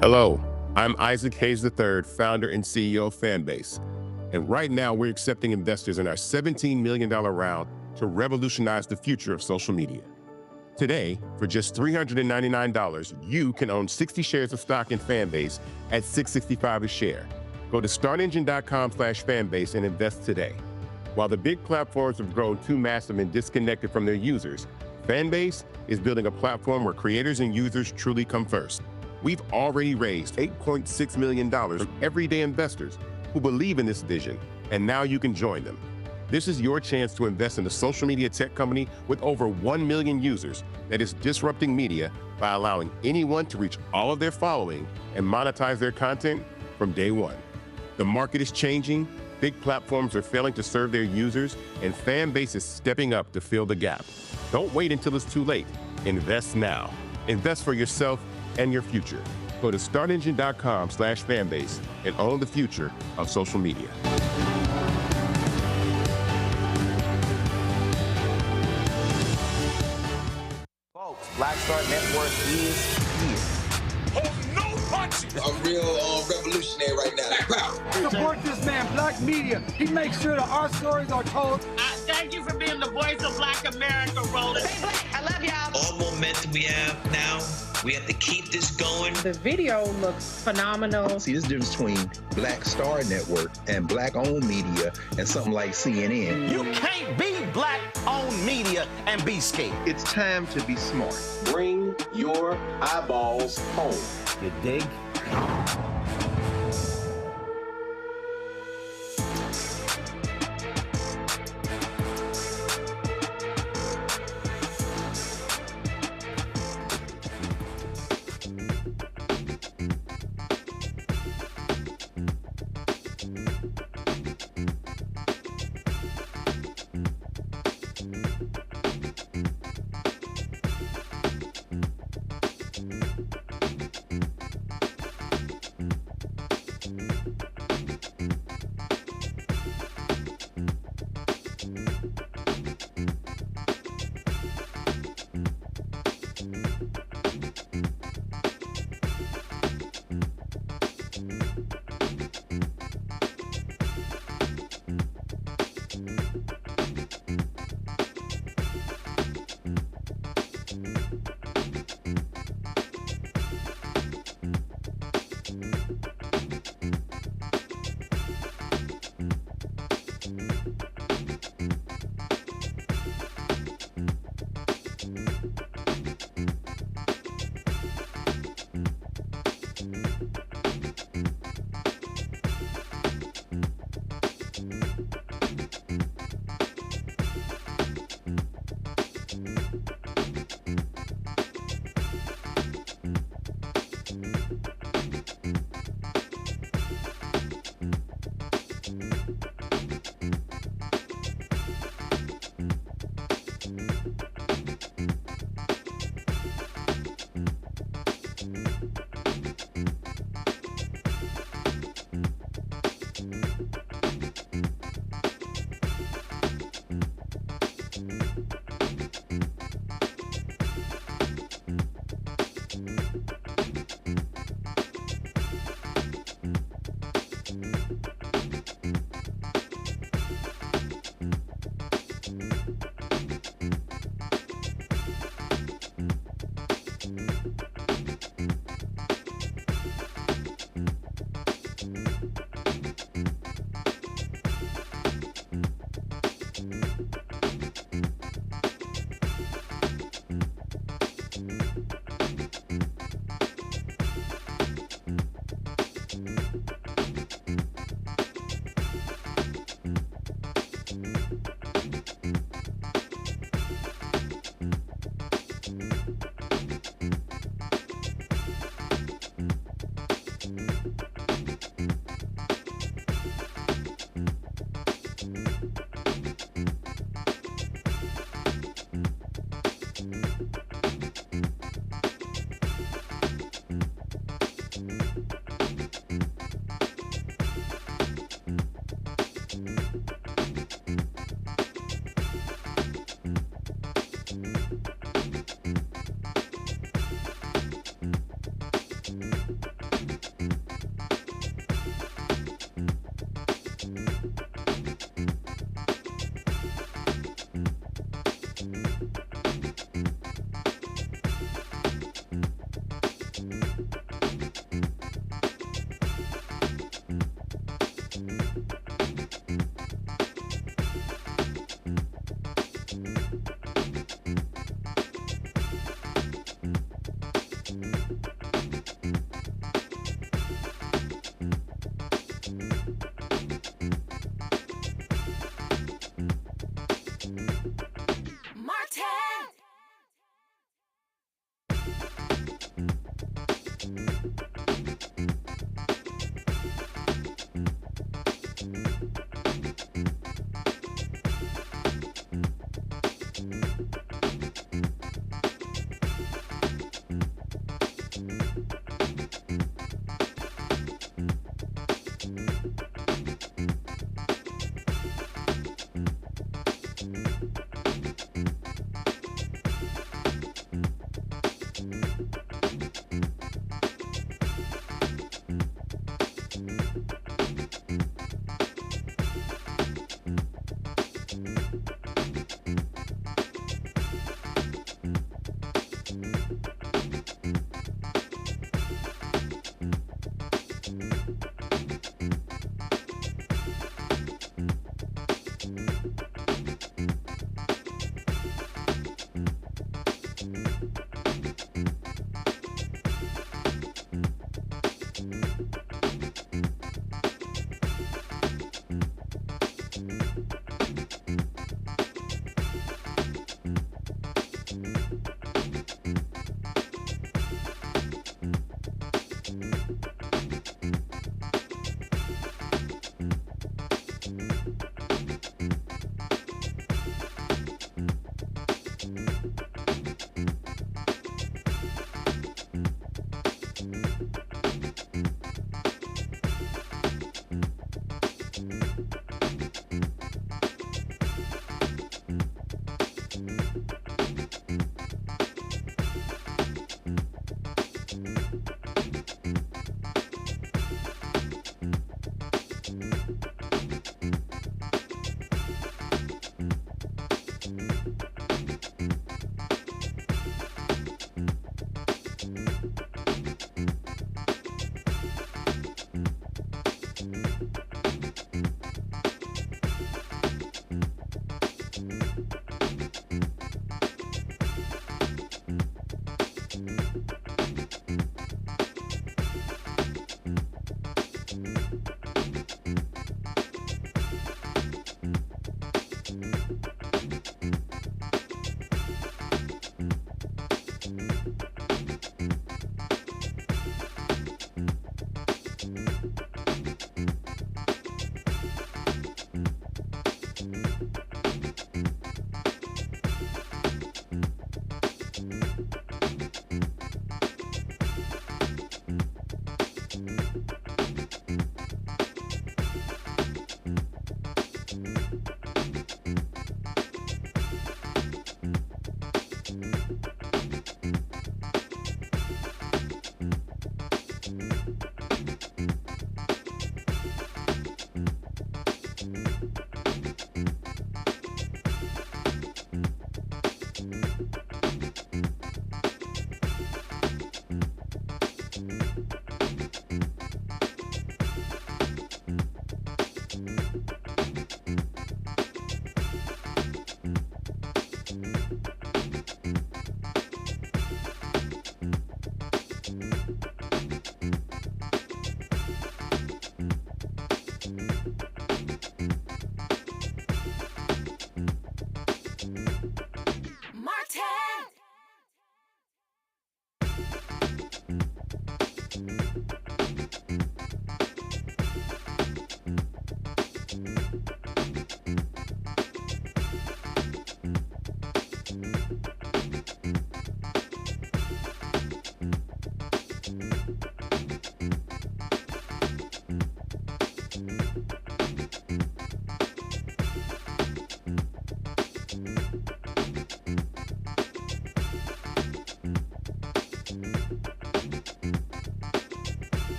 Hello, I'm Isaac Hayes III, founder and CEO of Fanbase. And right now we're accepting investors in our $17 million round to revolutionize the future of social media. Today, for just $399, you can own 60 shares of stock in Fanbase at $665 a share. Go to startengine.com/fanbase and invest today. While the big platforms have grown too massive and disconnected from their users, Fanbase is building a platform where creators and users truly come first. We've already raised $8.6 million from everyday investors who believe in this vision, and now you can join them. This is your chance to invest in a social media tech company with over 1 million users that is disrupting media by allowing anyone to reach all of their following and monetize their content from day one. The market is changing, big platforms are failing to serve their users, and Fanbase is stepping up to fill the gap. Don't wait until it's too late. Invest now. Invest for yourself and your future. Go to startengine.com/fanbase and own the future of social media. Folks, Black Star Network is here. Oh, no punches! I'm real revolutionary right now. Support this man, Black Media. He makes sure that our stories are told. Thank you for being the voice of Black America, Roland. Stay black. I love y'all. All momentum we have now, we have to keep this going. The video looks phenomenal. See, this difference between Black Star Network and Black-owned media and something like CNN. You can't be Black-owned media and be scared. It's time to be smart. Bring your eyeballs home. You dig?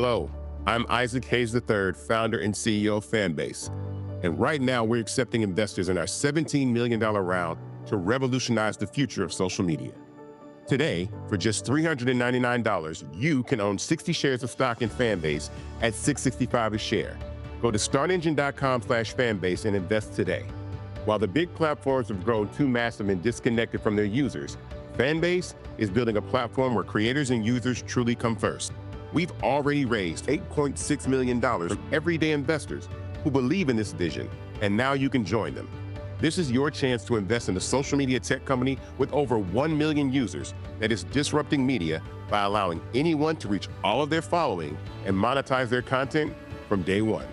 Hello, I'm Isaac Hayes III, founder and CEO of Fanbase. And right now, we're accepting investors in our $17 million round to revolutionize the future of social media. Today, for just $399, you can own 60 shares of stock in Fanbase at $665 a share. Go to startengine.com/fanbase and invest today. While the big platforms have grown too massive and disconnected from their users, Fanbase is building a platform where creators and users truly come first. We've already raised $8.6 million from everyday investors who believe in this vision, and now you can join them. This is your chance to invest in a social media tech company with over 1 million users that is disrupting media by allowing anyone to reach all of their following and monetize their content from day one.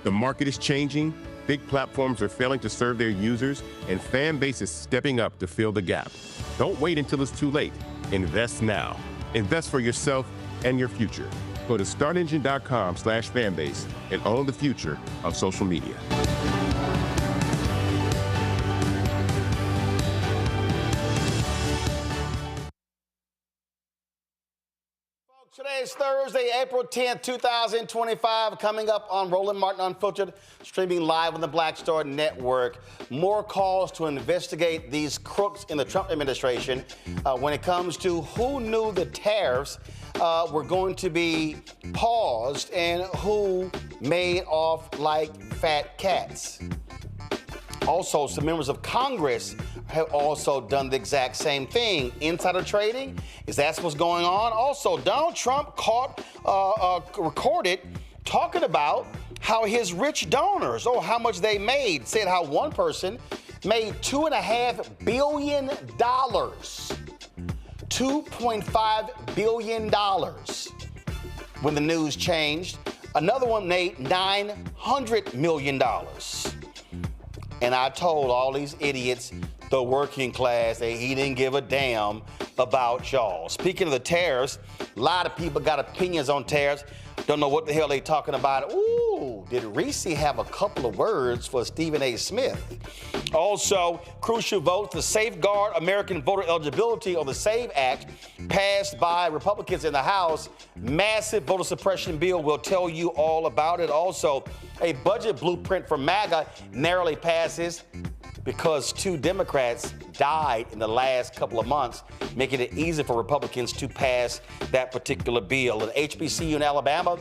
The market is changing, big platforms are failing to serve their users, and Fanbase is stepping up to fill the gap. Don't wait until it's too late. Invest now. Invest for yourself and your future. Go to startengine.com/fanbase and own the future of social media. Today is Thursday, April 10th, 2025. Coming up on Roland Martin Unfiltered, streaming live on the Black Star Network. More calls to investigate these crooks in the Trump administration when it comes to who knew the tariffs were going to be paused and who made off like fat cats. Also, some members of Congress have also done the exact same thing. Insider trading, is that what's going on? Also, Donald Trump recorded talking about how his rich donors, how much they made, said how one person made $2.5 billion. $2.5 billion when the news changed. Another one made $900 million. And I told all these idiots, the working class, that he didn't give a damn about y'all. Speaking of the tariffs, a lot of people got opinions on tariffs. Don't know what the hell they talking about. Ooh, did Reese have a couple of words for Stephen A. Smith? Also, crucial votes, the Safeguard American Voter Eligibility, or the SAVE Act, passed by Republicans in the House. Massive voter suppression bill. We'll tell you all about it. Also, a budget blueprint for MAGA narrowly passes because 2 Democrats died in the last couple of months, making it easy for Republicans to pass that particular bill. And HBCU in Alabama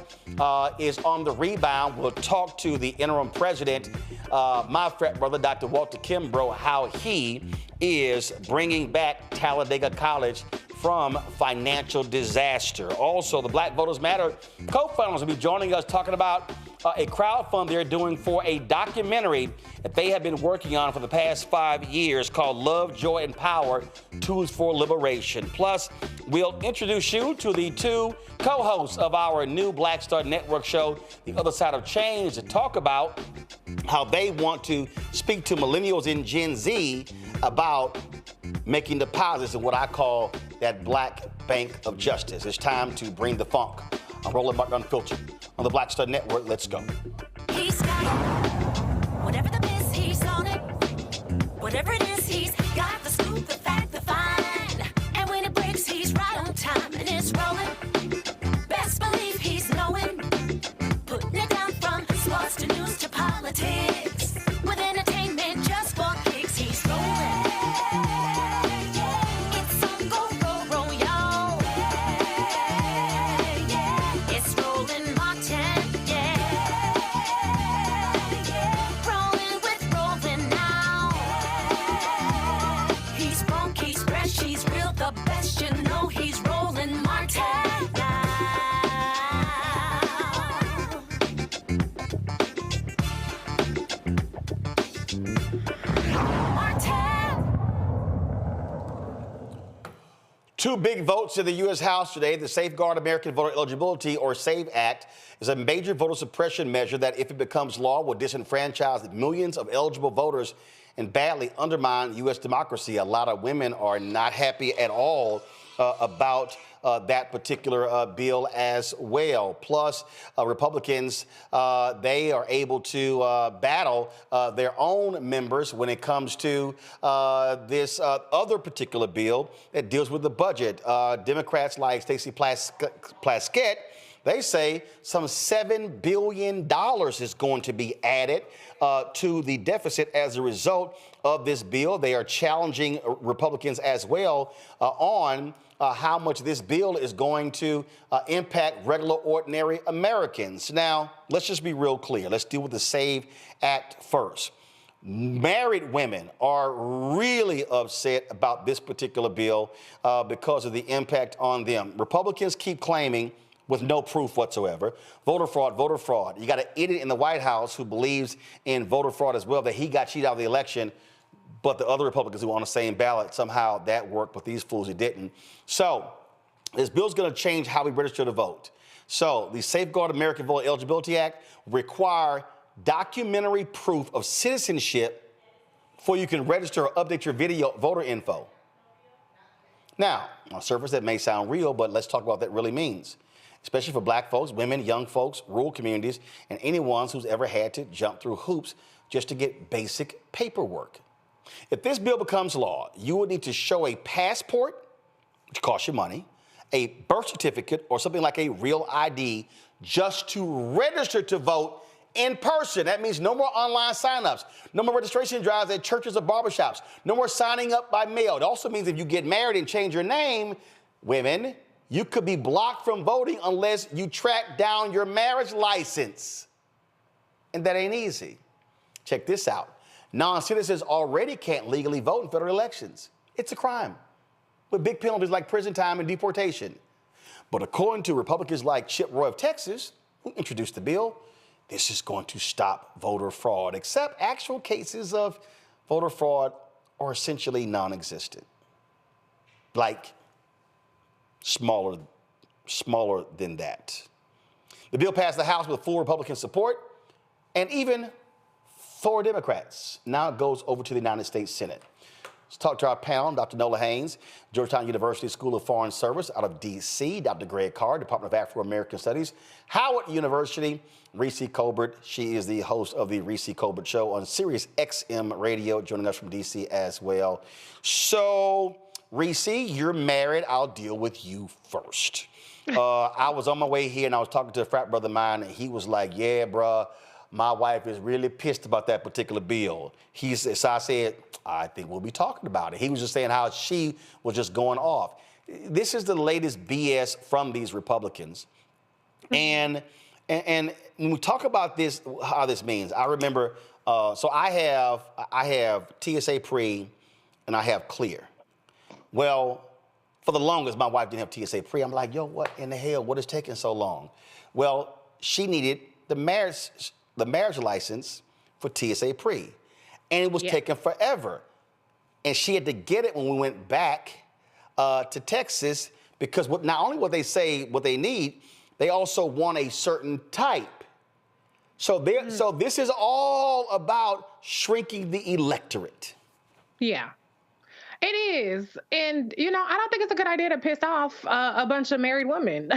is on the rebound. We'll talk to the interim president, my frat brother, Dr. Walter Kimbrough, how he is bringing back Talladega College from financial disaster. Also, the Black Voters Matter co-founders will be joining us talking about a crowdfund they're doing for a documentary that they have been working on for the past 5 years called Love, Joy, and Power, Tools for Liberation. Plus, we'll introduce you to the 2 co-hosts of our new Black Star Network show, The Other Side of Change, to talk about how they want to speak to millennials and Gen Z about making deposits in what I call that Black Bank of Justice. It's time to bring the funk. I'm Roland Martin Unfiltered on the Black Star Network. Let's go. He's got whatever the miss, he's on it. Whatever it is, he's got the scoop, the fact, the fine. And when it breaks, he's right on time and it's rolling. Best believe he's knowing. Putting it down from sports to news to politics. With entertainment just for kicks, he's rolling. It's on go, roll, y'all. It's Roland Martin, rolling with Roland now. He's funky, he's fresh, he's real, the best, you know he's Roland Martin now. Two big votes in the U.S. House today. The Safeguard American Voter Eligibility, or SAVE Act, is a major voter suppression measure that, if it becomes law, will disenfranchise millions of eligible voters and badly undermine U.S. democracy. A lot of women are not happy at all about that particular bill as well. Plus, Republicans, they are able to battle their own members when it comes to this other particular bill that deals with the budget. Democrats like Stacey Plaskett They say some $7 billion is going to be added to the deficit as a result of this bill. They are challenging Republicans as well on how much this bill is going to impact regular, ordinary Americans. Now, let's just be real clear. Let's deal with the SAVE Act first. Married women are really upset about this particular bill because of the impact on them. Republicans keep claiming, with no proof whatsoever, voter fraud, voter fraud. You got an idiot in the White House who believes in voter fraud as well, that he got cheated out of the election, but the other Republicans who were on the same ballot, somehow that worked, but these fools, it didn't. So this bill's going to change how we register to vote. So the Safeguard American Voter Eligibility Act require documentary proof of citizenship before you can register or update your video voter info. Now, on surface, that may sound real, but let's talk about what that really means, especially for black folks, women, young folks, rural communities, and anyone who's ever had to jump through hoops just to get basic paperwork. If this bill becomes law, you would need to show a passport, which costs you money, a birth certificate, or something like a real ID just to register to vote in person. That means no more online signups, no more registration drives at churches or barbershops, no more signing up by mail. It also means if you get married and change your name, women, you could be blocked from voting unless you track down your marriage license. And that ain't easy. Check this out. Non-citizens already can't legally vote in federal elections. It's a crime, with big penalties like prison time and deportation. But according to Republicans like Chip Roy of Texas, who introduced the bill, this is going to stop voter fraud, except actual cases of voter fraud are essentially non-existent. Like smaller than that. The bill passed the House with full Republican support and even 4 Democrats. Now it goes over to the United States Senate. Let's talk to our panel, Dr. Nola Haynes, Georgetown University School of Foreign Service out of D.C., Dr. Greg Carr, Department of Afro-American Studies, Howard University, Reese Colbert. She is the host of the Reese Colbert Show on Sirius XM Radio, joining us from D.C. as well. So, Reese, you're married. I'll deal with you first. I was on my way here, and I was talking to a frat brother of mine, and he was like, yeah, bruh, my wife is really pissed about that particular bill. So I said, I think we'll be talking about it. He was just saying how she was just going off. This is the latest BS from these Republicans. And when we talk about this, how this means, I remember, so I have TSA pre and I have clear. Well, for the longest, my wife didn't have TSA pre. I'm like, yo, what in the hell? What is taking so long? Well, she needed the marriage license for TSA pre, and it was taking forever. And she had to get it when we went back to Texas, because not only what they say what they need, they also want a certain type. So so this is all about shrinking the electorate. Yeah. It is. And, I don't think it's a good idea to piss off a bunch of married women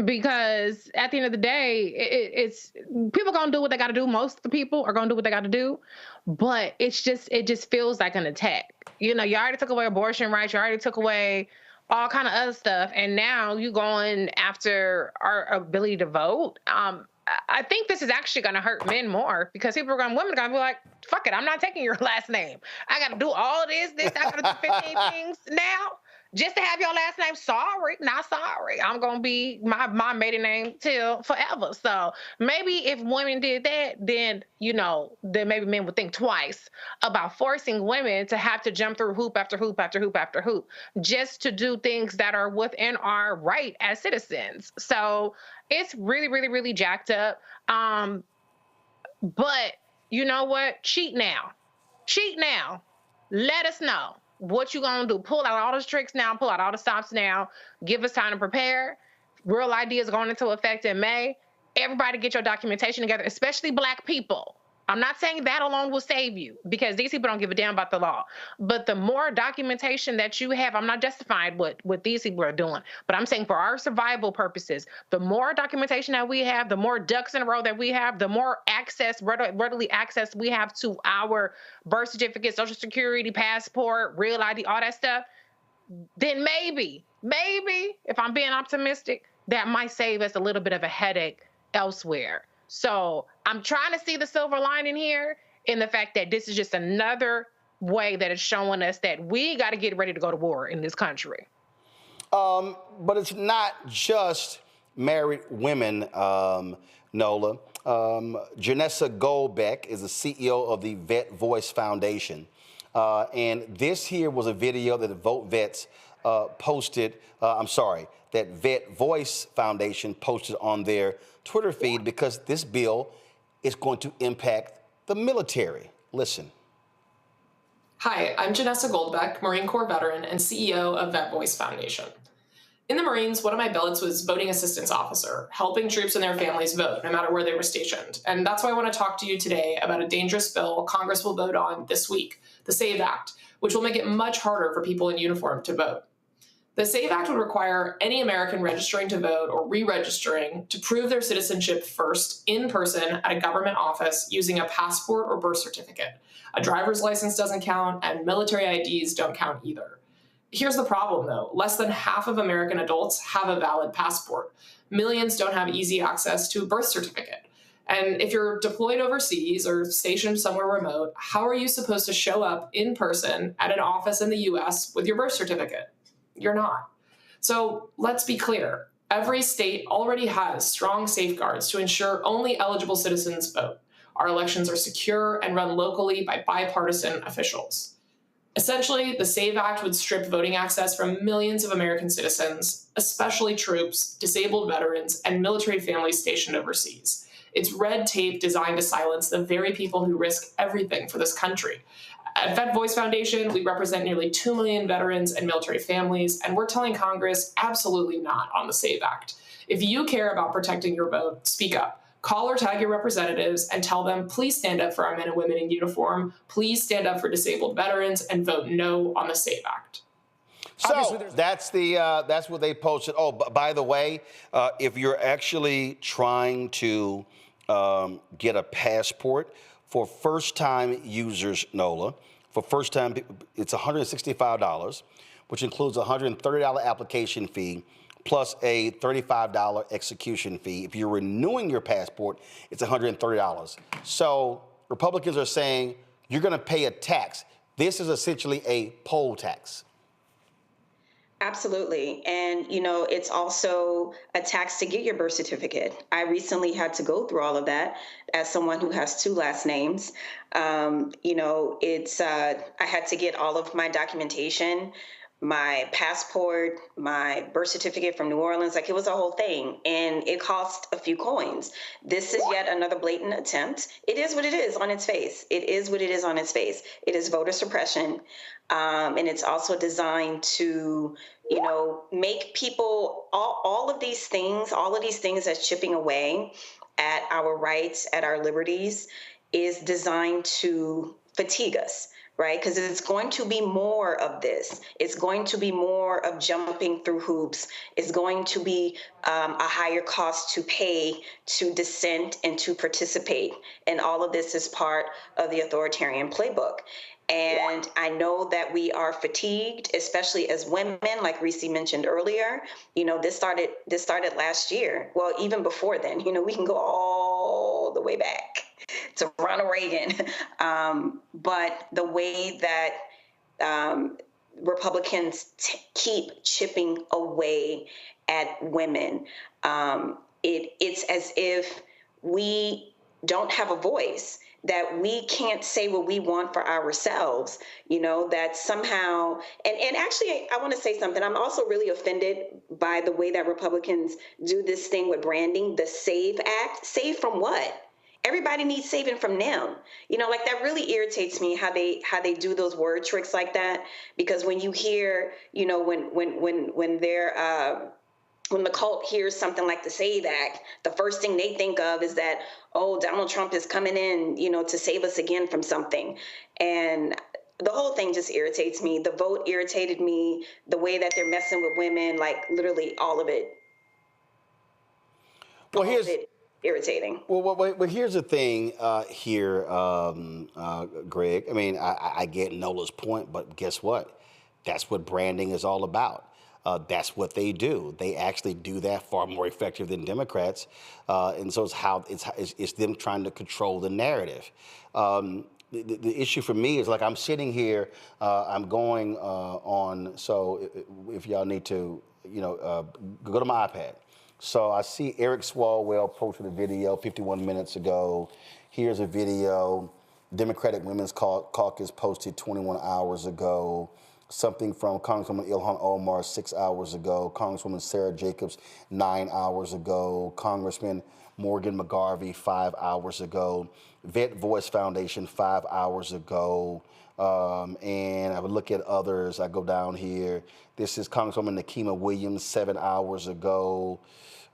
because at the end of the day, it's people going to do what they got to do. Most of the people are going to do what they got to do. But it just feels like an attack. You already took away abortion rights. You already took away all kind of other stuff. And now you going after our ability to vote. I think this is actually going to hurt men more because women are going to be like, fuck it, I'm not taking your last name. I got to do all this, I got to do 15 things now just to have your last name. Sorry, not sorry. I'm going to be my maiden name till forever. So maybe if women did that, then, then maybe men would think twice about forcing women to have to jump through hoop after hoop after hoop after hoop just to do things that are within our right as citizens. So it's really, really, really jacked up. But you know what? Cheat now. Let us know what you gonna do. Pull out all those tricks now. Pull out all the stops now. Give us time to prepare. Real ID is going into effect in May. Everybody get your documentation together, especially Black people. I'm not saying that alone will save you because these people don't give a damn about the law. But the more documentation that you have, I'm not justifying what these people are doing, but I'm saying for our survival purposes, the more documentation that we have, the more ducks in a row that we have, the more readily access we have to our birth certificate, social security, passport, real ID, all that stuff, then maybe, if I'm being optimistic, that might save us a little bit of a headache elsewhere. So I'm trying to see the silver lining here in the fact that this is just another way that it's showing us that we got to get ready to go to war in this country. But it's not just married women, Nola. Janessa Goldbeck is the CEO of the Vet Voice Foundation. And this here was a video that the Vote Vets posted, that Vet Voice Foundation posted on their Twitter feed because this bill is going to impact the military. Listen. Hi, I'm Janessa Goldbeck, Marine Corps veteran and CEO of Vet Voice Foundation. In the Marines, one of my billets was voting assistance officer, helping troops and their families vote, no matter where they were stationed. And that's why I want to talk to you today about a dangerous bill Congress will vote on this week, the SAVE Act, which will make it much harder for people in uniform to vote. The SAVE Act would require any American registering to vote or re-registering to prove their citizenship first in person at a government office using a passport or birth certificate. A driver's license doesn't count, and military IDs don't count either. Here's the problem, though. Less than half of American adults have a valid passport. Millions don't have easy access to a birth certificate. And if you're deployed overseas or stationed somewhere remote, how are you supposed to show up in person at an office in the US with your birth certificate? You're not. So let's be clear. Every state already has strong safeguards to ensure only eligible citizens vote. Our elections are secure and run locally by bipartisan officials. Essentially, the SAVE Act would strip voting access from millions of American citizens, especially troops, disabled veterans, and military families stationed overseas. It's red tape designed to silence the very people who risk everything for this country. At Vet Voice Foundation, we represent nearly 2 million veterans and military families, and we're telling Congress absolutely not on the SAVE Act. If you care about protecting your vote, speak up. Call or tag your representatives and tell them, please stand up for our men and women in uniform, please stand up for disabled veterans, and vote no on the SAVE Act. So that's what they posted. Oh, by the way, if you're actually trying to get a passport for first-time users, Nola, for first-time, it's $165, which includes a $130 application fee, plus a $35 execution fee. If you're renewing your passport, it's $130. So Republicans are saying you're going to pay a tax. This is essentially a poll tax. Absolutely. And, it's also a tax to get your birth certificate. I recently had to go through all of that as someone who has 2 last names. I had to get all of my documentation, my passport, my birth certificate from New Orleans, it was a whole thing. And it cost a few coins. This is yet another blatant attempt. It is what it is on its face. It is what it is on its face. It is voter suppression. And it's also designed to, make people, all of these things that's chipping away at our rights, at our liberties, is designed to fatigue us. Right? Because it's going to be more of this. It's going to be more of jumping through hoops. It's going to be a higher cost to pay to dissent and to participate. And all of this is part of the authoritarian playbook. And I know that we are fatigued, especially as women, like Reese mentioned earlier. This started last year. Well, even before then, we can go all the way back to Ronald Reagan. But the way that Republicans keep chipping away at women, it's as if we don't have a voice, that we can't say what we want for ourselves, that somehow, and actually, I want to say something. I'm also really offended by the way that Republicans do this thing with branding, the SAVE Act. Save from what? Everybody needs saving from them. That really irritates me how they do those word tricks like that, because when you hear, when the cult hears something like the SAVE Act, the first thing they think of is that, oh, Donald Trump is coming in, to save us again from something. And the whole thing just irritates me. The vote irritated me. The way that they're messing with women, literally all of it. Well, here's irritating. Well, here's the thing Greg. I mean, I get Nola's point, but guess what? That's what branding is all about. That's what they do. They actually do that far more effective than Democrats, and so it's them trying to control the narrative. The issue for me is, like, I'm sitting here, I'm going on. So if y'all need to, go to my iPad. So I see Eric Swalwell posted a video 51 minutes ago. Here's a video. Democratic Women's Caucus posted 21 hours ago. Something from Congresswoman Ilhan Omar 6 hours ago. Congresswoman Sarah Jacobs 9 hours ago. Congressman Morgan McGarvey 5 hours ago. Vet Voice Foundation 5 hours ago. And I would look at others. I go down here. This is Congresswoman Nakima Williams 7 hours ago.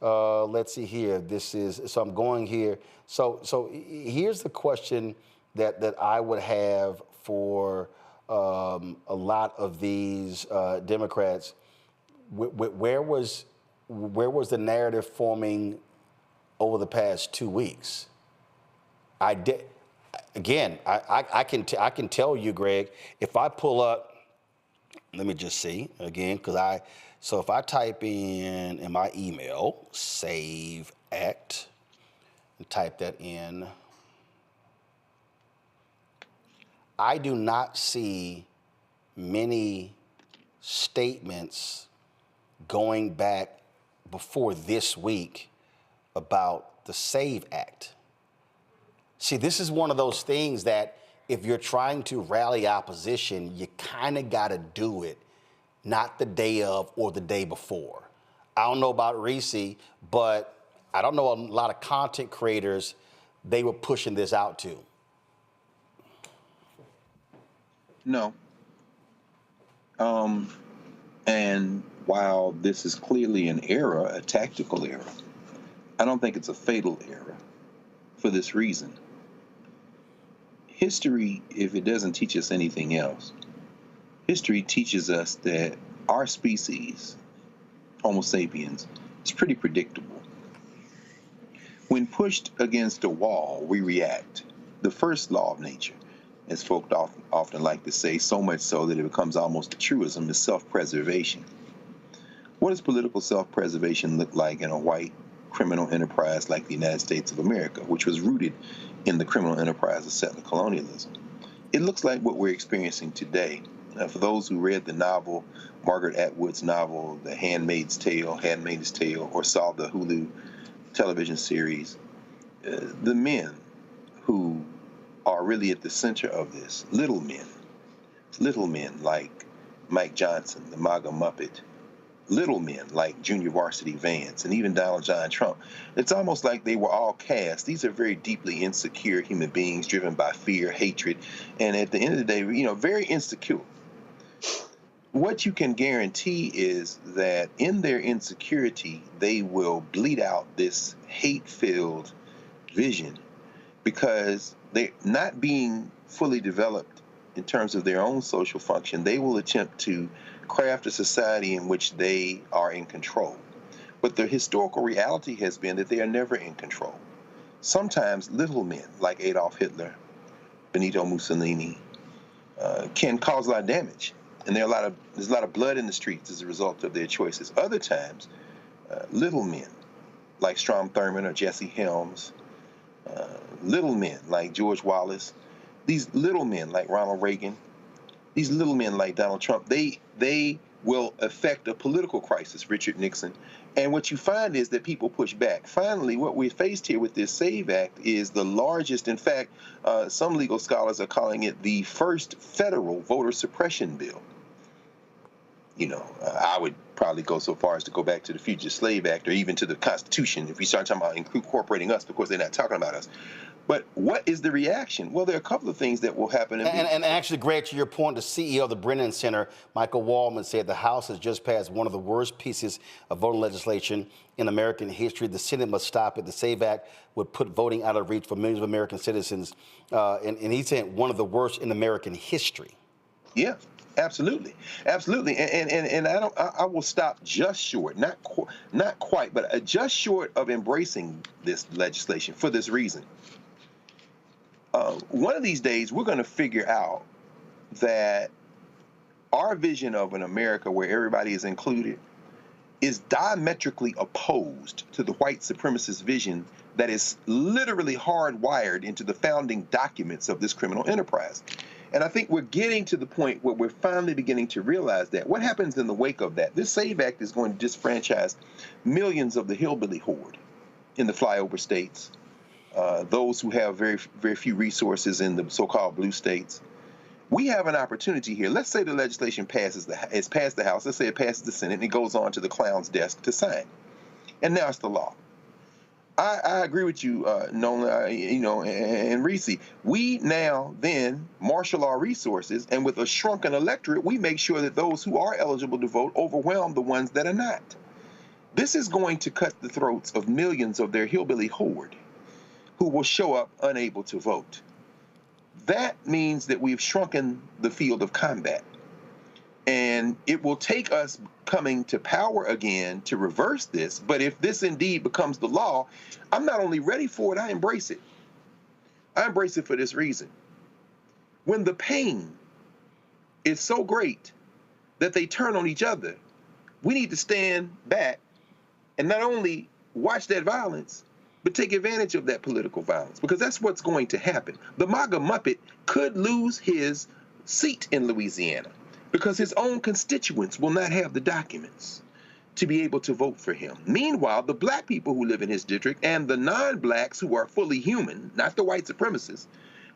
Let's see here. So I'm going here. So here's the question that I would have for a lot of these Democrats. Where was the narrative forming over the past 2 weeks? I can tell you, Greg, if I pull up, let me just see again, so if I type in my email, Save Act, and type that in, I do not see many statements going back before this week about the Save Act. See, this is one of those things that if you're trying to rally opposition, you kind of got to do it, not the day of or the day before. I don't know about Reese, but I don't know a lot of content creators they were pushing this out to. No. And while this is clearly an error, a tactical error, I don't think it's a fatal error for this reason. History, if it doesn't teach us anything else, history teaches us that our species, Homo sapiens, is pretty predictable. When pushed against a wall, we react. The first law of nature, as folk often like to say, so much so that it becomes almost a truism, is self-preservation. What does political self-preservation look like in a white criminal enterprise like the United States of America, which was rooted in the criminal enterprise of settler colonialism? It looks like what we're experiencing today. For those who read the novel, Margaret Atwood's novel, The Handmaid's Tale, or saw the Hulu television series, the men who are really at the center of this, little men like Mike Johnson, the MAGA Muppet, little men like Junior Varsity Vance, and even Donald John Trump. It's almost like they were all cast. These are very deeply insecure human beings driven by fear, hatred, and at the end of the day, very insecure. What you can guarantee is that in their insecurity, they will bleed out this hate-filled vision because they're not being fully developed in terms of their own social function. They will attempt to craft a society in which they are in control. But the historical reality has been that they are never in control. Sometimes little men like Adolf Hitler, Benito Mussolini, can cause a lot of damage. And there's a lot of blood in the streets as a result of their choices. Other times, little men like Strom Thurmond or Jesse Helms, little men like George Wallace, these little men like Ronald Reagan, these little men like Donald Trump, they will affect a political crisis, Richard Nixon. And what you find is that people push back. Finally, what we're faced here with this SAVE Act is the largest, in fact, some legal scholars are calling it the first federal voter suppression bill. I would probably go so far as to go back to the Fugitive Slave Act or even to the Constitution if we start talking about incorporating us. Of course, they're not talking about us. But what is the reaction? Well, there are a couple of things that will happen. And actually, Greg, to your point, the CEO of the Brennan Center, Michael Wallman, said the House has just passed one of the worst pieces of voting legislation in American history. The Senate must stop it. The SAVE Act would put voting out of reach for millions of American citizens. And he said one of the worst in American history. Yeah. Absolutely, absolutely, and I will stop just short, not quite, but just short of embracing this legislation for this reason. One of these days, we're going to figure out that our vision of an America where everybody is included is diametrically opposed to the white supremacist vision that is literally hardwired into the founding documents of this criminal enterprise. And I think we're getting to the point where we're finally beginning to realize that. What happens in the wake of that? This SAVE Act is going to disfranchise millions of the hillbilly horde in the flyover states, those who have very, very few resources in the so-called blue states. We have an opportunity here. Let's say the legislation it's passed the House. Let's say it passes the Senate and it goes on to the clown's desk to sign. And now it's the law. I agree with you, Nolan, and Reese. We now then marshal our resources, and with a shrunken electorate, we make sure that those who are eligible to vote overwhelm the ones that are not. This is going to cut the throats of millions of their hillbilly horde who will show up unable to vote. That means that we've shrunken the field of combat. And it will take us coming to power again to reverse this. But if this indeed becomes the law, I'm not only ready for it, I embrace it. I embrace it for this reason. When the pain is so great that they turn on each other, we need to stand back and not only watch that violence, but take advantage of that political violence, because that's what's going to happen. The MAGA Muppet could lose his seat in Louisiana because his own constituents will not have the documents to be able to vote for him. Meanwhile, the black people who live in his district and the non-blacks who are fully human, not the white supremacists,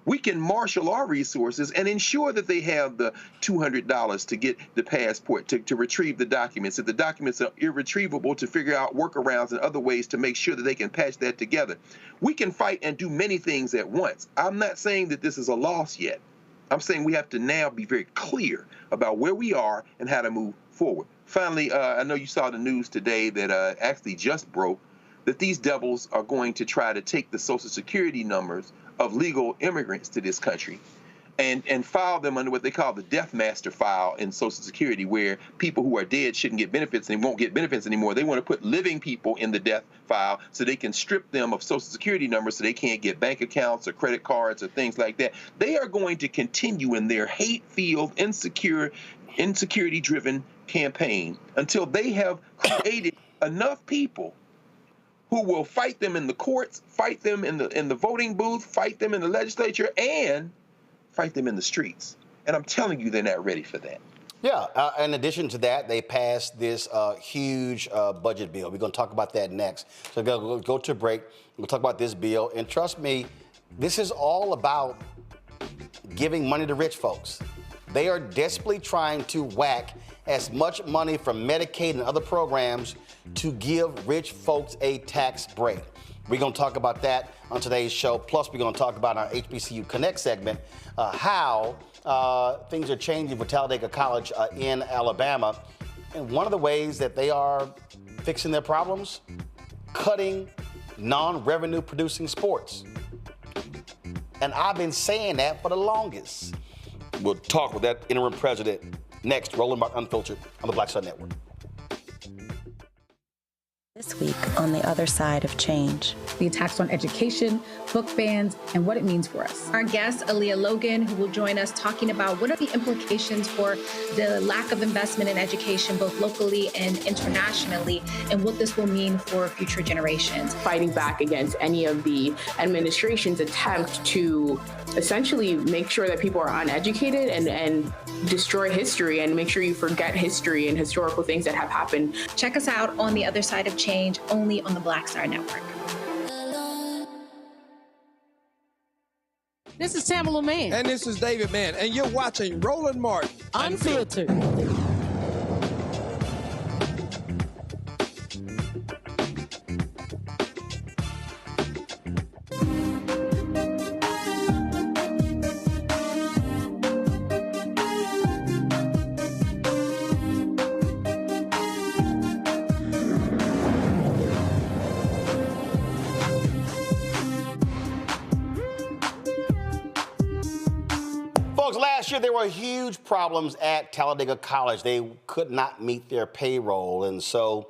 we can marshal our resources and ensure that they have the $200 to get the passport, to retrieve the documents. If the documents are irretrievable, to figure out workarounds and other ways to make sure that they can patch that together. We can fight and do many things at once. I'm not saying that this is a loss yet. I'm saying we have to now be very clear about where we are and how to move forward. Finally, I know you saw the news today that actually just broke, that these devils are going to try to take the Social Security numbers of legal immigrants to this country and file them under what they call the death master file in Social Security, where people who are dead shouldn't get benefits and won't get benefits anymore. They want to put living people in the death file so they can strip them of Social Security numbers so they can't get bank accounts or credit cards or things like that. They are going to continue in their hate-filled, insecurity-driven campaign until they have created enough people who will fight them in the courts, fight them in the voting booth, fight them in the legislature, and fight them in the streets. And I'm telling you, they're not ready for that. Yeah, in addition to that, they passed this huge budget bill. We're going to talk about that next. So go to a break. We'll talk about this bill. And trust me, this is all about giving money to rich folks. They are desperately trying to whack as much money from Medicaid and other programs to give rich folks a tax break. We're going to talk about that on today's show. Plus, we're going to talk about our HBCU Connect segment, how things are changing for Talladega College in Alabama. And one of the ways that they are fixing their problems, cutting non-revenue producing sports. And I've been saying that for the longest. We'll talk with that interim president next. Roland Unfiltered on the Black Sun Network. This week on The Other Side of Change. The attacks on education, book bans, and what it means for us. Our guest, Aaliyah Logan, who will join us talking about what are the implications for the lack of investment in education, both locally and internationally, and what this will mean for future generations. Fighting back against any of the administration's attempt to essentially make sure that people are uneducated and destroy history and make sure you forget history and historical things that have happened. Check us out on The Other Side of Change, only on the Black Star Network. This is Tamala Mann. And this is David Mann. And you're watching Roland Martin Unfiltered. Folks, last year there were huge problems at Talladega College. They could not meet their payroll, and so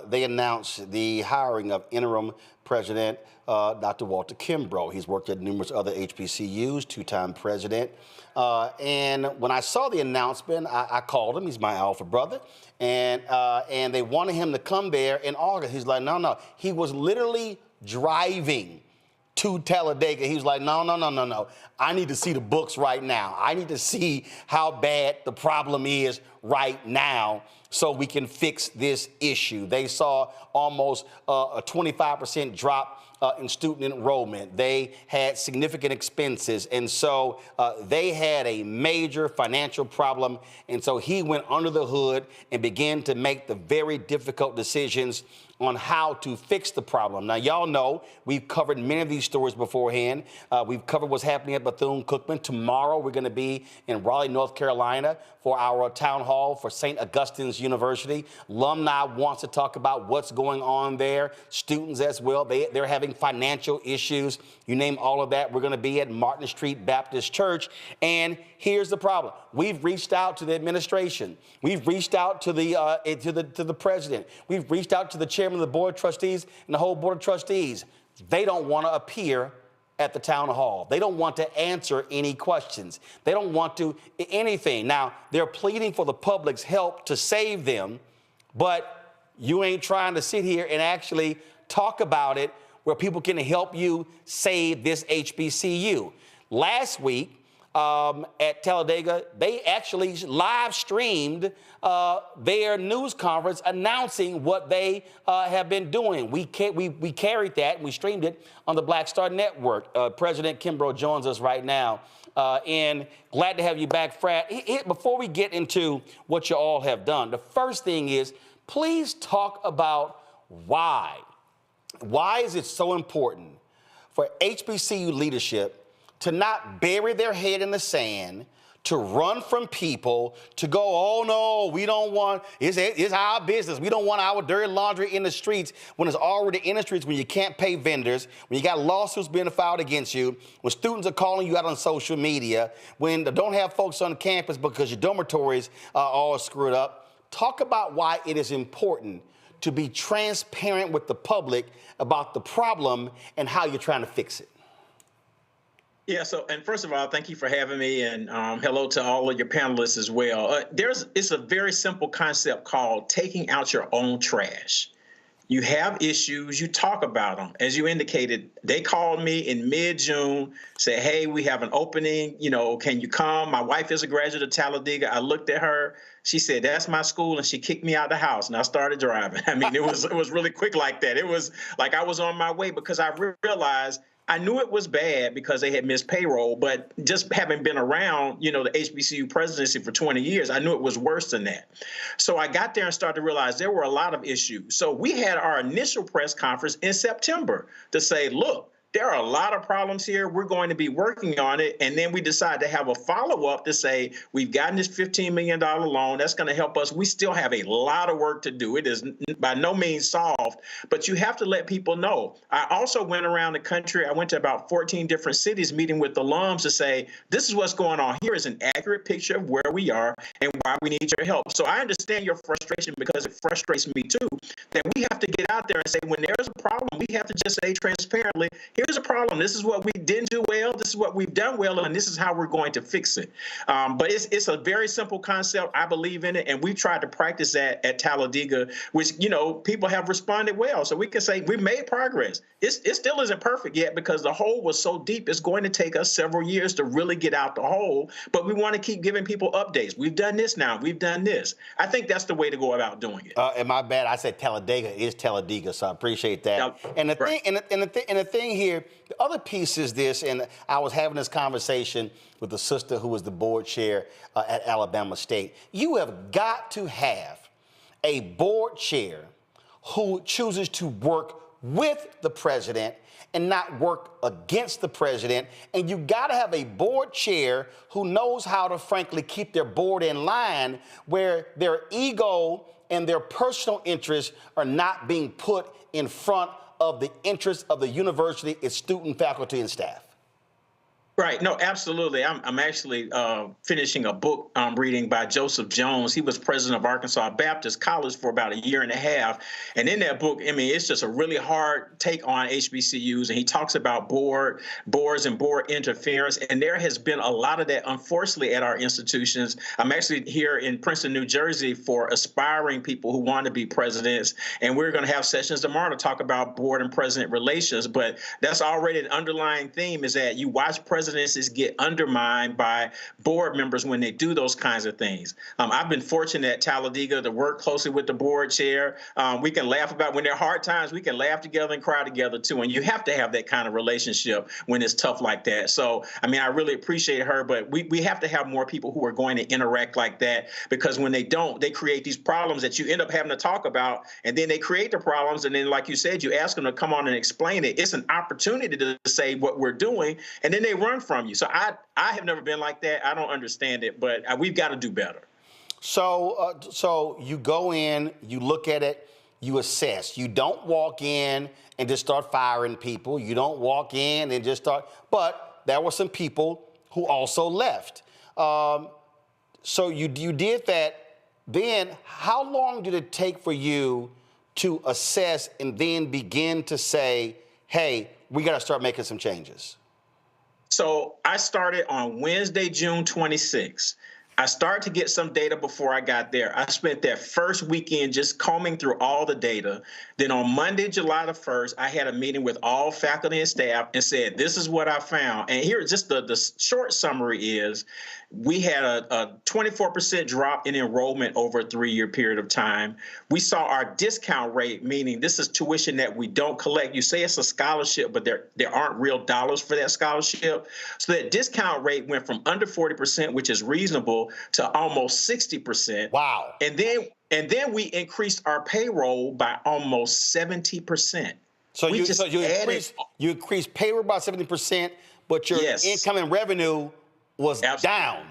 they announced the hiring of interim president Dr. Walter Kimbrough. He's worked at numerous other HBCUs, two-time president. And when I saw the announcement, I called him. He's my alpha brother. And they wanted him to come there in August. He's like, no. He was literally driving to Talladega. He was like, no. I need to see the books right now. I need to see how bad the problem is right now so we can fix this issue. They saw almost a 25% drop in student enrollment. They had significant expenses. And so they had a major financial problem. And so he went under the hood and began to make the very difficult decisions on how to fix the problem. Now, y'all know we've covered many of these stories beforehand. We've covered what's happening at Bethune-Cookman. Tomorrow, we're going to be in Raleigh, North Carolina for our town hall for St. Augustine's University. Alumni wants to talk about what's going on there. Students as well. They're having financial issues. You name all of that. We're going to be at Martin Street Baptist Church. And here's the problem. We've reached out to the administration. We've reached out to the president. We've reached out to the chairman of the board of trustees and the whole board of trustees. They don't want to appear at the town hall. They don't want to answer any questions. They don't want to anything. Now, they're pleading for the public's help to save them, but you ain't trying to sit here and actually talk about it where people can help you save this HBCU. Last week, at Talladega, they actually live streamed their news conference announcing what they have been doing. We carried that and we streamed it on the Black Star Network. President Kimbrough joins us right now. And glad to have you back, Frat. Before we get into what you all have done, the first thing is, please talk about why. Why is it so important for HBCU leadership to not bury their head in the sand, to run from people, to go, oh no, we don't want, it's our business. We don't want our dirty laundry in the streets when it's already in the streets, when you can't pay vendors, when you got lawsuits being filed against you, when students are calling you out on social media, when they don't have folks on campus because your dormitories are all screwed up. Talk about why it is important to be transparent with the public about the problem and how you're trying to fix it. Yeah, and first of all, thank you for having me, and hello to all of your panelists as well. It's a very simple concept called taking out your own trash. You have issues, you talk about them. As you indicated, they called me in mid-June, say, hey, we have an opening, can you come? My wife is a graduate of Talladega. I looked at her, she said, that's my school, and she kicked me out of the house, and I started driving. I mean, it was really quick like that. It was like I was on my way because I realized I knew it was bad because they had missed payroll, but just having been around, the HBCU presidency for 20 years, I knew it was worse than that. So I got there and started to realize there were a lot of issues. So we had our initial press conference in September to say, look, there are a lot of problems here. We're going to be working on it. And then we decided to have a follow-up to say, we've gotten this $15 million loan. That's going to help us. We still have a lot of work to do. It is by no means solved, but you have to let people know. I also went around the country. I went to about 14 different cities meeting with alums to say, this is what's going on. Here is an accurate picture of where we are and why we need your help. So I understand your frustration because it frustrates me too, that we have to get out there and say, when there's a problem, we have to just say transparently, here's a problem. This is what we didn't do well. This is what we've done well, and this is how we're going to fix it. But it's a very simple concept. I believe in it, and we've tried to practice that at Talladega, which, people have responded well. So we can say we made progress. It still isn't perfect yet because the hole was so deep. It's going to take us several years to really get out the hole, but we want to keep giving people updates. We've done this now. We've done this. I think that's the way to go about doing it. And my bad, I said Talladega is Talladega, so I appreciate that. And the thing here, the other piece is this, and I was having this conversation with the sister who was the board chair at Alabama State. You have got to have a board chair who chooses to work with the president and not work against the president. And you got to have a board chair who knows how to, frankly, keep their board in line where their ego and their personal interests are not being put in front of the interests of the university, its student, faculty, and staff. Right. No, absolutely. I'm actually finishing a book reading by Joseph Jones. He was president of Arkansas Baptist College for about a year and a half. And in that book, I mean, it's just a really hard take on HBCUs. And he talks about boards and board interference. And there has been a lot of that, unfortunately, at our institutions. I'm actually here in Princeton, New Jersey for aspiring people who want to be presidents. And we're going to have sessions tomorrow to talk about board and president relations. But that's already an underlying theme, is that you watch presidencies get undermined by board members when they do those kinds of things. I've been fortunate at Talladega to work closely with the board chair. We can laugh about when there are hard times. We can laugh together and cry together too. And you have to have that kind of relationship when it's tough like that. So, I mean, I really appreciate her, but we have to have more people who are going to interact like that, because when they don't, they create these problems that you end up having to talk about, and then they create the problems. And then, like you said, you ask them to come on and explain it. It's an opportunity to say what we're doing, and then they run from you. So I have never been like that. I don't understand it, but we've got to do better. So you go in, you look at it, you assess. You don't walk in and just start firing people. You don't walk in and just start. But there were some people who also left. So you did that. Then how long did it take for you to assess and then begin to say, hey, we got to start making some changes? So I started on Wednesday, June 26th. I started to get some data before I got there. I spent that first weekend just combing through all the data. Then on Monday, July the 1st, I had a meeting with all faculty and staff and said, this is what I found. And here, just the short summary is, we had a 24% drop in enrollment over a 3-year period of time. We saw our discount rate, meaning this is tuition that we don't collect. You say it's a scholarship, but there aren't real dollars for that scholarship. So that discount rate went from under 40%, which is reasonable, to almost 60%. Wow. And then we increased our payroll by almost 70%. So you increased payroll by 70%, but your income and revenue was down.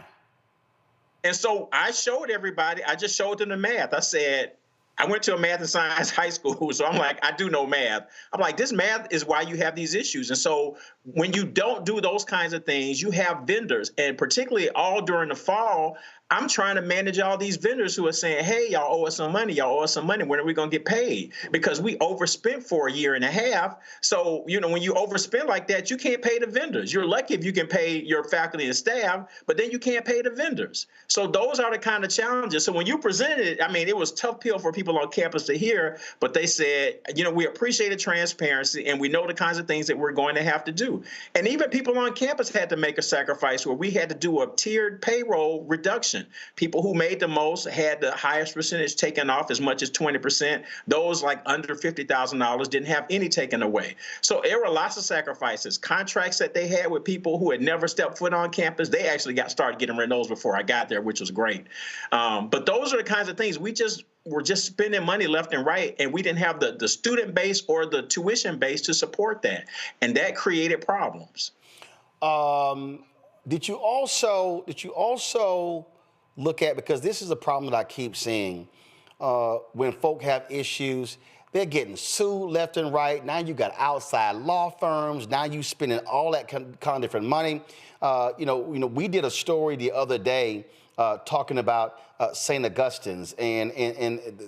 And so I showed everybody, I just showed them the math. I said, I went to a math and science high school, so I'm like, I do know math. I'm like, this math is why you have these issues. And so when you don't do those kinds of things, you have vendors, and particularly all during the fall, I'm trying to manage all these vendors who are saying, hey, y'all owe us some money. Y'all owe us some money. When are we going to get paid? Because we overspent for a year and a half. So, you know, when you overspend like that, you can't pay the vendors. You're lucky if you can pay your faculty and staff, but then you can't pay the vendors. So those are the kind of challenges. So when you presented it, I mean, it was a tough pill for people on campus to hear, but they said, you know, we appreciated transparency and we know the kinds of things that we're going to have to do. And even people on campus had to make a sacrifice where we had to do a tiered payroll reduction. People who made the most had the highest percentage taken off, as much as 20%. Those like under $50,000 didn't have any taken away. So there were lots of sacrifices. Contracts that they had with people who had never stepped foot on campus, they actually started getting rid of those before I got there, which was great. But those are the kinds of things we're just spending money left and right, and we didn't have the student base or the tuition base to support that, and that created problems. Did you also look at, because this is a problem that I keep seeing, when folk have issues, they're getting sued left and right. Now you got outside law firms. Now you spending all that kind of different money. You know, we did a story the other day talking about St. Augustine's, and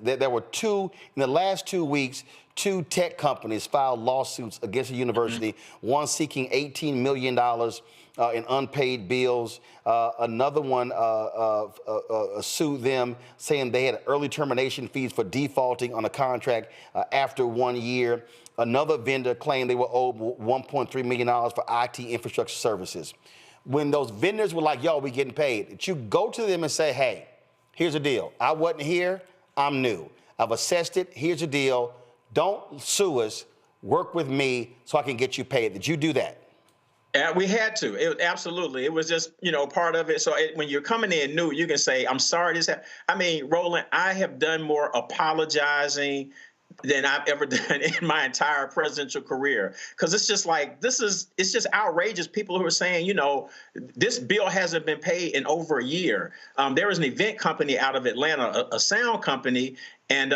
there were in the last 2 weeks, 2 tech companies filed lawsuits against the university, one seeking $18 million in unpaid bills. Another one sued them, saying they had early termination fees for defaulting on a contract after 1 year. Another vendor claimed they were owed $1.3 million for IT infrastructure services. When those vendors were like, yo, we getting paid, that you go to them and say, hey, here's the deal. I wasn't here. I'm new. I've assessed it. Here's the deal. Don't sue us. Work with me so I can get you paid. Did you do that? We had to. Absolutely. It was just, part of it. So when you're coming in new, you can say, I'm sorry this happened. I mean, Roland, I have done more apologizing than I've ever done in my entire presidential career. Because it's just like, it's just outrageous. People who are saying, this bill hasn't been paid in over a year. There was an event company out of Atlanta, a sound company, and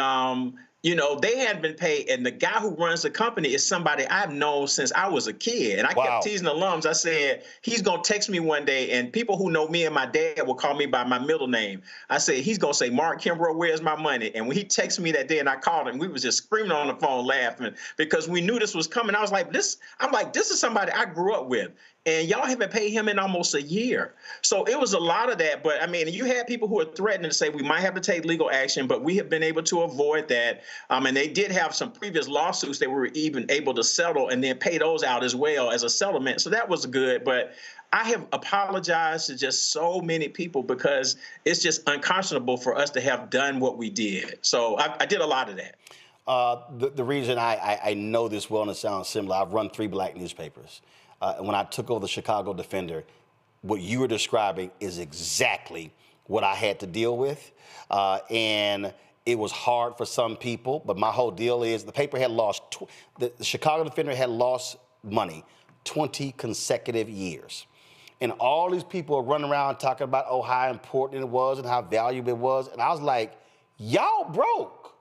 you know, they hadn't been paid. And the guy who runs the company is somebody I've known since I was a kid. And I kept teasing alums. I said, he's going to text me one day, and people who know me and my dad will call me by my middle name. I said, he's going to say, Mark Kimbrough, where's my money? And when he texted me that day and I called him, we was just screaming on the phone laughing because we knew this was coming. I was like, this is somebody I grew up with. And y'all haven't paid him in almost a year. So it was a lot of that. But I mean, you had people who are threatening to say we might have to take legal action, but we have been able to avoid that. And they did have some previous lawsuits that we were even able to settle and then pay those out as well as a settlement. So that was good. But I have apologized to just so many people because it's just unconscionable for us to have done what we did. So I did a lot of that. The reason I know this well, and it sounds similar, I've run 3 black newspapers. And when I took over the Chicago Defender, what you were describing is exactly what I had to deal with. And it was hard for some people, but my whole deal is the paper had lost, the Chicago Defender had lost money 20 consecutive years. And all these people are running around talking about, oh, how important it was and how valuable it was. And I was like, y'all broke.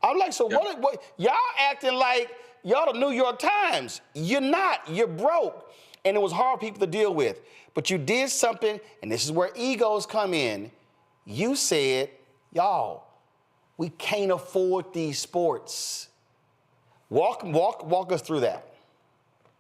I'm like, so what y'all acting like y'all the New York Times. You're not, you're broke. And it was hard for people to deal with. But you did something, and this is where egos come in. You said, y'all, we can't afford these sports. Walk us through that.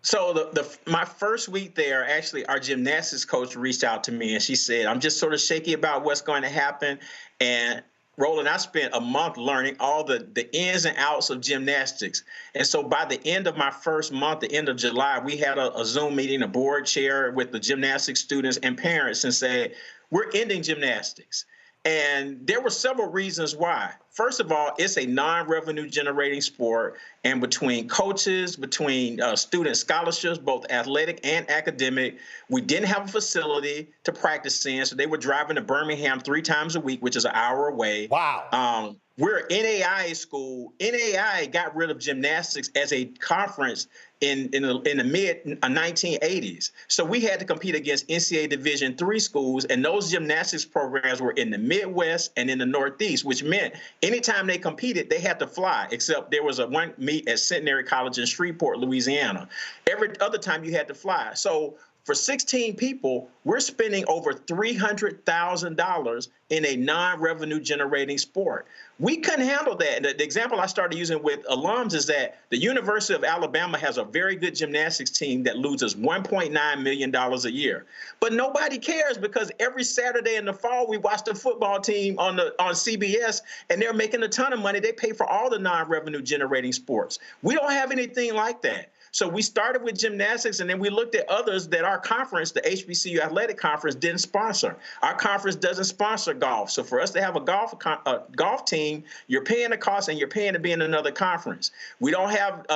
So my first week there, actually, our gymnastics coach reached out to me, and she said, I'm just sort of shaky about what's going to happen. And Roland, I spent a month learning all the ins and outs of gymnastics. And so by the end of my first month, the end of July, we had a Zoom meeting, a board chair with the gymnastics students and parents and said, we're ending gymnastics. And there were several reasons why. First of all, it's a non-revenue generating sport, and between coaches, between student scholarships, both athletic and academic, we didn't have a facility to practice in, so they were driving to Birmingham 3 times a week, which is an hour away. Wow. We're an NAIA school. NAIA got rid of gymnastics as a conference in the mid 1980s. So we had to compete against NCAA Division III schools, and those gymnastics programs were in the Midwest and in the Northeast, which meant anytime they competed, they had to fly, except there was one meet at Centenary College in Shreveport, Louisiana. Every other time you had to fly. So for 16 people, we're spending over $300,000 in a non-revenue generating sport. We couldn't handle that. The example I started using with alums is that the University of Alabama has a very good gymnastics team that loses $1.9 million a year. But nobody cares because every Saturday in the fall, we watch the football team on CBS, and they're making a ton of money. They pay for all the non-revenue generating sports. We don't have anything like that. So we started with gymnastics, and then we looked at others that our conference, the HBCU Athletic Conference, didn't sponsor. Our conference doesn't sponsor golf. So for us to have a golf team, you're paying the cost and you're paying to be in another conference. We don't have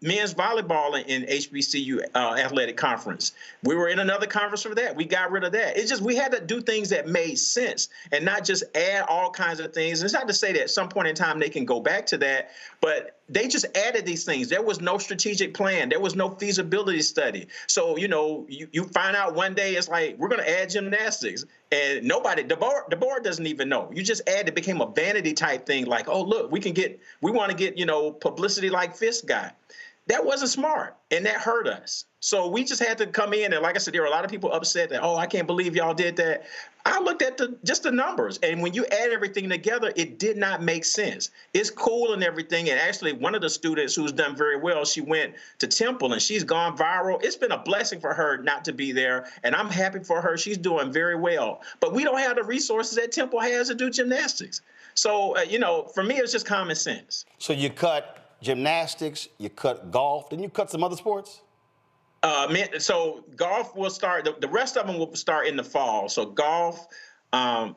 men's volleyball in HBCU Athletic Conference. We were in another conference for that. We got rid of that. It's just we had to do things that made sense and not just add all kinds of things. And it's not to say that at some point in time they can go back to that, but they just added these things. There was no strategic plan. There was no feasibility study. So, you know, you find out one day it's like, we're going to add gymnastics. And nobody, the board doesn't even know. You just add, it became a vanity type thing like, oh, look, we want to get, you know, publicity like Fist got. That wasn't smart, and that hurt us. So we just had to come in, and like I said, there were a lot of people upset that, oh, I can't believe y'all did that. I looked at just the numbers, and when you add everything together, it did not make sense. It's cool and everything, and actually one of the students who's done very well, she went to Temple, and she's gone viral. It's been a blessing for her not to be there, and I'm happy for her. She's doing very well. But we don't have the resources that Temple has to do gymnastics. So, you know, for me, it's just common sense. So you cut gymnastics, you cut golf, then you cut some other sports? So golf will start, the rest of them will start in the fall. So golf,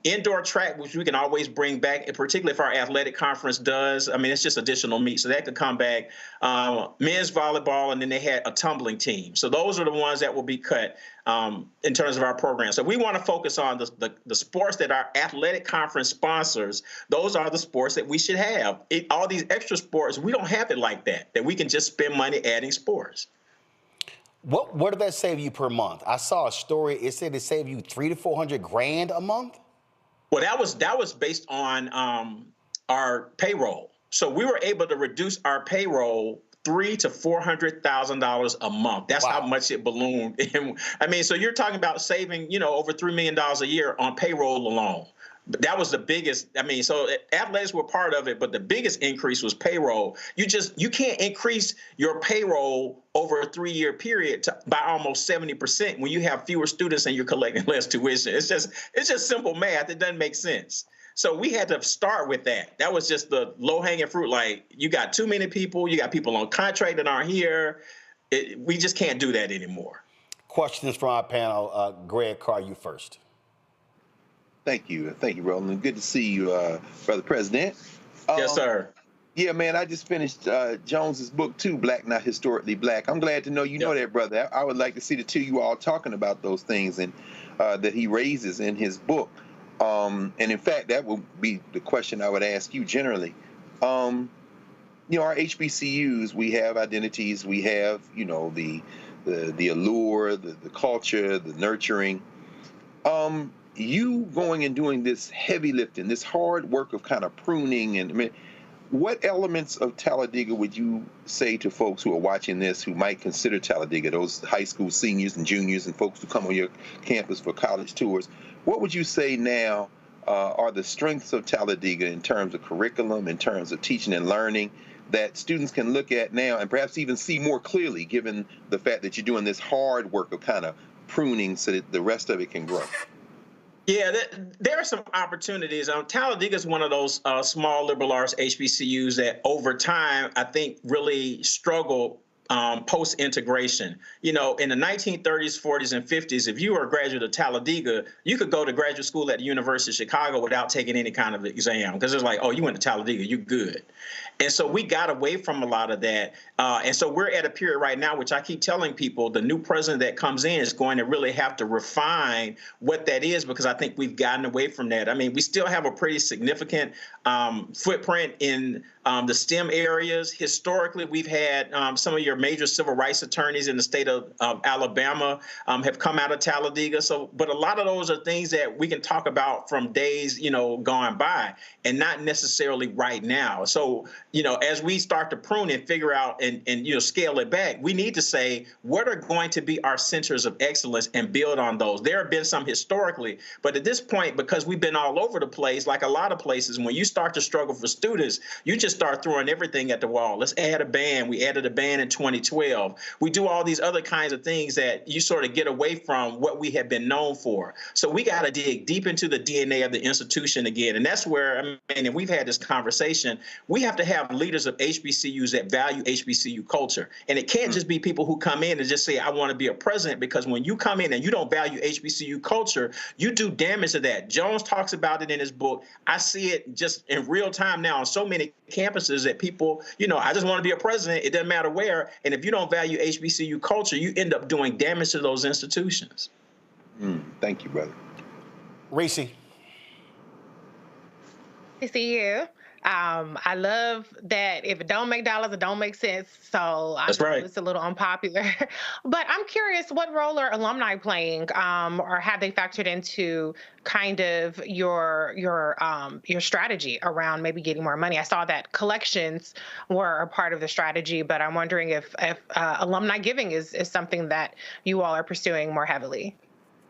indoor track, which we can always bring back, particularly if our athletic conference does. I mean, it's just additional meat, so that could come back. Men's volleyball, and then they had a tumbling team. So those are the ones that will be cut in terms of our program. So we want to focus on the sports that our athletic conference sponsors. Those are the sports that we should have. All these extra sports, we don't have it like that we can just spend money adding sports. What did that save you per month? I saw a story. It said it saved you $300,000 to $400,000 a month. Well, that was based on our payroll. So we were able to reduce our payroll $300,000 to $400,000 a month. That's how much it ballooned. And I mean, so you're talking about saving, over $3 million a year on payroll alone. That was the biggest. I mean, so athletics were part of it, but the biggest increase was payroll. You can't increase your payroll over a 3-year period by almost 70% when you have fewer students and you're collecting less tuition. It's just simple math. It doesn't make sense. So we had to start with that. That was just the low-hanging fruit. Like, you got too many people. You got people on contract that aren't here. We just can't do that anymore. Questions from our panel. Greg Carr, you first. Thank you, Roland. Good to see you, Brother President. Yes, sir. Yeah, man, I just finished Jones's book too, Black Not Historically Black. I'm glad to know you know that, brother. I would like to see the two of you all talking about those things and that he raises in his book. And in fact, that will be the question I would ask you generally. Our HBCUs, we have identities, we have, the allure, the culture, the nurturing. You going and doing this heavy lifting, this hard work of kind of pruning, and I mean, what elements of Talladega would you say to folks who are watching this who might consider Talladega, those high school seniors and juniors and folks who come on your campus for college tours? What would you say now are the strengths of Talladega in terms of curriculum, in terms of teaching and learning, that students can look at now and perhaps even see more clearly, given the fact that you're doing this hard work of kind of pruning so that the rest of it can grow? Yeah, there are some opportunities. Talladega is one of those small liberal arts HBCUs that over time, I think, really struggled post-integration. In the 1930s, 40s, and 50s, if you were a graduate of Talladega, you could go to graduate school at the University of Chicago without taking any kind of exam, because it's like, oh, you went to Talladega, you're good. And so we got away from a lot of that. And so we're at a period right now, which I keep telling people, the new president that comes in is going to really have to refine what that is, because I think we've gotten away from that. I mean, we still have a pretty significant footprint in the STEM areas. Historically, we've had some of your major civil rights attorneys in the state of Alabama have come out of Talladega. But a lot of those are things that we can talk about from days, gone by, and not necessarily right now. So, as we start to prune and figure out and scale it back, we need to say, what are going to be our centers of excellence and build on those? There have been some historically, but at this point, because we've been all over the place, like a lot of places, when you start to struggle for students, you just start throwing everything at the wall. Let's add a band. We added a band in 2012. We do all these other kinds of things that you sort of get away from what we have been known for. So we got to dig deep into the DNA of the institution again. And that's where, and we've had this conversation, we have to have leaders of HBCUs that value HBCU culture. And it can't just be people who come in and just say, I want to be a president, because when you come in and you don't value HBCU culture, you do damage to that. Jones talks about it in his book. I see it just in real time now on so many campuses that people, I just want to be a president. It doesn't matter where. And if you don't value HBCU culture, you end up doing damage to those institutions. Thank you, brother. Reese. I see you. I love that if it don't make dollars, it don't make sense. So that's right. It's a little unpopular, but I'm curious, what role are alumni playing, or have they factored into kind of your strategy around maybe getting more money? I saw that collections were a part of the strategy, but I'm wondering if alumni giving is something that you all are pursuing more heavily.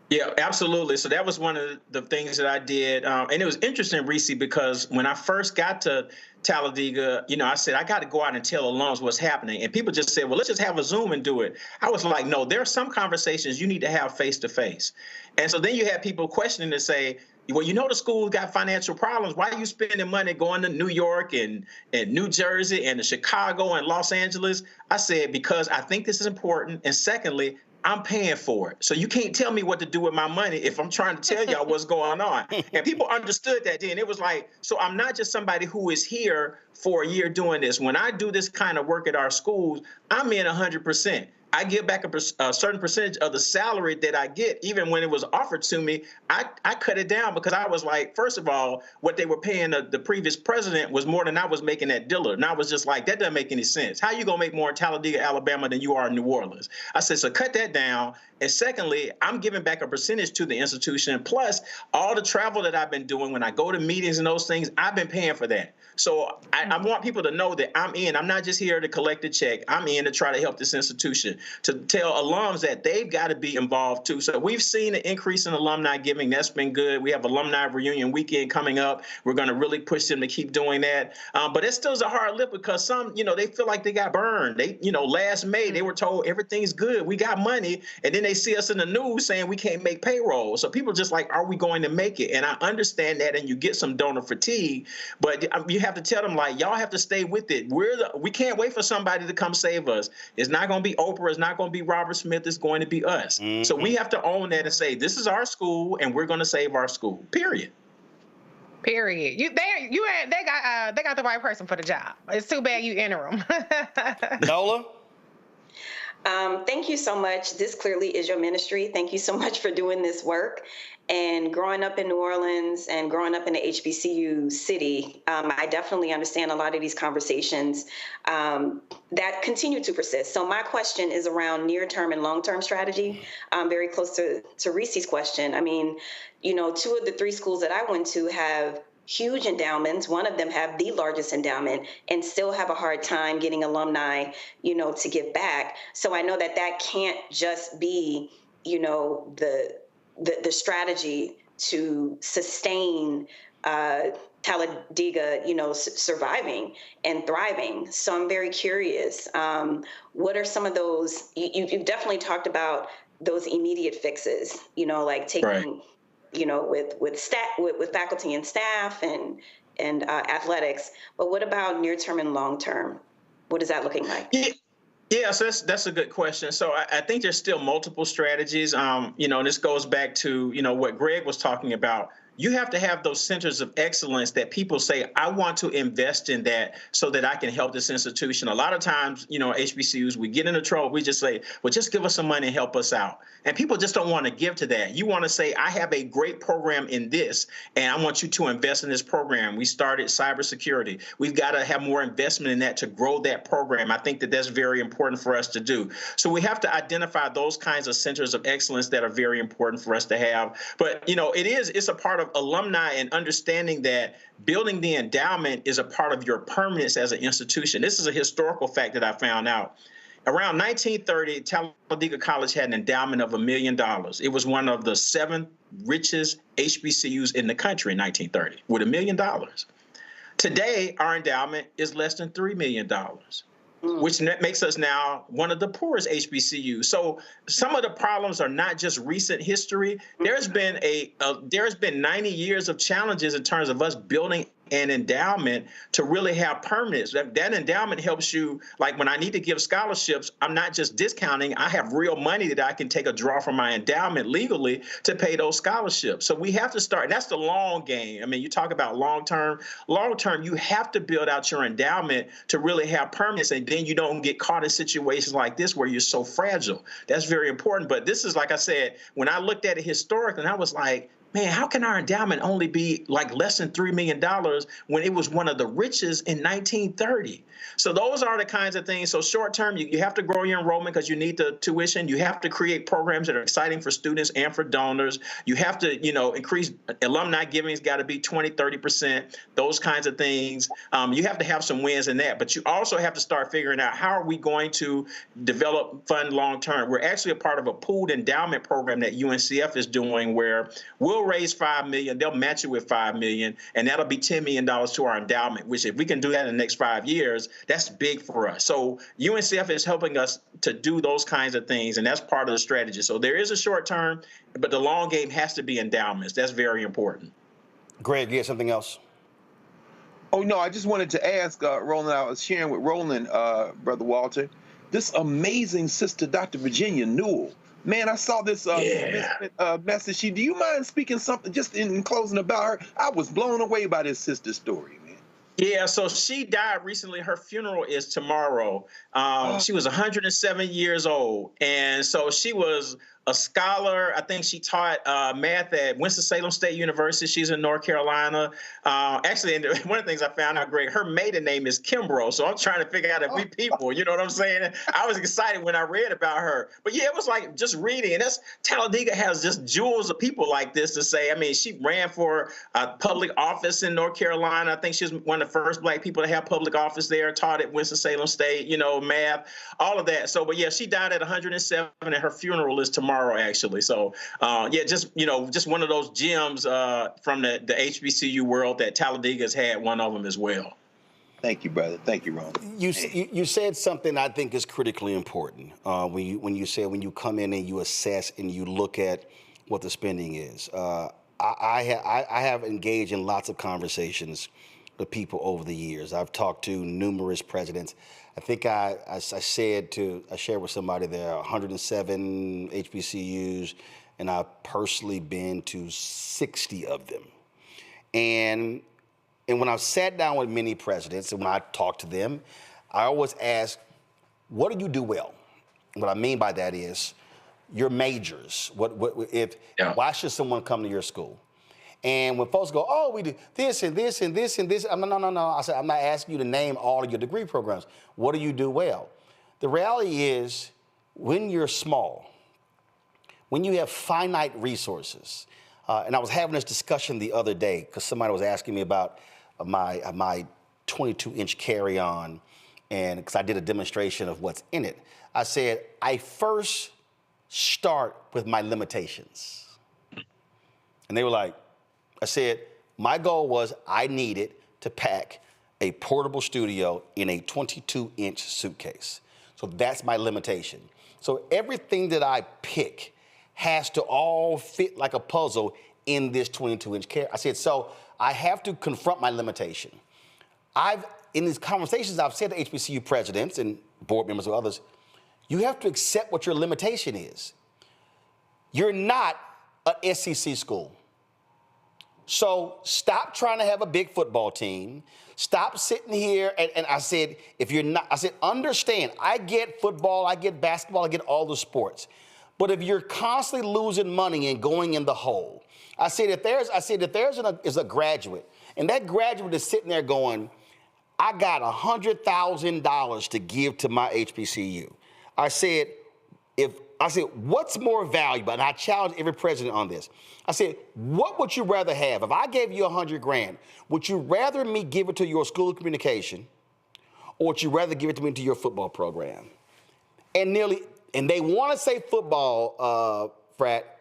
Yeah, absolutely. So that was one of the things that I did. And it was interesting, Reese, because when I first got to Talladega, I said, I got to go out and tell alums what's happening. And people just said, well, let's just have a Zoom and do it. I was like, no, there are some conversations you need to have face to face. And so then you had people questioning to say, well, the school got financial problems. Why are you spending money going to New York and New Jersey and Chicago and Los Angeles? I said, because I think this is important. And secondly, I'm paying for it. So you can't tell me what to do with my money if I'm trying to tell y'all what's going on. And people understood that then. It was like, so I'm not just somebody who is here for a year doing this. When I do this kind of work at our schools, I'm in 100%. I give back a certain percentage of the salary that I get. Even when it was offered to me, I cut it down because I was like, first of all, what they were paying the previous president was more than I was making at Dillard. And I was just like, that doesn't make any sense. How you going to make more in Talladega, Alabama than you are in New Orleans? I said, so cut that down. And secondly, I'm giving back a percentage to the institution. Plus, all the travel that I've been doing when I go to meetings and those things, I've been paying for that. So I want people to know that I'm in. I'm not just here to collect a check. I'm in to try to help this institution, to tell alums that they've got to be involved too. So we've seen an increase in alumni giving. That's been good. We have alumni reunion weekend coming up. We're going to really push them to keep doing that. But it still is a hard lift because some, they feel like they got burned. They, last May, they were told everything's good. We got money. And then they see us in the news saying we can't make payroll. So people just like, are we going to make it? And I understand that, and you get some donor fatigue, but you have to tell them, like, y'all have to stay with it. We can't wait for somebody to come save us. It's not going to be Oprah. It's not going to be Robert Smith. It's going to be us. Mm-hmm. So we have to own that and say, this is our school, and we're going to save our school. Period. Period. They got the right person for the job. It's too bad you interim. Nola? Thank you so much. This clearly is your ministry. Thank you so much for doing this work. And growing up in New Orleans and growing up in the HBCU city, I definitely understand a lot of these conversations that continue to persist. So my question is around near-term and long-term strategy, very close to Reese's question. I mean, 2 of the 3 schools that I went to have huge endowments. One of them have the largest endowment and still have a hard time getting alumni, to give back. So I know that can't just be, the strategy to sustain Talladega, surviving and thriving. So I'm very curious. What are some of those? You've definitely talked about those immediate fixes. Like taking. Right. With faculty and staff and athletics, but what about near term and long term? What is that looking like? Yeah, so that's a good question. So I think there's still multiple strategies. And this goes back to what Greg was talking about. You have to have those centers of excellence that people say, I want to invest in that so that I can help this institution. A lot of times, HBCUs, we get into trouble. We just say, well, just give us some money and help us out. And people just don't want to give to that. You want to say, I have a great program in this, and I want you to invest in this program. We started cybersecurity. We've got to have more investment in that to grow that program. I think that that's very important for us to do. So we have to identify those kinds of centers of excellence that are very important for us to have. But, it's a part of alumni and understanding that building the endowment is a part of your permanence as an institution. This is a historical fact that I found out. Around 1930, Talladega College had an endowment of $1 million. It was one of the 7 richest HBCUs in the country in 1930 with $1 million. Today, our endowment is less than $3 million. Which makes us now one of the poorest HBCUs. So some of the problems are not just recent history. There's been 90 years of challenges in terms of us building an endowment to really have permanence. That endowment helps you, like when I need to give scholarships, I'm not just discounting. I have real money that I can take a draw from my endowment legally to pay those scholarships. So we have to start, and that's the long game. I mean, you talk about long term, you have to build out your endowment to really have permanence, and then you don't get caught in situations like this where you're so fragile. That's very important. But this is, like I said, when I looked at it historically, and I was like, man, how can our endowment only be like less than $3 million when it was one of the richest in 1930? So those are the kinds of things. So short term, you have to grow your enrollment because you need the tuition. You have to create programs that are exciting for students and for donors. You have to, increase alumni giving's got to be 20, 30%, those kinds of things. You have to have some wins in that. But you also have to start figuring out how are we going to develop fund long term. We're actually a part of a pooled endowment program that UNCF is doing where we'll raise $5 million. They'll match it with $5 million, and that'll be $10 million to our endowment, which if we can do that in the next 5 years, that's big for us. So UNCF is helping us to do those kinds of things, and that's part of the strategy. So there is a short term, but the long game has to be endowments. That's very important. Greg, you had something else? Oh, no, I just wanted to ask Roland. I was sharing with Roland, Brother Walter, this amazing sister, Dr. Virginia Newell. Man, I saw this message. Do you mind speaking something just in closing about her? I was blown away by this sister story, man. Yeah, so she died recently. Her funeral is tomorrow. She was 107 years old. And so she was a scholar. I think she taught math at Winston-Salem State University. She's in North Carolina. Actually, and one of the things I found out great, her maiden name is Kimbrough. So I'm trying to figure out if we people, you know what I'm saying? I was excited when I read about her. But yeah, it was like just reading. And that's Talladega has just jewels of people like this to say. I mean, she ran for public office in North Carolina. I think she was one of the first Black people to have public office there, taught at Winston-Salem State, you know, math, all of that. So, but yeah, she died at 107 and her funeral is tomorrow, actually. So, yeah, just, you know, just one of those gems from the HBCU world that Talladega's had one of them as well. Thank you, brother. Thank you, Roland. You said something I think is critically important when you come in and you assess and you look at what the spending is. I have engaged in lots of conversations with people over the years. I've talked to numerous presidents. I think I shared with somebody there are 107 HBCUs, and I've personally been to 60 of them. And when I've sat down with many presidents and when I talk to them, I always ask, what do you do well? What I mean by that is your majors. Why should someone come to your school? And when folks go, oh, we do this and this and this and this, I'm like, no. I said, I'm not asking you to name all of your degree programs. What do you do well? The reality is, when you're small, when you have finite resources, and I was having this discussion the other day because somebody was asking me about my 22-inch carry-on, and because I did a demonstration of what's in it. I said, I first start with my limitations. And they were like, I said, my goal was I needed to pack a portable studio in a 22-inch suitcase. So that's my limitation. So everything that I pick has to all fit like a puzzle in this 22-inch carry. I said, so I have to confront my limitation. In these conversations, I've said to HBCU presidents and board members or others, you have to accept what your limitation is. You're not an SEC school. So stop trying to have a big football team. Stop sitting here and I said, understand, I get football, I get basketball, I get all the sports. But if you're constantly losing money and going in the hole, I said if there's a graduate, and that graduate is sitting there going, I got $100,000 to give to my HBCU. I said, what's more valuable? And I challenge every president on this. I said, what would you rather have? If I gave you $100,000, would you rather me give it to your school of communication, or would you rather give it to me to your football program? And they want to say football, Frat,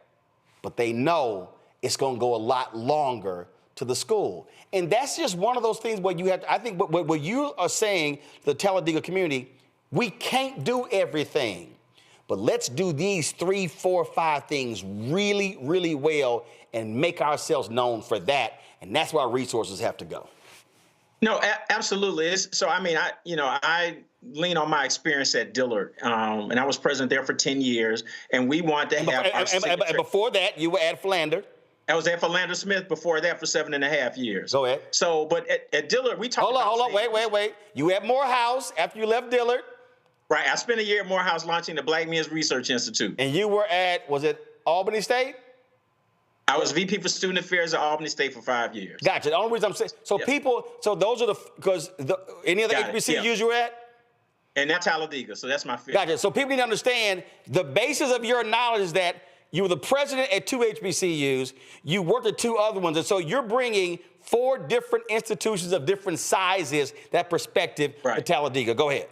but they know it's going to go a lot longer to the school. And that's just one of those things where you have to, I think what you are saying to the Talladega community, we can't do everything. But let's do these 3, 4, 5 things really, really well and make ourselves known for that. And that's where our resources have to go. No, absolutely. I lean on my experience at Dillard, and I was president there for 10 years, and we want to have and before that, you were at Philander. I was at Philander Smith before that for 7.5 years. Go ahead. So, but at Dillard, we talked about... Hold on, wait. You at Morehouse after you left Dillard. Right. I spent a year at Morehouse launching the Black Men's Research Institute. And you were at, was it Albany State? I was VP for Student Affairs at Albany State for 5 years. Gotcha. The only reason I'm saying, those are any other HBCUs you were at? And that's Talladega, so that's my fifth. Gotcha. So people need to understand the basis of your knowledge is that you were the president at 2 HBCUs, you worked at 2 other ones, and so you're bringing 4 different institutions of different sizes, that perspective to Talladega. Go ahead.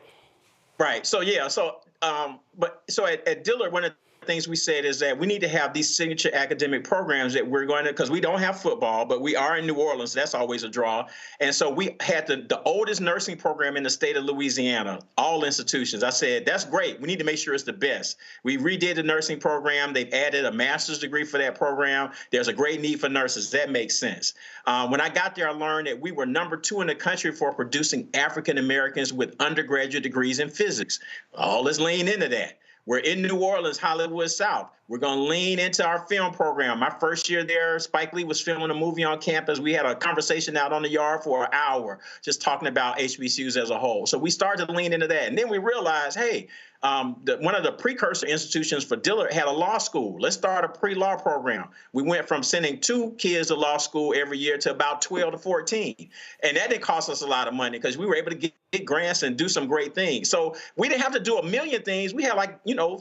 Right. So, yeah. So, at Dillard, one of the things we said is that we need to have these signature academic programs that we're going to, because we don't have football, but we are in New Orleans. That's always a draw. And so we had the oldest nursing program in the state of Louisiana, all institutions. I said, that's great. We need to make sure it's the best. We redid the nursing program. They've added a master's degree for that program. There's a great need for nurses. That makes sense. When I got there, I learned that we were number 2 in the country for producing African Americans with undergraduate degrees in physics. All is lean into that. We're in New Orleans, Hollywood South. We're going to lean into our film program. My first year there, Spike Lee was filming a movie on campus. We had a conversation out on the yard for an hour, just talking about HBCUs as a whole. So we started to lean into that. And then we realized, hey, one of the precursor institutions for Dillard had a law school. Let's start a pre-law program. We went from sending 2 kids to law school every year to about 12 to 14. And that didn't cost us a lot of money because we were able to get grants and do some great things. So we didn't have to do a million things. We had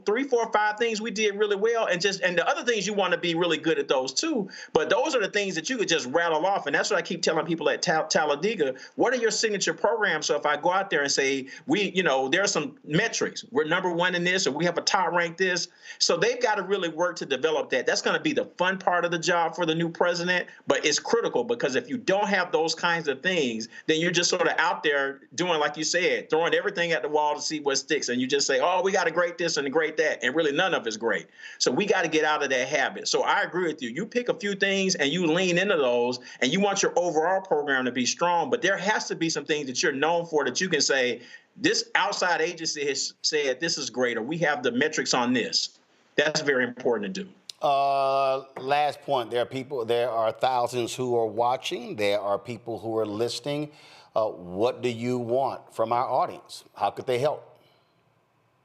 3, 4, 5 things we did really well. And the other things you want to be really good at those too. But those are the things that you could just rattle off. And that's what I keep telling people at Talladega. What are your signature programs? So if I go out there and say, there are some metrics. We're number 1 in this, or we have a top rank this. So they've got to really work to develop that. That's going to be the fun part of the job for the new president, but it's critical because if you don't have those kinds of things, then you're just sort of out there doing, like you said, throwing everything at the wall to see what sticks. And you just say, oh, we got a great this and a great that. And really none of it's great. So we got to get out of that habit. So I agree with you. You pick a few things and you lean into those and you want your overall program to be strong, but there has to be some things that you're known for that you can say, this outside agency has said this is great, or we have the metrics on this. That's very important to do. Last point, there are thousands who are watching. There are people who are listening. What do you want from our audience? How could they help?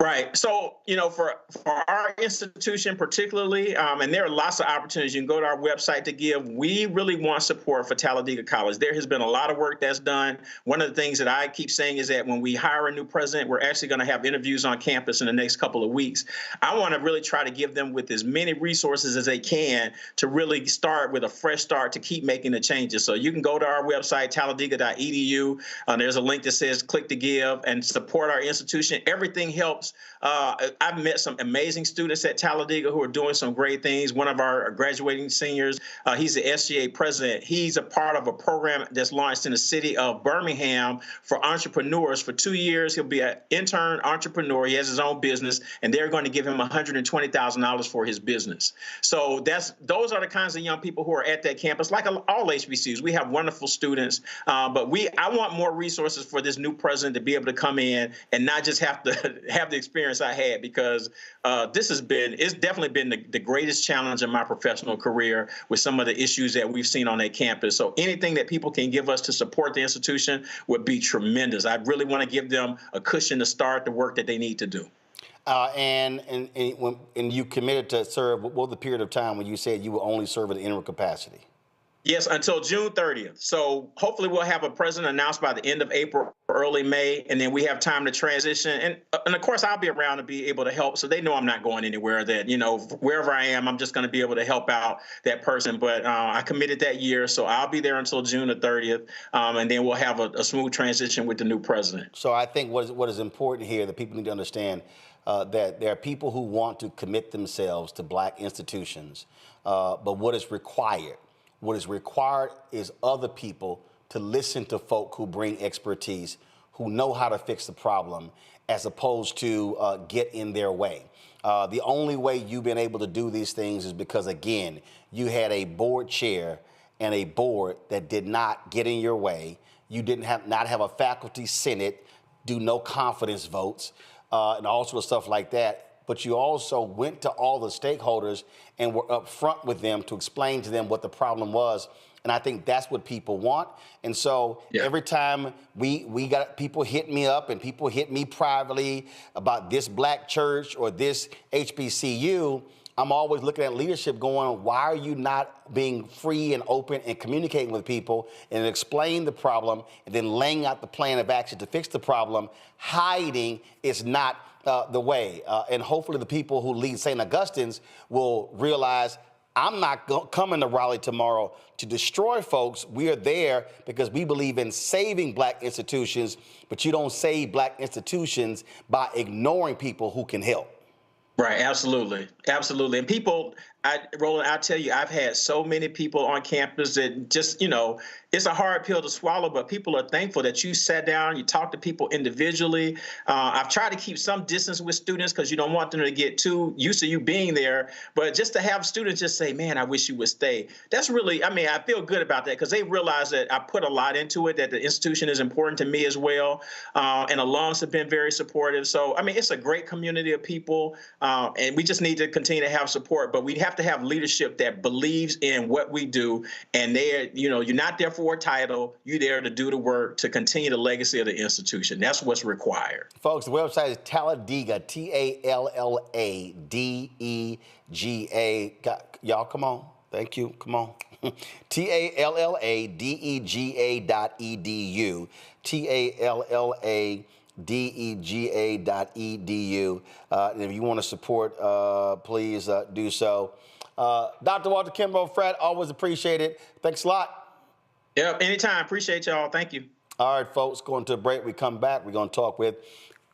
Right. So, for our institution particularly, and there are lots of opportunities. You can go to our website to give. We really want support for Talladega College. There has been a lot of work that's done. One of the things that I keep saying is that when we hire a new president, we're actually going to have interviews on campus in the next couple of weeks. I want to really try to give them with as many resources as they can to really start with a fresh start to keep making the changes. So you can go to our website, talladega.edu. There's a link that says click to give and support our institution. Everything helps. I've met some amazing students at Talladega who are doing some great things. One of our graduating seniors, he's the SGA president. He's a part of a program that's launched in the city of Birmingham for entrepreneurs. For 2 years, he'll be an intern entrepreneur. He has his own business, and they're going to give him $120,000 for his business. So those are the kinds of young people who are at that campus, like all HBCUs. We have wonderful students, but I want more resources for this new president to be able to come in and not just have to have the experience I had, because it's definitely been the greatest challenge in my professional career with some of the issues that we've seen on that campus. So anything that people can give us to support the institution would be tremendous. I really want to give them a cushion to start the work that they need to do. And you committed to serve, what was the period of time when you said you will only serve in the interim capacity? Yes, until June 30th. So hopefully we'll have a president announced by the end of April, early May, and then we have time to transition. And of course, I'll be around to be able to help. So they know I'm not going anywhere, that, wherever I am, I'm just going to be able to help out that person. But I committed that year, so I'll be there until June the 30th. And then we'll have a smooth transition with the new president. So I think what is important here that people need to understand that there are people who want to commit themselves to Black institutions, but what is required is other people to listen to folk who bring expertise, who know how to fix the problem, as opposed to get in their way. The only way you've been able to do these things is because, again, you had a board chair and a board that did not get in your way. You didn't not have a faculty senate, do no confidence votes, and all sorts of stuff like that. But you also went to all the stakeholders and were upfront with them to explain to them what the problem was. And I think that's what people want. And so every time we got people hit me up and people hit me privately about this Black church or this HBCU, I'm always looking at leadership going, why are you not being free and open and communicating with people and explain the problem and then laying out the plan of action to fix the problem? Hiding is not the way. And hopefully the people who lead St. Augustine's will realize, I'm not coming to Raleigh tomorrow to destroy folks. We are there because we believe in saving Black institutions, but you don't save Black institutions by ignoring people who can help. Right, absolutely. Absolutely. And people, Roland, I'll tell you, I've had so many people on campus that just, it's a hard pill to swallow, but people are thankful that you sat down, you talked to people individually. I've tried to keep some distance with students because you don't want them to get too used to you being there. But just to have students just say, man, I wish you would stay. That's really, I feel good about that because they realize that I put a lot into it, that the institution is important to me as well. And alums have been very supportive. So, it's a great community of people. And we just need to continue to have support. But we have to have leadership that believes in what we do. And you're not there for a title. You're there to do the work to continue the legacy of the institution. That's what's required. Folks, the website is Talladega, Talladega. Y'all, come on. Thank you. Come on. Talladega.edu. Talladega.edu. And if you want to support, please do so. Dr. Walter Kimbrough, Fred, always appreciate it. Thanks a lot. Yeah, anytime. Appreciate y'all. Thank you. All right, folks, going to a break. We come back. We're going to talk with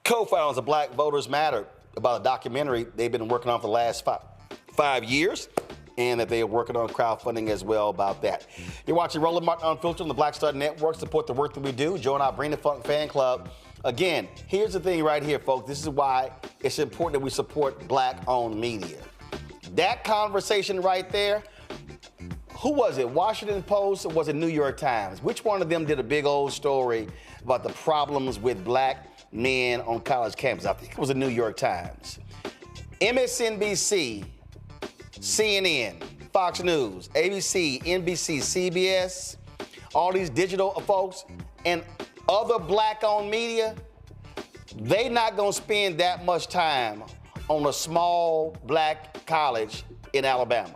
co-founders of Black Voters Matter about a documentary they've been working on for the last 5 years, and that they are working on crowdfunding as well about that. You're watching Roland Martin Unfiltered on the Black Star Network. Support the work that we do. Join our Bring the Funk fan club. Again, here's the thing right here, folks. This is why it's important that we support Black-owned media. That conversation right there, who was it? Washington Post or was it New York Times? Which one of them did a big old story about the problems with black men on college campuses? I think it was the New York Times. MSNBC, CNN, Fox News, ABC, NBC, CBS, all these digital folks and other black-owned media, they not gonna spend that much time on a small black college in Alabama.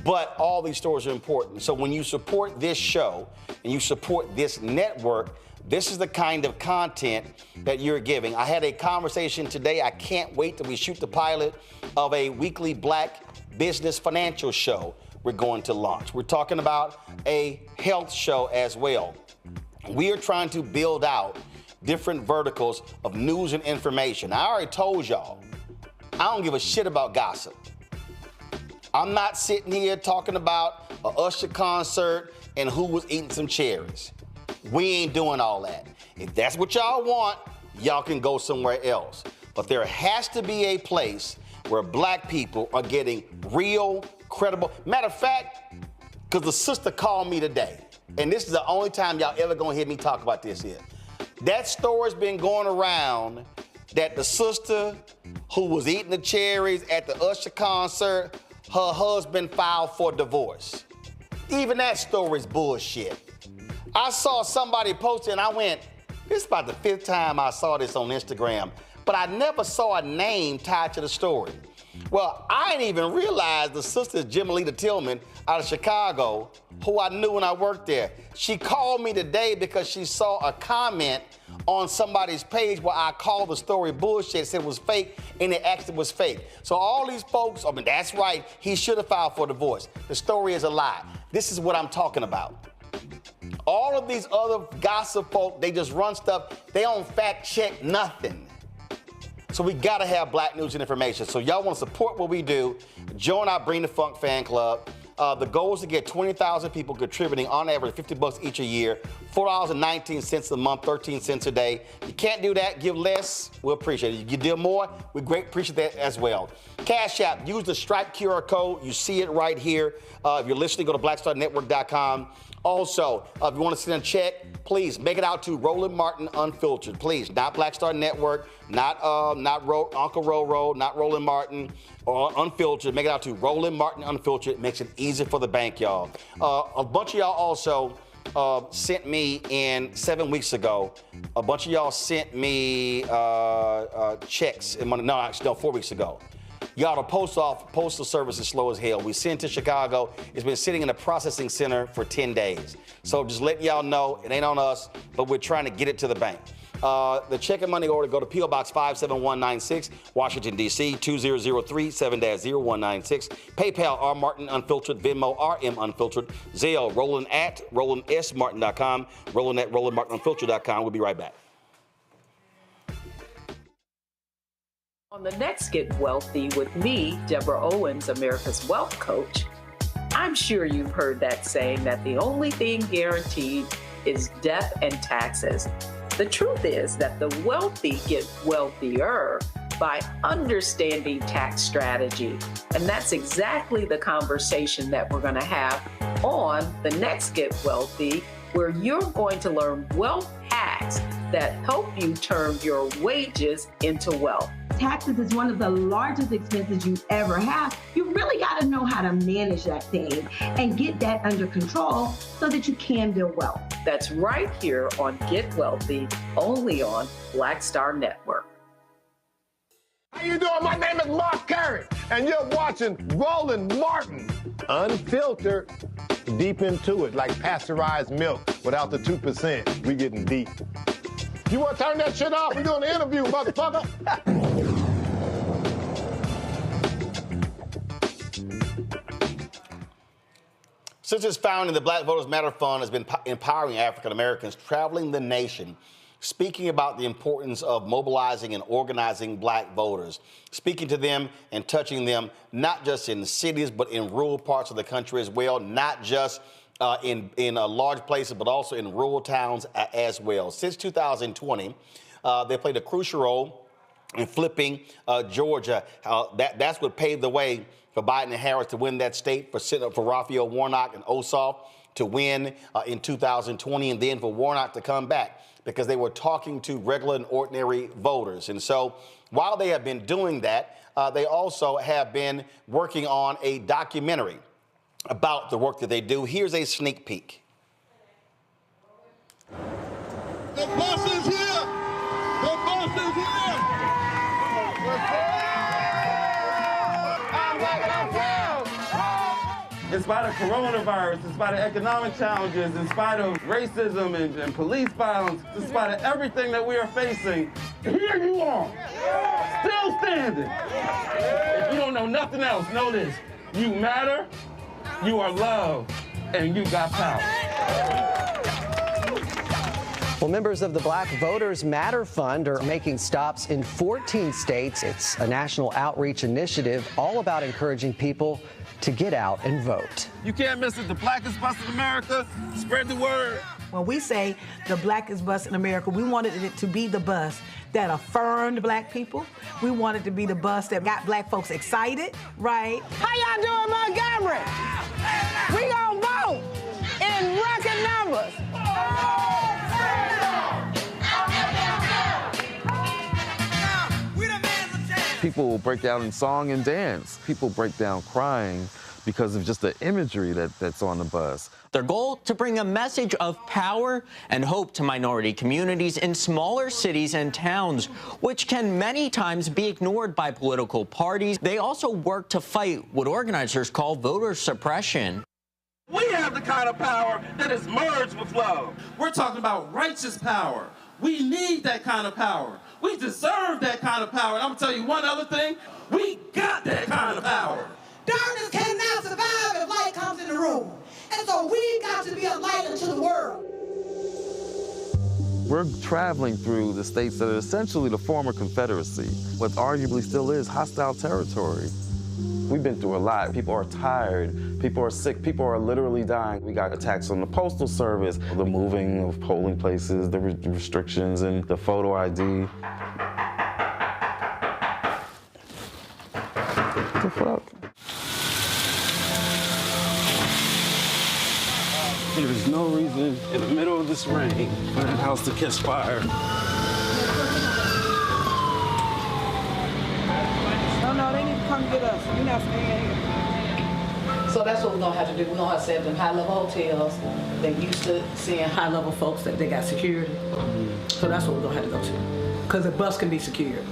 But all these stories are important. So when you support this show and you support this network, this is the kind of content that you're giving. I had a conversation today. I can't wait till we shoot the pilot of a weekly black business financial show we're going to launch. We're talking about a health show as well. We are trying to build out different verticals of news and information. I already told y'all, I don't give a shit about gossip. I'm not sitting here talking about a Usher concert and who was eating some cherries. We ain't doing all that. If that's what y'all want, y'all can go somewhere else. But there has to be a place where black people are getting real, credible. Matter of fact, because the sister called me today, and this is the only time y'all ever gonna hear me talk about this here. That story's been going around that the sister who was eating the cherries at the Usher concert, her husband filed for divorce. Even that story's bullshit. I saw somebody post it and I went, this is about the 5th time I saw this on Instagram, but I never saw a name tied to the story. Well, I didn't even realize the sister Jimalita Tillman out of Chicago, who I knew when I worked there. She called me today because she saw a comment on somebody's page where I called the story bullshit, said it was fake, and it actually was fake. So all these folks, that's right, he should have filed for divorce. The story is a lie. This is what I'm talking about. All of these other gossip folk, they just run stuff, they don't fact check nothing. So we gotta have black news and information. So y'all wanna support what we do, join our Bring the Funk fan club. The goal is to get 20,000 people contributing on average $50 each a year, $4.19 a month, 13 cents a day. You can't do that, give less, we'll appreciate it. You do more, we great appreciate that as well. Cash App, use the Stripe QR code. You see it right here. If you're listening, go to blackstarnetwork.com. Also, if you want to send a check, please make it out to Roland Martin Unfiltered. Please, not Black Star Network, not Uncle Roro, not Roland Martin or Unfiltered. Make it out to Roland Martin Unfiltered. It makes it easier for the bank, y'all. A bunch of y'all also sent me in 7 weeks ago. A bunch of y'all sent me checks in money. No, actually, no, 4 weeks ago. Y'all, the postal service is slow as hell. We sent to Chicago. It's been sitting in a processing center for 10 days. So just letting y'all know, it ain't on us, but we're trying to get it to the bank. The check and money order, go to P.O. Box 57196, Washington, D.C., 2003 7-0196. PayPal, R. Martin Unfiltered, Venmo, RM Unfiltered, Zelle, Roland at RolandSMartin.com, Roland at RolandMartinUnfiltered.com. We'll be right back. On the next Get Wealthy with me, Deborah Owens, America's Wealth Coach, I'm sure you've heard that saying that the only thing guaranteed is death and taxes. The truth is that the wealthy get wealthier by understanding tax strategy. And that's exactly the conversation that we're going to have on the next Get Wealthy, where you're going to learn wealth hacks that help you turn your wages into wealth. Taxes is one of the largest expenses you ever have. You really got to know how to manage that thing and get that under control so that you can build wealth. That's right here on Get Wealthy, only on Black Star Network. How you doing? My name is Mark Curry, and you're watching Roland Martin, unfiltered, deep into it, like pasteurized milk without the 2%. We getting deep. You want to turn that shit off? We're doing an interview, motherfucker. Since its founding, the Black Voters Matter Fund has been empowering African Americans traveling the nation, speaking about the importance of mobilizing and organizing black voters, speaking to them and touching them, not just in cities, but in rural parts of the country as well, not just in large places, but also in rural towns as well. Since 2020, they played a crucial role in flipping Georgia. That's what paved the way for Biden and Harris to win that state, for Raphael Warnock and Ossoff to win in 2020, and then for Warnock to come back, because they were talking to regular and ordinary voters. And so while they have been doing that, they also have been working on a documentary about the work that they do. Here's a sneak peek. The bus is here! The bus is here! In spite of coronavirus, in spite of economic challenges, in spite of racism and police violence, in spite of everything that we are facing, here you are, still standing. If you don't know nothing else, know this: you matter, you are loved, and you got power. Well, members of the Black Voters Matter Fund are making stops in 14 states. It's a national outreach initiative all about encouraging people to get out and vote. You can't miss it. The blackest bus in America. Spread the word. When we say the blackest bus in America, we wanted it to be the bus that affirmed black people. We wanted to be the bus that got black folks excited, right? How y'all doing, Montgomery? We gonna vote in record numbers. People will break down in song and dance. People break down crying because of just the imagery that's on the bus. Their goal, to bring a message of power and hope to minority communities in smaller cities and towns, which can many times be ignored by political parties. They also work to fight what organizers call voter suppression. We have the kind of power that is merged with love. We're talking about righteous power. We need that kind of power. We deserve that kind of power. And I'm gonna tell you one other thing, we got that kind of power. Darkness cannot survive if light comes in the room. And so we got to be a light unto the world. We're traveling through the states that are essentially the former Confederacy, what arguably still is hostile territory. We've been through a lot. People are tired, people are sick, people are literally dying. We got attacks on the Postal Service, the moving of polling places, the restrictions, and the photo ID. What the fuck? There is no reason in the middle of this rain for that house to catch fire. No, they need to come get us. We're not staying here. So that's what we're gonna have to do. We're gonna have to set them high-level hotels. They're used to seeing high-level folks that they got security. So that's what we're gonna have to go to. Because the bus can be secured.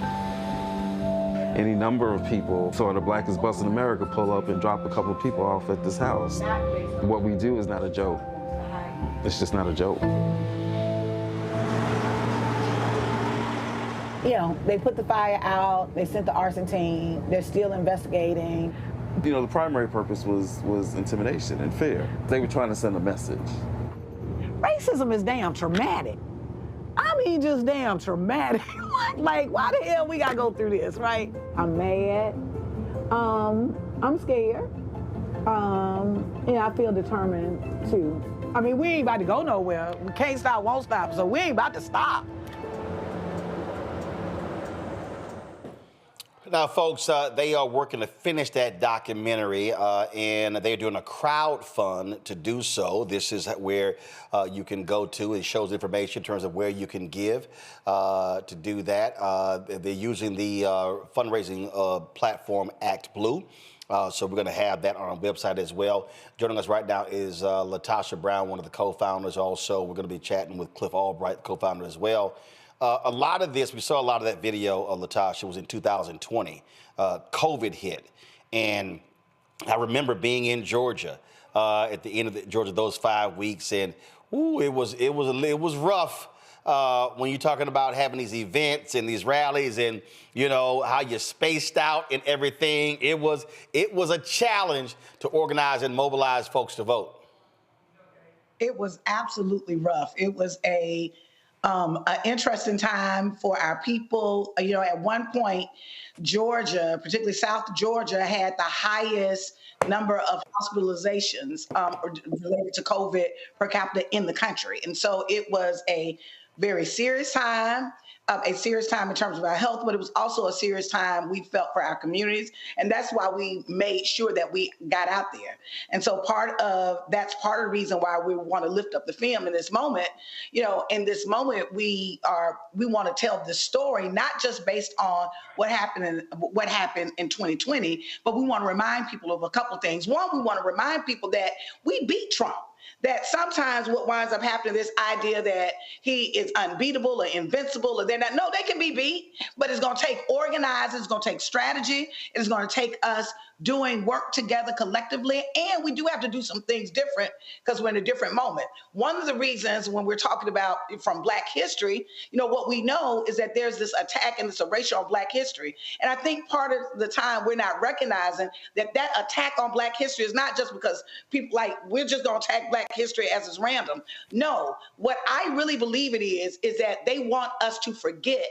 Any number of people saw the blackest bus in America pull up and drop a couple of people off at this house. What we do is not a joke. It's just not a joke. You know, they put the fire out, they sent the arson team, they're still investigating. You know, the primary purpose was intimidation and fear. They were trying to send a message. Racism is damn traumatic. I mean, just damn traumatic. Like, why the hell we gotta go through this, right? I'm mad. I'm scared. And I feel determined too. I mean, we ain't about to go nowhere. We can't stop, won't stop, so we ain't about to stop. Now, folks, they are working to finish that documentary, and they're doing a crowdfund to do so. This is where you can go to. It shows information in terms of where you can give to do that. They're using the fundraising platform ActBlue. So we're going to have that on our website as well. Joining us right now is Latasha Brown, one of the co-founders. Also, we're going to be chatting with Cliff Albright, co-founder as well. A lot of this, we saw a lot of that video of Latasha was in 2020. COVID hit. And I remember being in Georgia at the end of Georgia those 5 weeks. And ooh, it was rough. When you're talking about having these events and these rallies and, you know, how you're spaced out and everything, it was a challenge to organize and mobilize folks to vote. It was absolutely rough. It was an interesting time for our people. You know, at one point, Georgia, particularly South Georgia, had the highest number of hospitalizations related to COVID per capita in the country. And so it was a very serious time in terms of our health, but it was also a serious time we felt for our communities. And that's why we made sure that we got out there. And so that's part of the reason why we want to lift up the film in this moment. You know, in this moment, we want to tell the story, not just based on what happened in 2020, but we want to remind people of a couple things. One, we want to remind people that we beat Trump. That sometimes what winds up happening, this idea that he is unbeatable or invincible, or they're not. No, they can be beat, but it's going to take organizing, it's going to take strategy, it's going to take us doing work together collectively, and we do have to do some things different because we're in a different moment. One of the reasons when we're talking about from Black history, you know, what we know is that there's this attack and this erasure on Black history. And I think part of the time we're not recognizing that attack on Black history is not just because people we're just going to attack Black history as it's random. No, what I really believe it is that they want us to forget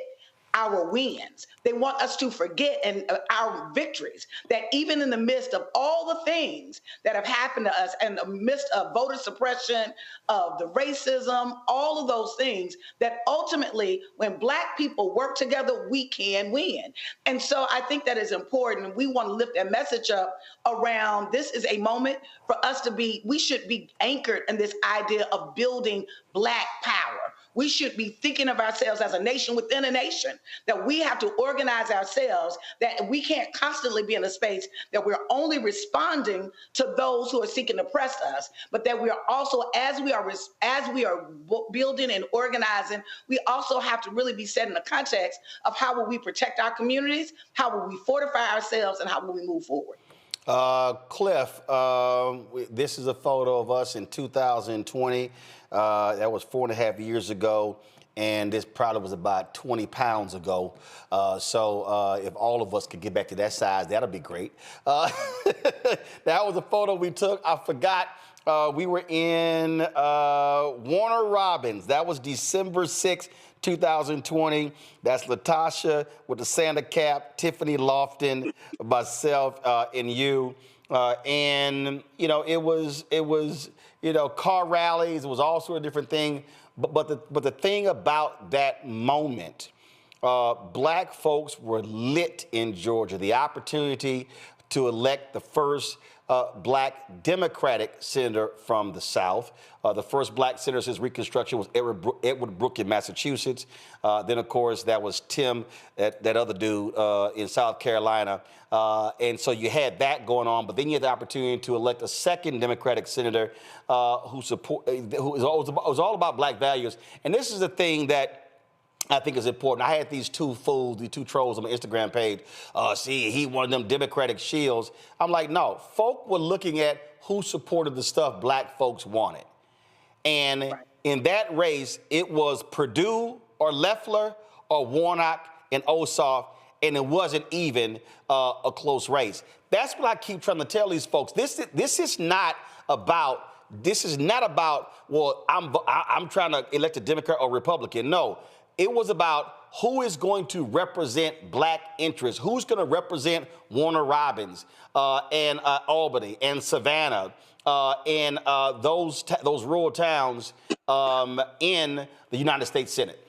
our wins. They want us to forget our victories, that even in the midst of all the things that have happened to us and the midst of voter suppression, of the racism, all of those things, that ultimately when Black people work together, we can win. And so I think that is important. We want to lift that message up around this is a moment for us we should be anchored in this idea of building Black power. We should be thinking of ourselves as a nation within a nation, that we have to organize ourselves, that we can't constantly be in a space that we're only responding to those who are seeking to oppress us, but that we are also, as we are building and organizing, we also have to really be set in the context of how will we protect our communities, how will we fortify ourselves, and how will we move forward. Cliff, this is a photo of us in 2020. That was 4.5 years ago, and this probably was about 20 pounds ago. So if all of us could get back to that size, that'll be great. That was a photo we took. I forgot. We were in Warner Robins. That was December 6th, 2020. That's Latasha with the Santa cap, Tiffany Lofton, myself, and you. And you know, it was you know, car rallies. It was all sort of different things. But the thing about that moment, Black folks were lit in Georgia. The opportunity to elect the first Black Democratic senator from the South. The first Black senator since Reconstruction was Edward Brooke in Massachusetts. Then, of course, that was Tim, that other dude in South Carolina. And so you had that going on, but then you had the opportunity to elect a second Democratic senator who was all about Black values. And this is the thing that I think is important. I had these two trolls on my Instagram page. See, he one of them Democratic shields. I'm like, no, folk were looking at who supported the stuff Black folks wanted. And in that race, it was Perdue or Loeffler or Warnock and Ossoff, and it wasn't even a close race. That's what I keep trying to tell these folks. This is not about, well, I'm trying to elect a Democrat or Republican. No. It was about who is going to represent black interests, who's going to represent Warner Robins and Albany and Savannah and those rural towns in the United States Senate.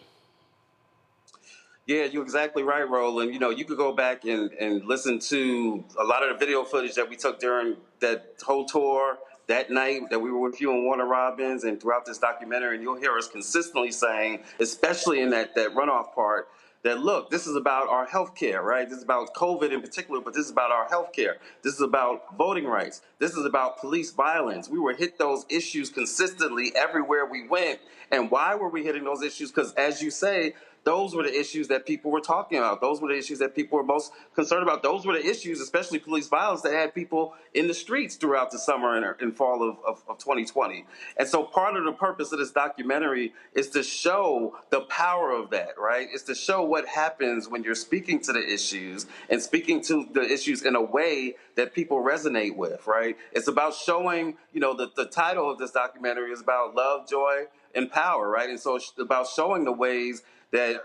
Yeah, you're exactly right, Roland. You know, you could go back and listen to a lot of the video footage that we took during that whole tour that night that we were with you and Warner Robins and throughout this documentary, and you'll hear us consistently saying, especially in that runoff part, that look, this is about our health care, right? This is about COVID in particular, but this is about our health care. This is about voting rights. This is about police violence. We were hit those issues consistently everywhere we went. And why were we hitting those issues? Because as you say, those were the issues that people were talking about. Those were the issues that people were most concerned about. Those were the issues, especially police violence, that had people in the streets throughout the summer and fall of 2020. And so part of the purpose of this documentary is to show the power of that, right? It's to show what happens when you're speaking to the issues and speaking to the issues in a way that people resonate with, right? It's about showing, you know, the title of this documentary is about love, joy, and power, right? And so it's about showing the ways that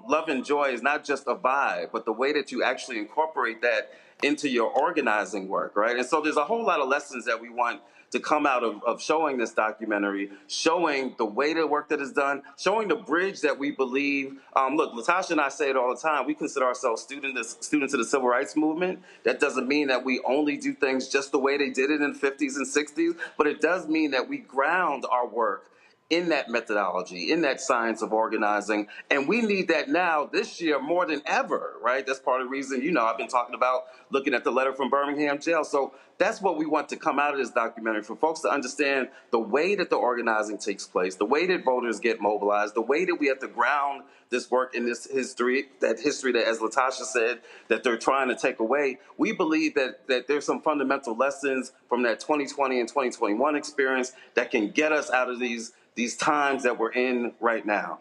love and joy is not just a vibe, but the way that you actually incorporate that into your organizing work, right? And so there's a whole lot of lessons that we want to come out of showing this documentary, showing the way the work that is done, showing the bridge that we believe. Look, Latasha and I say it all the time. We consider ourselves students of the civil rights movement. That doesn't mean that we only do things just the way they did it in the 50s and 60s, but it does mean that we ground our work in that methodology, in that science of organizing. And we need that now this year more than ever, right? That's part of the reason, you know, I've been talking about looking at the letter from Birmingham jail. So that's what we want to come out of this documentary, for folks to understand the way that the organizing takes place, the way that voters get mobilized, the way that we have to ground this work in this history, that as Latasha said, that they're trying to take away. We believe that there's some fundamental lessons from that 2020 and 2021 experience that can get us out of these times that we're in right now.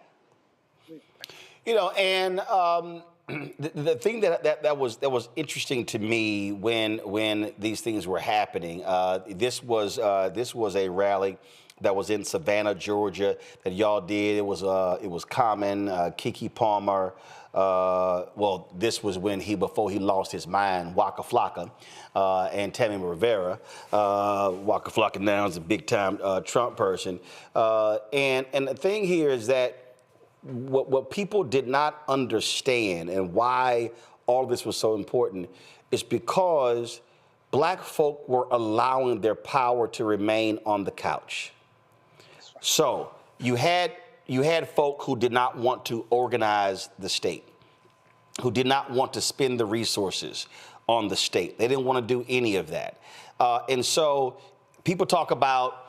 You know, and the thing that was interesting to me when these things were happening, this was a rally that was in Savannah, Georgia, that y'all did. It was Common, Kiki Palmer. Well, this was when before he lost his mind, Waka Flocka, and Tammy Rivera. Waka Flocka now is a big time Trump person. And the thing here is that what people did not understand and why all of this was so important is because black folk were allowing their power to remain on the couch. So you had folk who did not want to organize the state, who did not want to spend the resources on the state. They didn't want to do any of that. And so people talk about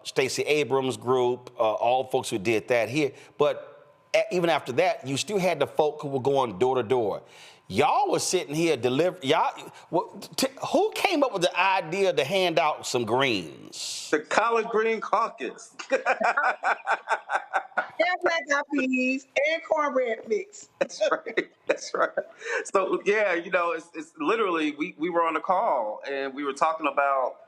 Stacey Abrams' group, all folks who did that here. But even after that, you still had the folk who were going door to door. Y'all was sitting here who came up with the idea to hand out some greens? The collard green caucus. And black eyed peas and cornbread mix. That's right. That's right. So yeah, you know, it's literally we were on a call and we were talking about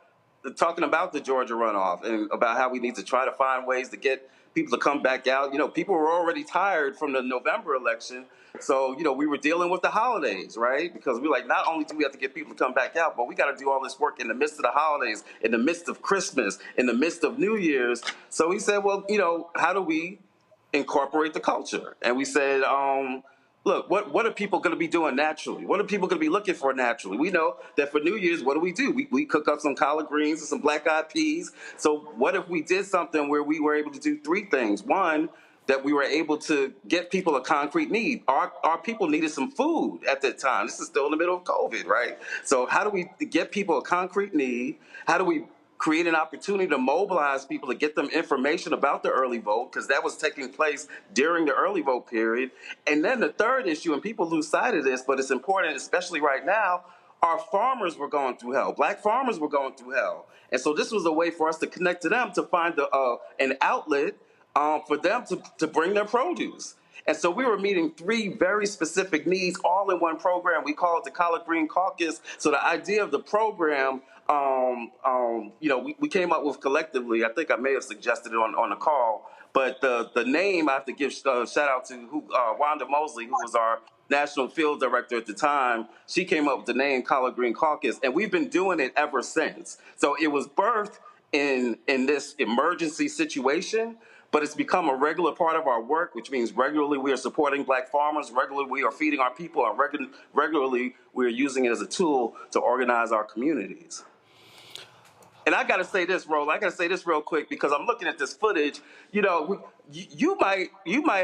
the Georgia runoff and about how we need to try to find ways to get people to come back out. You know, people were already tired from the November election. So, you know, we were dealing with the holidays, right? Because we were like, not only do we have to get people to come back out, but we got to do all this work in the midst of the holidays, in the midst of Christmas, in the midst of New Year's. So we said, well, you know, how do we incorporate the culture? And we said, look, what are people going to be doing naturally? What are people going to be looking for naturally? We know that for New Year's, what do? We cook up some collard greens and some black-eyed peas. So what if we did something where we were able to do three things? One, that we were able to get people a concrete need. Our people needed some food at that time. This is still in the middle of COVID, right? So how do we get people a concrete need? How do we create an opportunity to mobilize people to get them information about the early vote, because that was taking place during the early vote period. And then the third issue, and people lose sight of this, but it's important, especially right now, our farmers were going through hell. Black farmers were going through hell. And so this was a way for us to connect to them, to find an outlet for them to bring their produce. And so we were meeting three very specific needs all in one program. We call it the Collard Green Caucus. So the idea of the program, you know, we came up with collectively, I think I may have suggested it on the call, But the name, I have to give shout out to Wanda Mosley, who was our national field director at the time. She came up with the name Collard Green Caucus, and we've been doing it ever since. So it was birthed in this emergency situation, but it's become a regular part of our work, which means regularly we are supporting Black farmers, regularly we are feeding our people, and regularly we are using it as a tool to organize our communities. And I got to say this, Roland. I got to say this real quick because I'm looking at this footage. You know, you might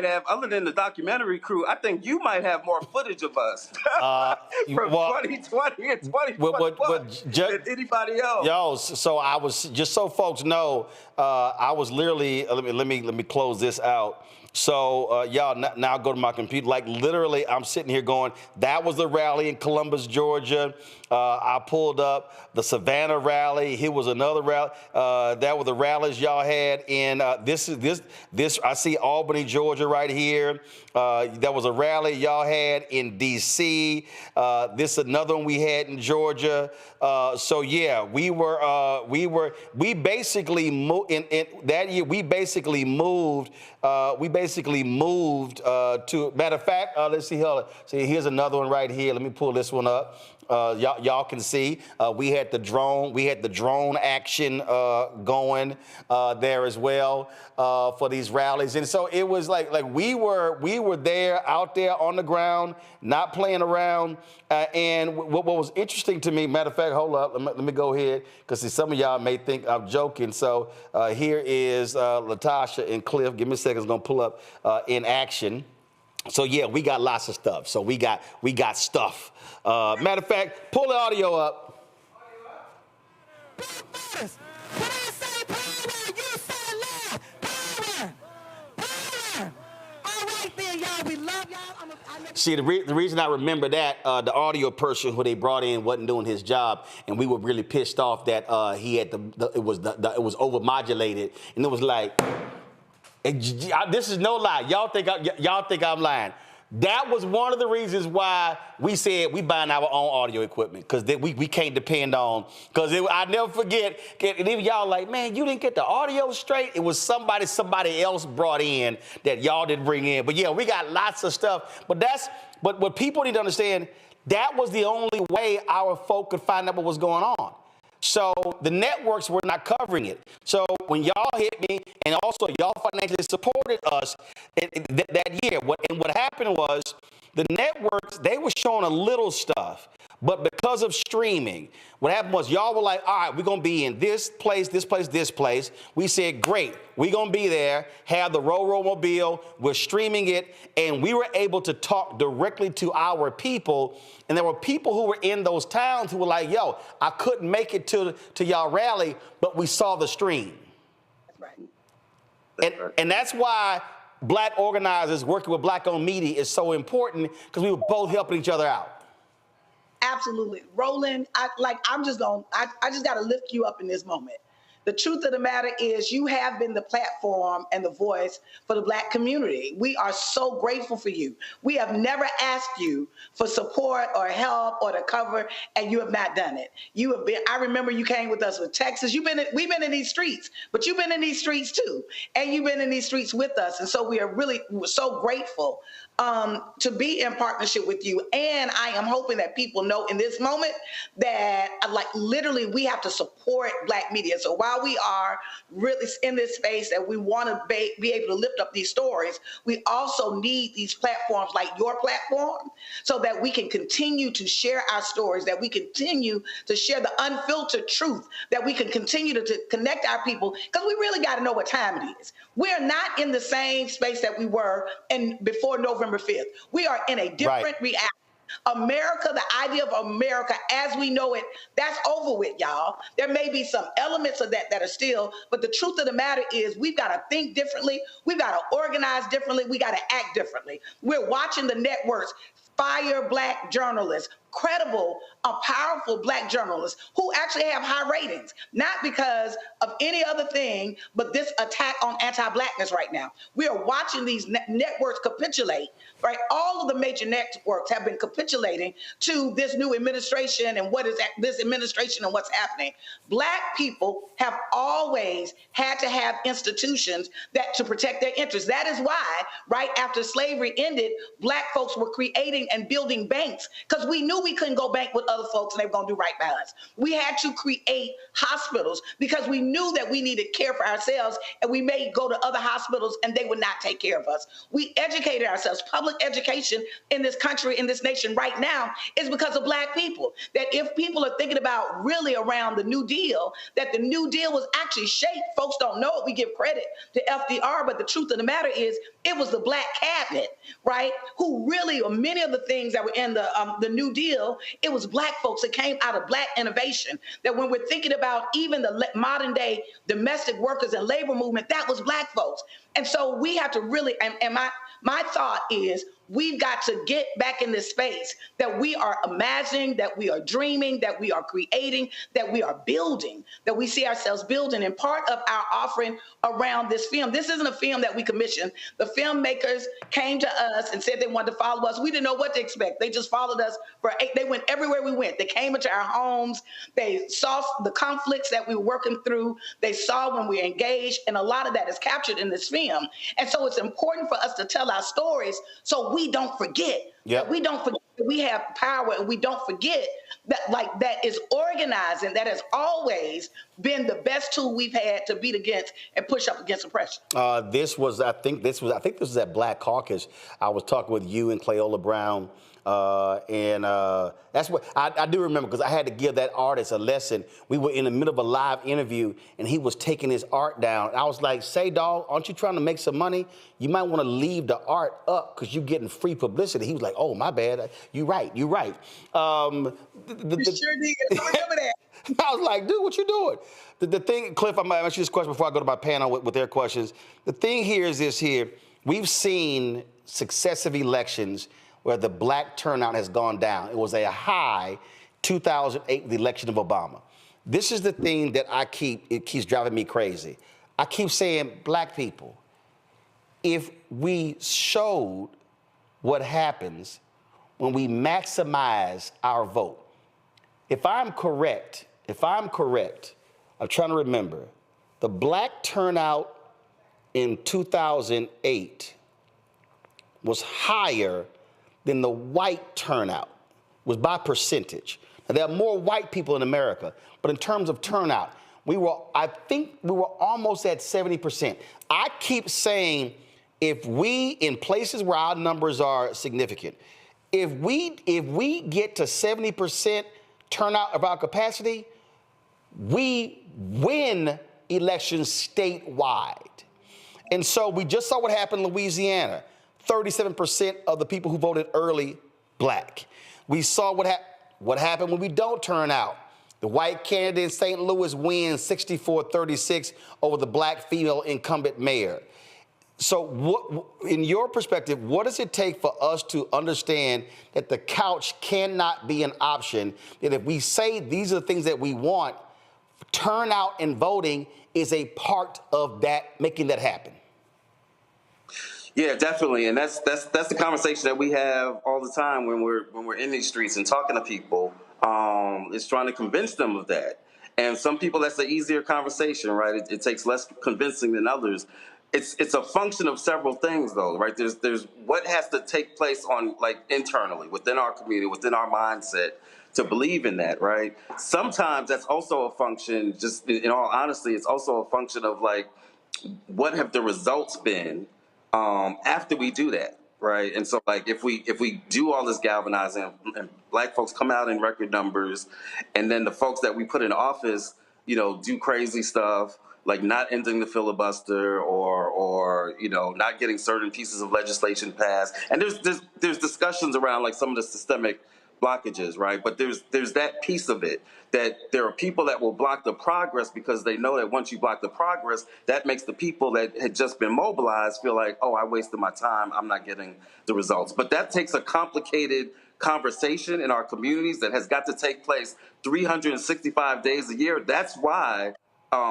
have, other than the documentary crew, I think you might have more footage of us from 2020 and 2021 than anybody else. Yo, so I was, just so folks know, I was literally, let me close this out. So y'all now go to my computer. Like literally, I'm sitting here going, that was the rally in Columbus, Georgia. I pulled up the Savannah rally. Here was another rally. That were the rallies y'all had in this. I see Albany, Georgia, right here. That was a rally y'all had in D.C. This another one we had in Georgia. So yeah, we basically moved in that year. We basically moved to, matter of fact, let's see, see, here's another one right here. Let me pull this one up. Y'all can see we had the drone action going there as well for these rallies, and so it was like we were there, out there on the ground, not playing around. And what was interesting to me, matter of fact, hold up, let me go ahead, because some of y'all may think I'm joking. So here is Latasha and Cliff. Give me a second. I'm gonna pull up in action. So yeah, we got lots of stuff. So we got stuff. Matter of fact, pull the audio up. See, the reason I remember that, the audio person who they brought in wasn't doing his job, and we were really pissed off that he had it was overmodulated, and it was like, this is no lie. Y'all think I'm lying. That was one of the reasons why we said we buying our own audio equipment, because we can't depend on, because I never forget, and even y'all like, man, you didn't get the audio straight. It was somebody else brought in that y'all didn't bring in. But yeah, we got lots of stuff. But what people need to understand, that was the only way our folk could find out what was going on. So the networks were not covering it. So when y'all hit me, and also y'all financially supported us that year, what happened was the networks, they were showing a little stuff. But because of streaming, what happened was y'all were like, all right, we're going to be in this place, this place, this place. We said, great, we're going to be there, have the Roll Mobile, we're streaming it, and we were able to talk directly to our people. And there were people who were in those towns who were like, yo, I couldn't make it to y'all rally, but we saw the stream. That's right. And that's why Black organizers working with Black-owned media is so important, because we were both helping each other out. Absolutely. Roland, I just got to lift you up in this moment. The truth of the matter is you have been the platform and the voice for the Black community. We are so grateful for you. We have never asked you for support or help or to cover, and you have not done it. You have been, I remember you came with us with Texas. We've been in these streets, but you've been in these streets too. And you've been in these streets with us. And so we're so grateful to be in partnership with you. And I am hoping that people know in this moment that literally we have to support Black media. So while we are really in this space and we want to be able to lift up these stories, we also need these platforms like your platform so that we can continue to share our stories, that we continue to share the unfiltered truth, that we can continue to connect our people, because we really got to know what time it is. We're not in the same space that we were before November 5th. We are in a different reality. America, the idea of America as we know it, that's over with, y'all. There may be some elements of that are still, but the truth of the matter is we've got to think differently. We've got to organize differently. We got to act differently. We're watching the networks fire Black journalists, credible, powerful Black journalists who actually have high ratings, not because of any other thing, but this attack on anti-Blackness right now. We are watching these networks capitulate, right? All of the major networks have been capitulating to this new administration and what is this administration and what's happening. Black people have always had to have institutions that to protect their interests. That is why, right after slavery ended, Black folks were creating and building banks, because we knew we couldn't go bank with other folks and they were going to do right by us. We had to create hospitals because we knew that we needed care for ourselves, and we may go to other hospitals and they would not take care of us. We educated ourselves. Public education in this country, in this nation right now, is because of Black people. That if people are thinking about really around the New Deal, that the New Deal was actually shaped. Folks don't know it. We give credit to FDR, but the truth of the matter is it was the Black cabinet, right, who really, many of the things that were in the New Deal, it was Black folks that came out of Black innovation. That when we're thinking about even the modern day domestic workers and labor movement, that was Black folks. And so we have to really, and my thought is, we've got to get back in this space that we are imagining, that we are dreaming, that we are creating, that we are building, that we see ourselves building. And part of our offering around this film, this isn't a film that we commissioned. The filmmakers came to us and said they wanted to follow us. We didn't know what to expect. They just followed us they went everywhere we went. They came into our homes. They saw the conflicts that we were working through. They saw when we were engaged. And a lot of that is captured in this film. And so it's important for us to tell our stories so we don't forget. Yep. We don't forget that we have power, and we don't forget that, like, that is organizing. That has always been the best tool we've had to beat against and push up against oppression. This was at Black Caucus. I was talking with you and Cleola Brown. That's what I do remember, because I had to give that artist a lesson. We were in the middle of a live interview and he was taking his art down. I was like, say, dog, aren't you trying to make some money? You might want to leave the art up because you're getting free publicity. He was like, oh, my bad. You're right. You sure did. I was like, dude, what you doing? The thing, Cliff, I might ask you this question before I go to my panel with their questions. The thing here is this here. We've seen successive elections where the Black turnout has gone down. It was a high 2008, the election of Obama. This is the thing that it keeps driving me crazy. I keep saying, Black people, if we showed what happens when we maximize our vote. If I'm correct, I'm trying to remember, the Black turnout in 2008 was higher than the white turnout, was by percentage. Now, there are more white people in America, but in terms of turnout, I think we were almost at 70%. I keep saying, if we, in places where our numbers are significant, if we get to 70% turnout of our capacity, we win elections statewide. And so we just saw what happened in Louisiana. 37% of the people who voted early, Black. We saw what happened when we don't turn out. The white candidate in St. Louis wins 64-36 over the Black female incumbent mayor. So what, in your perspective, what does it take for us to understand that the couch cannot be an option, that if we say these are the things that we want, turnout and voting is a part of that, making that happen? Yeah, definitely, and that's the conversation that we have all the time when we're in these streets and talking to people. Is trying to convince them of that, and some people that's an easier conversation, right? It takes less convincing than others. It's a function of several things, though, right? There's what has to take place on, like, internally within our community, within our mindset to believe in that, right? Sometimes that's also a function. Just in all honesty, it's also a function of, like, what have the results been after we do that, right? And so, like, if we do all this galvanizing and Black folks come out in record numbers, and then the folks that we put in office, do crazy stuff like not ending the filibuster or not getting certain pieces of legislation passed, and there's discussions around, like, some of the systemic blockages, right? But there's that piece of it, that there are people that will block the progress because they know that once you block the progress, that makes the people that had just been mobilized feel like, oh, I wasted my time, I'm not getting the results. But that takes a complicated conversation in our communities that has got to take place 365 days a year. That's why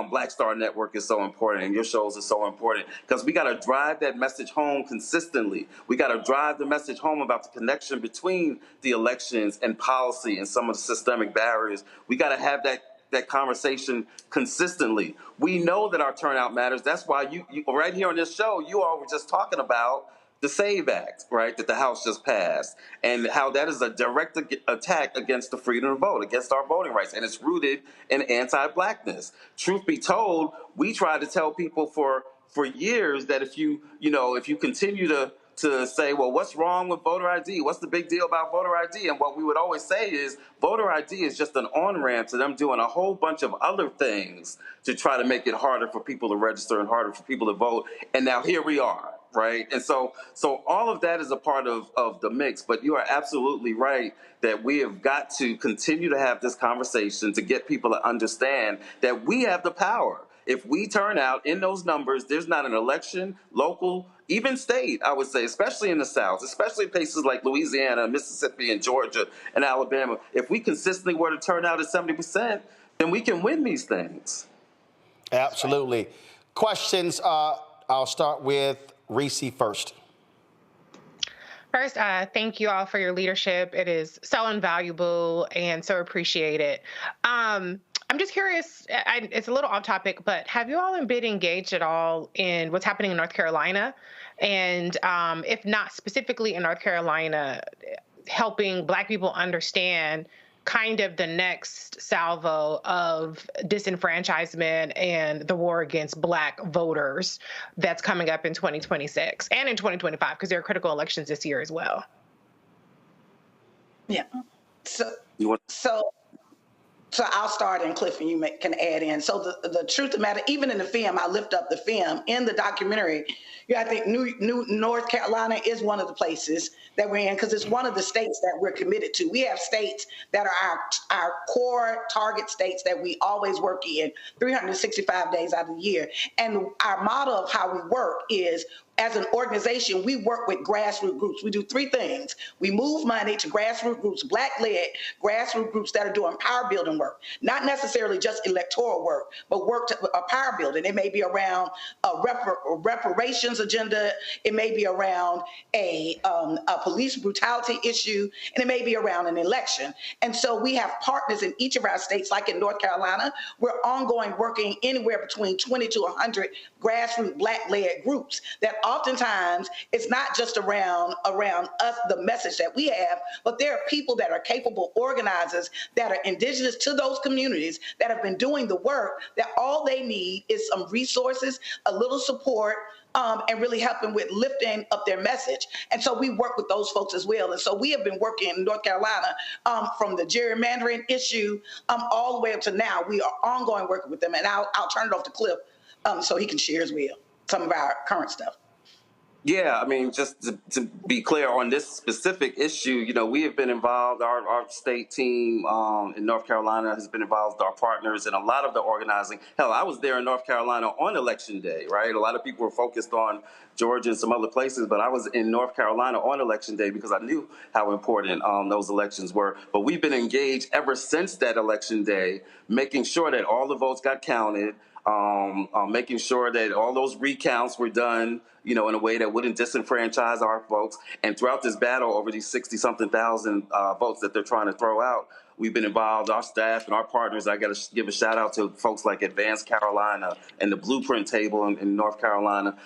Black Star Network is so important, and your shows are so important, because we got to drive that message home consistently. We got to drive the message home about the connection between the elections and policy and some of the systemic barriers. We got to have that conversation consistently. We know that our turnout matters. That's why you right here on this show, you all were just talking about the SAVE Act, right, that the House just passed, and how that is a direct attack against the freedom to vote, against our voting rights, and it's rooted in anti-blackness. Truth be told, we tried to tell people for years that if you continue to say, well, what's wrong with voter ID? What's the big deal about voter ID? And what we would always say is voter ID is just an on-ramp to them doing a whole bunch of other things to try to make it harder for people to register and harder for people to vote. And now here we are. Right. And so all of that is a part of the mix. But you are absolutely right that we have got to continue to have this conversation to get people to understand that we have the power. If we turn out in those numbers, there's not an election, local, even state, I would say, especially in the South, especially in places like Louisiana, Mississippi, and Georgia, and Alabama. If we consistently were to turn out at 70%, then we can win these things. Absolutely. Questions, I'll start with Reese first. First, thank you all for your leadership. It is so invaluable and so appreciated. I'm just curious, it's a little off topic, but have you all been engaged at all in what's happening in North Carolina? And if not specifically in North Carolina, helping Black people understand kind of the next salvo of disenfranchisement and the war against Black voters that's coming up in 2026 and in 2025, because there are critical elections this year as well. Yeah. So I'll start, and Cliff, and you can add in. So the truth of the matter, even in the film, I lift up the film in the documentary. I think North Carolina is one of the places that we're in, because it's one of the states that we're committed to. We have states that are our core target states that we always work in 365 days out of the year. And our model of how we work is, as an organization, we work with grassroots groups. We do three things. We move money to grassroots groups, Black-led grassroots groups that are doing power building work, not necessarily just electoral work, but work to power building. It may be around a reparations agenda. It may be around a police brutality issue, and it may be around an election. And so we have partners in each of our states, like in North Carolina, we're ongoing working anywhere between 20 to 100 grassroots Black-led groups that oftentimes it's not just around us, the message that we have, but there are people that are capable organizers that are indigenous to those communities that have been doing the work, that all they need is some resources, a little support, and really helping with lifting up their message. And so we work with those folks as well. And so we have been working in North Carolina from the gerrymandering issue all the way up to now. We are ongoing working with them. And I'll turn it off to Cliff so he can share as well some of our current stuff. Yeah, I mean, just to be clear on this specific issue, we have been involved, our state team in North Carolina has been involved with our partners in a lot of the organizing. Hell, I was there in North Carolina on Election Day, right? A lot of people were focused on Georgia and some other places, but I was in North Carolina on Election Day because I knew how important those elections were. But we've been engaged ever since that Election Day, making sure that all the votes got counted, making sure that all those recounts were done, in a way that wouldn't disenfranchise our folks. And throughout this battle over these 60-something thousand votes that they're trying to throw out, we've been involved, our staff and our partners. I got to give a shout out to folks like Advanced Carolina and the Blueprint Table in North Carolina.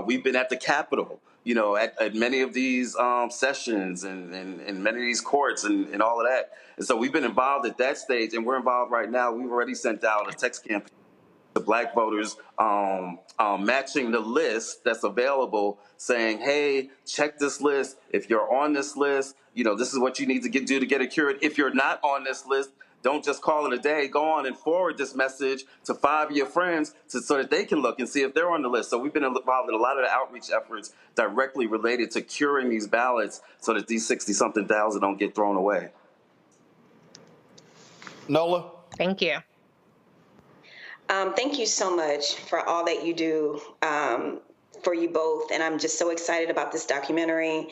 We've been at the Capitol, at many of these sessions and many of these courts and all of that. And so we've been involved at that stage, and we're involved right now. We've already sent out a text campaign to Black voters, matching the list that's available, saying, hey, check this list. If you're on this list, this is what you need to do to get it cured. If you're not on this list, don't just call it a day. Go on and forward this message to 5 of your friends so that they can look and see if they're on the list. So we've been involved in a lot of the outreach efforts directly related to curing these ballots so that these 60-something thousand don't get thrown away. Nola? Thank you. Thank you so much for all that you do for you both. And I'm just so excited about this documentary.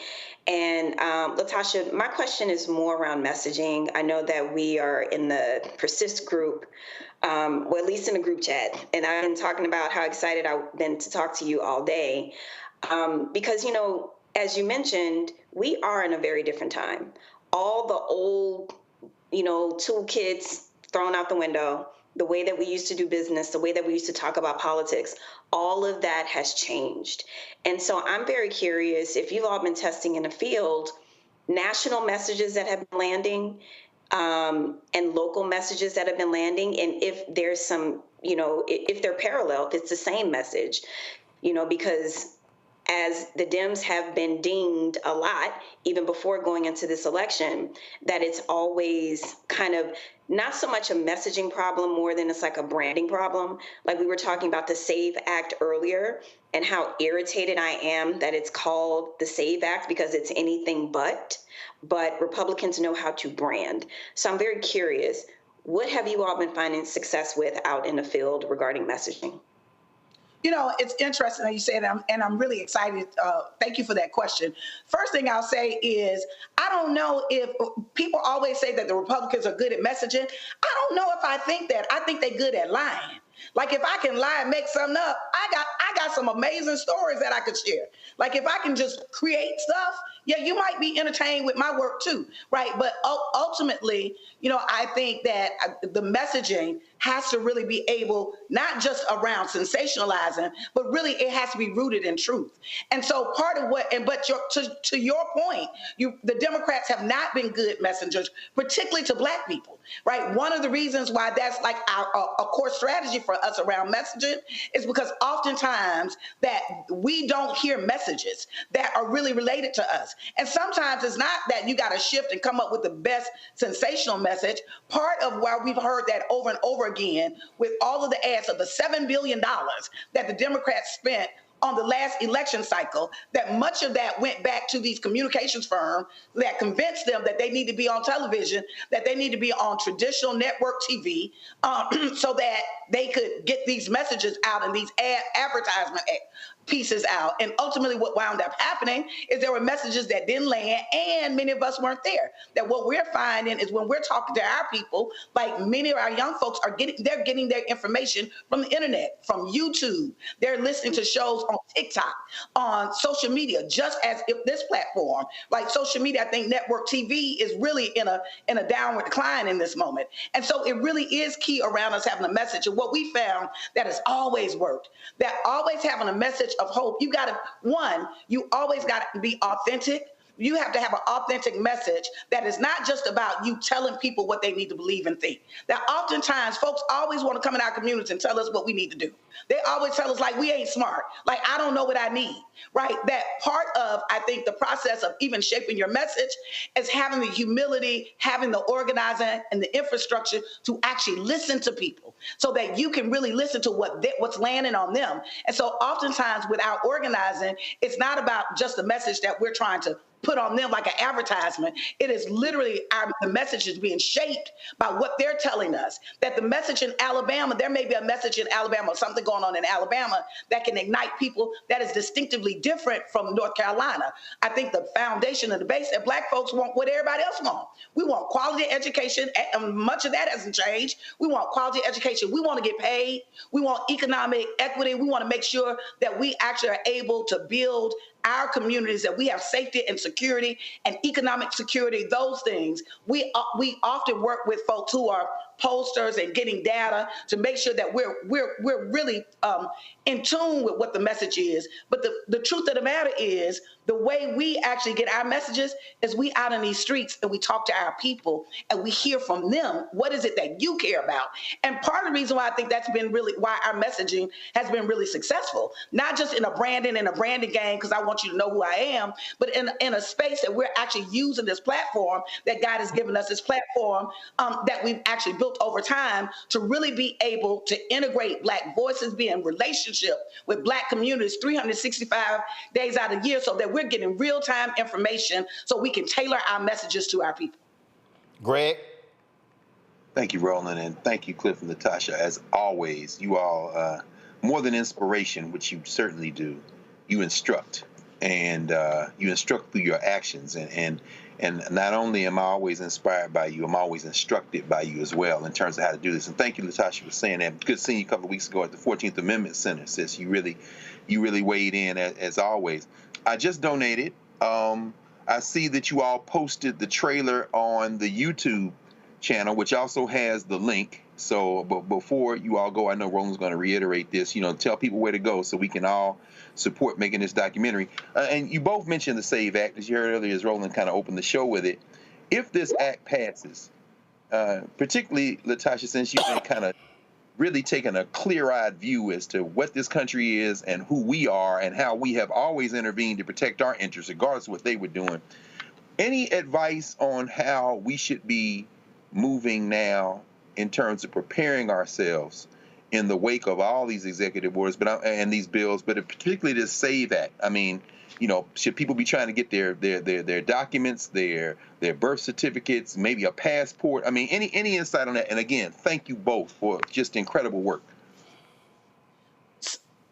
And Latasha, my question is more around messaging. I know that we are in the Persist group, well, at least in the group chat. And I've been talking about how excited I've been to talk to you all day. Because, you know, as you mentioned, we are in a very different time. All the old, you know, toolkits thrown out the window. The way that we used to do business, the way that we used to talk about politics, all of that has changed. And so I'm very curious if you've all been testing in the field, national messages that have been landing and local messages that have been landing, and if there's some, you know, if they're parallel, if it's the same message, you know, because as the Dems have been dinged a lot, even before going into this election, that it's always kind of not so much a messaging problem more than it's like a branding problem. Like we were talking about the SAVE Act earlier and how irritated I am that it's called the SAVE Act because it's anything but Republicans know how to brand. So I'm very curious, what have you all been finding success with out in the field regarding messaging? You know, it's interesting that you say that, and I'm really excited. Thank you for that question. First thing I'll say is, I don't know if people always say that the Republicans are good at messaging. I don't know if I think that. I think they're good at lying. Like if I can lie and make something up, I got some amazing stories that I could share. Like if I can just create stuff, yeah, you might be entertained with my work too, right? But ultimately, you know, I think that the messaging has to really be able, not just around sensationalizing, but really it has to be rooted in truth. And so part of what, to your point, the Democrats have not been good messengers, particularly to Black people, right? One of the reasons why that's like a core strategy for us around messaging is because oftentimes that we don't hear messages that are really related to us. And sometimes it's not that you got to shift and come up with the best sensational message. Part of why we've heard that over and over again with all of the ads of the $7 billion that the Democrats spent on the last election cycle, that much of that went back to these communications firms that convinced them that they need to be on television, that they need to be on traditional network TV, so that they could get these messages out and these advertisement pieces out. And ultimately what wound up happening is there were messages that didn't land and many of us weren't there. That what we're finding is when we're talking to our people, like many of our young folks they're getting their information from the internet, from YouTube. They're listening to shows on TikTok, on social media, just as if this platform, like social media, I think network TV is really in a downward decline in this moment. And so it really is key around us having a message. And what we found that has always worked, that always having a message of hope. You always got to be authentic. You have to have an authentic message that is not just about you telling people what they need to believe and think. That oftentimes folks always want to come in our communities and tell us what we need to do. They always tell us like we ain't smart, like I don't know what I need, right? That part of, I think, the process of even shaping your message is having the humility, having the organizing and the infrastructure to actually listen to people so that you can really listen to what's landing on them. And so oftentimes with our organizing, it's not about just the message that we're trying to put on them like an advertisement. It is literally the message is being shaped by what they're telling us. That the message in Alabama, there may be a message in Alabama or something going on in Alabama that can ignite people that is distinctively different from North Carolina. I think the foundation of the base that Black folks want what everybody else wants. We want quality education, and much of that hasn't changed. We want quality education. We want to get paid. We want economic equity. We want to make sure that we actually are able to build our communities, that we have safety and security and economic security, those things. We often work with folks who are posters and getting data to make sure that we're really in tune with what the message is. But the truth of the matter is, the way we actually get our messages is we out in these streets and we talk to our people and we hear from them, what is it that you care about? And part of the reason why I think that's been really why our messaging has been really successful, not just in a branding game, because I want you to know who I am, but in a space that we're actually using this platform, that God has given us this platform that we've actually built over time to really be able to integrate Black voices, be in relationship with Black communities 365 days out of the year, so that we're getting real-time information so we can tailor our messages to our people. Greg? Thank you, Roland, and thank you, Cliff and Latasha. As always, you all, more than inspiration, which you certainly do, you instruct, and you instruct through your actions. And not only am I always inspired by you, I'm always instructed by you as well in terms of how to do this. And thank you, Latasha, for saying that. Good seeing you a couple of weeks ago at the 14th Amendment Center, sis. You really weighed in as always. I just donated. I see that you all posted the trailer on the YouTube channel, which also has the link. So, but before you all go, I know Roland's going to reiterate this, tell people where to go so we can all support making this documentary. And you both mentioned the SAVE Act, as you heard earlier, as Roland kind of opened the show with it. If this act passes, particularly, Latasha, since you've been kind of really taking a clear-eyed view as to what this country is and who we are and how we have always intervened to protect our interests, regardless of what they were doing, any advice on how we should be moving now in terms of preparing ourselves in the wake of all these executive orders and these bills, but particularly this SAVE Act? I mean, should people be trying to get their documents, their birth certificates, maybe a passport? I mean, any insight on that? And again, thank you both for just incredible work.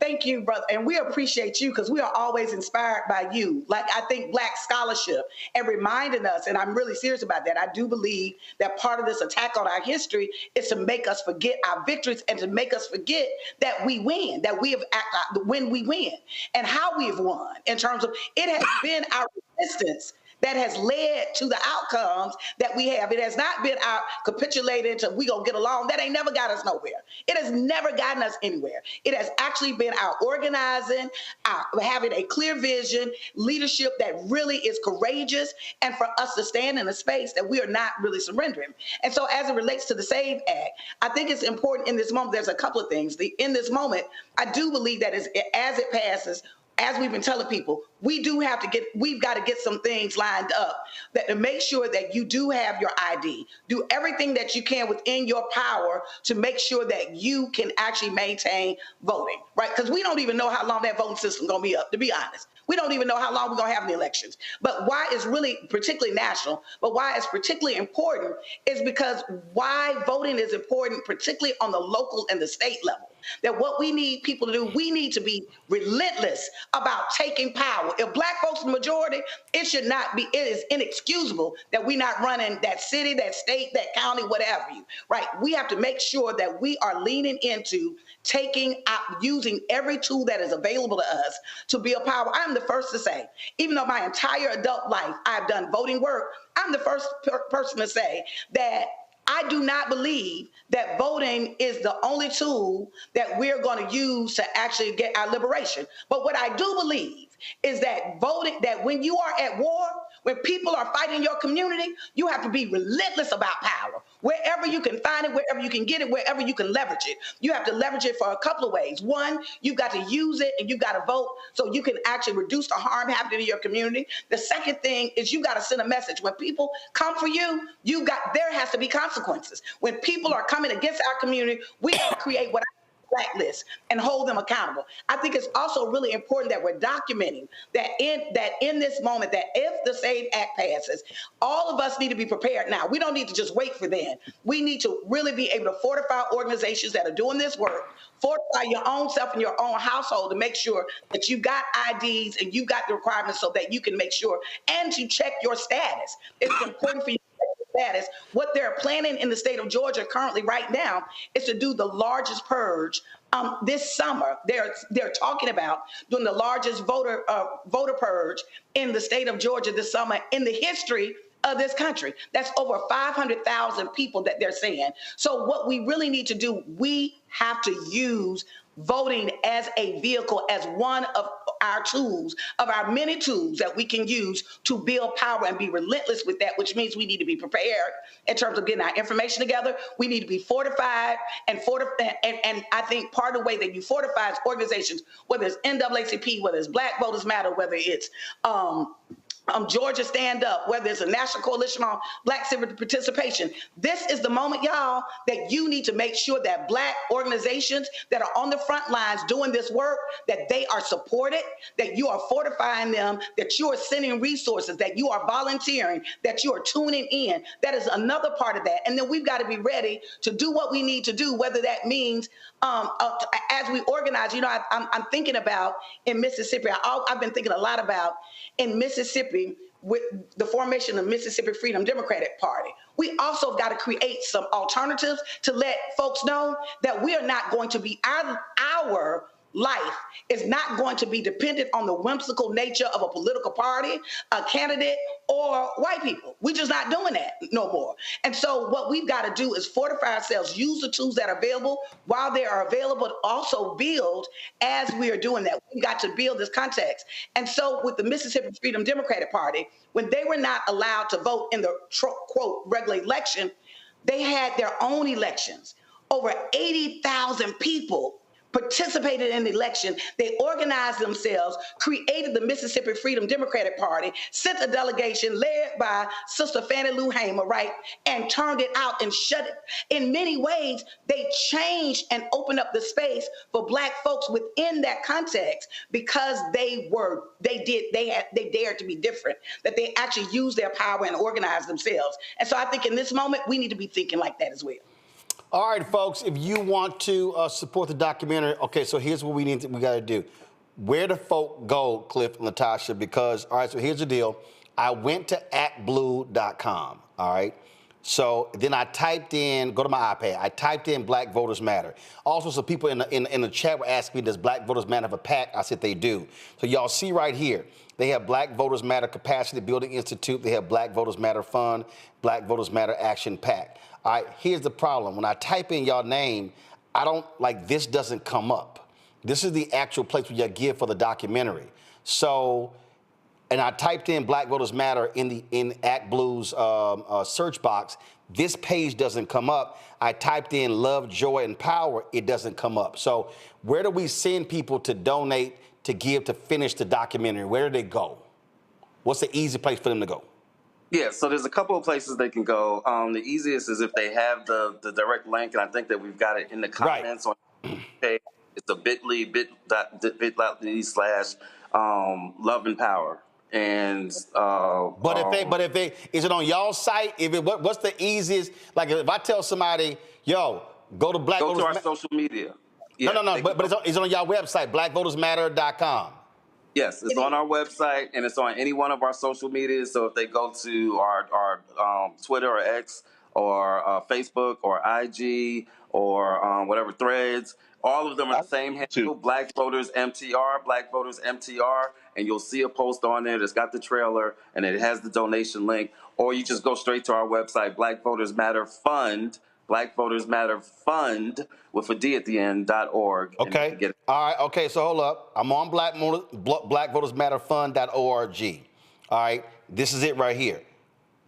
Thank you, brother. And we appreciate you because we are always inspired by you. Like, I think Black scholarship and reminding us, and I'm really serious about that. I do believe that part of this attack on our history is to make us forget our victories and to make us forget that we win, that we have when we win and how we have won in terms of it has been our resistance that has led to the outcomes that we have. It has not been our capitulating to we gonna get along. That ain't never got us nowhere. It has never gotten us anywhere. It has actually been our organizing, our having a clear vision, leadership that really is courageous, and for us to stand in a space that we are not really surrendering. And so as it relates to the SAVE Act, I think it's important in this moment, there's a couple of things. In this moment, I do believe that as it passes, as we've been telling people, we've got to get some things lined up that to make sure that you do have your ID. Do everything that you can within your power to make sure that you can actually maintain voting, right? Because we don't even know how long that voting system is going to be up, to be honest. We don't even know how long we're going to have the elections. But why it's really particularly national, but why it's particularly important is because why voting is important, particularly on the local and the state level. That what we need people to do, we need to be relentless about taking power. If Black folks are the majority, it should not be, it is inexcusable that we're not running that city, that state, that county, whatever you, right? We have to make sure that we are leaning into taking out, using every tool that is available to us to build power. I'm the first to say, even though my entire adult life I've done voting work, I'm the first person to say that I do not believe that voting is the only tool that we're going to use to actually get our liberation. But what I do believe is that voting, that when you are at war, when people are fighting your community, you have to be relentless about power. Wherever you can find it, wherever you can get it, wherever you can leverage it. You have to leverage it for a couple of ways. One, you've got to use it and you've got to vote so you can actually reduce the harm happening to your community. The second thing is you got to send a message. When people come for you, there has to be consequences. When people are coming against our community, we have to create what blacklist and hold them accountable. I think it's also really important that we're documenting that in this moment, that if the SAVE Act passes, all of us need to be prepared now. We don't need to just wait for then. We need to really be able to fortify organizations that are doing this work, fortify your own self and your own household to make sure that you got IDs and you got the requirements so that you can make sure and to check your status. It's important for you status. What they're planning in the state of Georgia currently right now is to do the largest purge this summer. They're talking about doing the largest voter purge in the state of Georgia this summer in the history of this country. That's over 500,000 people that they're saying. So what we really need to do, we have to use voting as a vehicle, as one of our tools, of our many tools that we can use to build power and be relentless with that, which means we need to be prepared in terms of getting our information together. We need to be fortified and I think part of the way that you fortify is organizations, whether it's NAACP, whether it's Black Voters Matter, whether it's Georgia Stand Up, whether it's a National Coalition on Black Civic Participation. This is the moment, y'all, that you need to make sure that Black organizations that are on the front lines doing this work, that they are supported, that you are fortifying them, that you are sending resources, that you are volunteering, that you are tuning in. That is another part of that. And then we've got to be ready to do what we need to do, whether that means as we organize. You know, I'm thinking about in Mississippi, I've been thinking a lot about in Mississippi with the formation of Mississippi Freedom Democratic Party. We also have got to create some alternatives to let folks know that we are not going to be, our life is not going to be dependent on the whimsical nature of a political party, a candidate, or white people. We're just not doing that no more. And so what we've got to do is fortify ourselves, use the tools that are available while they are available, but also build as we are doing that. We've got to build this context. And so with the Mississippi Freedom Democratic Party, when they were not allowed to vote in the, quote, regular election, they had their own elections. Over 80,000 people participated in the election. They organized themselves, created the Mississippi Freedom Democratic Party, sent a delegation led by Sister Fannie Lou Hamer, right, and turned it out and shut it. In many ways, they changed and opened up the space for Black folks within that context because they dared to be different, that they actually used their power and organized themselves. And so I think in this moment, we need to be thinking like that as well. All right, folks, if you want to support the documentary, okay, so here's what we got to do. Where do folk go, Cliff and Latasha? Because, all right, so here's the deal. I went to actblue.com, all right? So then I typed in, go to my iPad, I typed in Black Voters Matter. Also, some people in the chat were asking me, does Black Voters Matter have a PAC? I said they do. So y'all see right here, they have Black Voters Matter Capacity Building Institute, they have Black Voters Matter Fund, Black Voters Matter Action PAC. All right, here's the problem. When I type in your name, this doesn't come up. This is the actual place where you give for the documentary. So, and I typed in Black Voters Matter in Act Blue's search box. This page doesn't come up. I typed in love, joy, and power. It doesn't come up. So where do we send people to donate, to give, to finish the documentary? Where do they go? What's the easy place for them to go? Yeah, so there's a couple of places they can go. The easiest is if they have the direct link, and I think that we've got it in the comments on the page. It's a bit.ly/love and power. And but if they is it on y'all site? What's the easiest? Like if I tell somebody, yo, go to Black Voters Matter. Go to our social media. Yeah, no, but it's on y'all website, blackvotersmatter.com. Yes, it's on our website, and it's on any one of our social medias. So if they go to our Twitter or X or Facebook or IG or whatever Threads, all of them are the same handle, Black Voters MTR, and you'll see a post on there that's got the trailer, and it has the donation link. Or you just go straight to our website, Black Voters Matter Fund, Black Voters Matter Fund with a D at the end, .org. Okay. All right. Okay. So hold up. I'm on Black Voters Matter Fund.org. All right. This is it right here.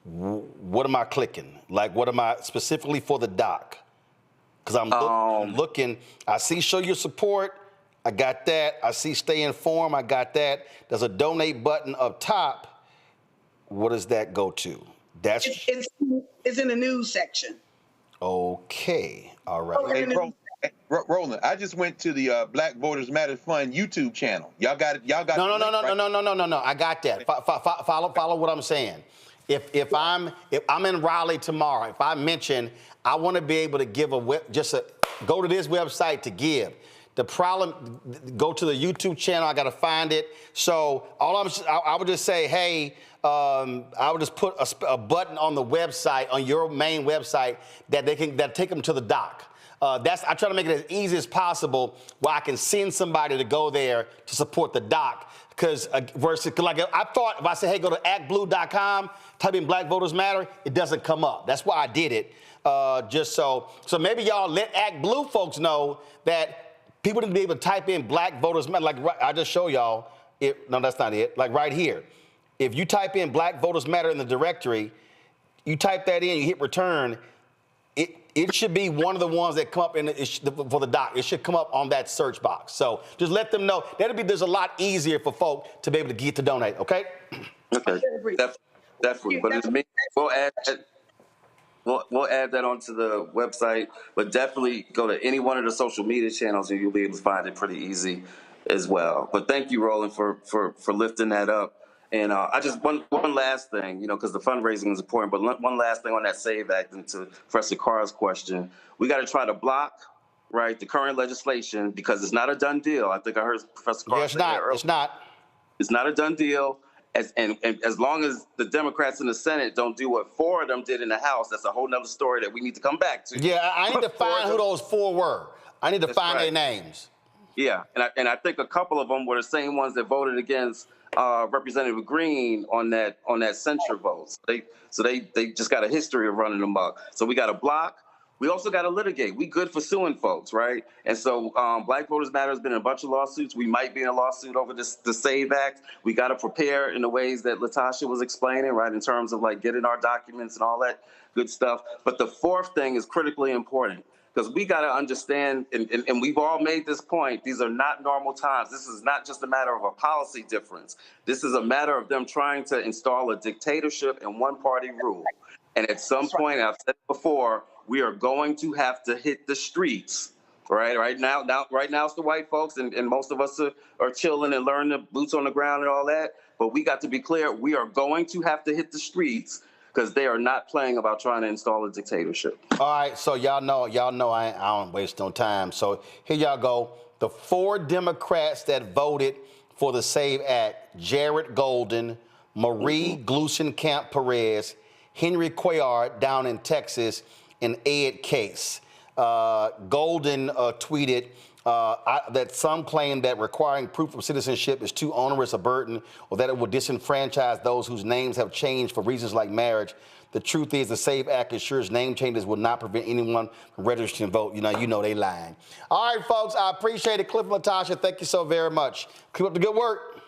What am I clicking? Like, what am I specifically for the doc? Because I'm looking. I see show your support. I got that. I see stay informed. I got that. There's a donate button up top. What does that go to? That's it's in the news section. Okay. All right. Hey, Roland, I just went to the Black Voters Matter Fund YouTube channel. Y'all got it. Y'all got No. I got that. Follow what I'm saying. If I'm in Raleigh tomorrow, if I mention I want to be able to give go to this website to give. The problem, go to the YouTube channel. I got to find it. So I would just say, hey, I would just put a button on the website, on your main website, that take them to the doc. I try to make it as easy as possible where I can send somebody to go there to support the doc. Because like I thought, if I say, hey, go to actblue.com, type in Black Voters Matter, it doesn't come up. That's why I did it. Just so maybe y'all let Act Blue folks know that people need to be able to type in Black Voters Matter. Like I just show y'all. No, that's not it. Like right here. If you type in Black Voters Matter in the directory, you type that in, you hit return, it should be one of the ones that come up for the doc. It should come up on that search box. So just let them know. There's a lot easier for folk to be able to get to donate, okay? Okay, definitely. But in the meantime, we'll add that onto the website. But definitely go to any one of the social media channels, and you'll be able to find it pretty easy as well. But thank you, Roland, for lifting that up. And I just one last thing, because the fundraising is important. But one last thing on that SAVE Act, and to Professor Carr's question, we got to try to block, right, the current legislation, because it's not a done deal. I think I heard Professor Carr say that earlier. It's not. It's not a done deal. And as long as the Democrats in the Senate don't do what 4 of them did in the House, that's a whole nother story that we need to come back to. Yeah, I need to find who those 4 were. I need to find their names. Yeah, and I think a couple of them were the same ones that voted against Representative Green on that censure vote. So they just got a history of running them up. So we got to block. We also got to litigate. We good for suing folks, right? And so Black Voters Matter has been in a bunch of lawsuits. We might be in a lawsuit over the SAVE Act. We got to prepare in the ways that Latasha was explaining, right, in terms of like getting our documents and all that good stuff. But the 4th thing is critically important, because we got to understand, and we've all made this point, these are not normal times. This is not just a matter of a policy difference. This is a matter of them trying to install a dictatorship and one-party rule. And at some point, I've said it before, we are going to have to hit the streets, right? Right now it's the white folks, and most of us are chilling and learning the boots on the ground and all that. But we got to be clear, we are going to have to hit the streets, because they are not playing about trying to install a dictatorship. All right, so y'all know I don't waste no time. So here y'all go. The 4 Democrats that voted for the SAVE Act: Jared Golden, Marie Gluesenkamp Perez, Henry Cuellar down in Texas, and Ed Case. Golden tweeted that some claim that requiring proof of citizenship is too onerous a burden, or that it will disenfranchise those whose names have changed for reasons like marriage. The truth is, the SAVE Act ensures name changes will not prevent anyone from registering to vote. You know they lying. All right, folks, I appreciate it. Cliff and Latasha, thank you so very much. Keep up the good work.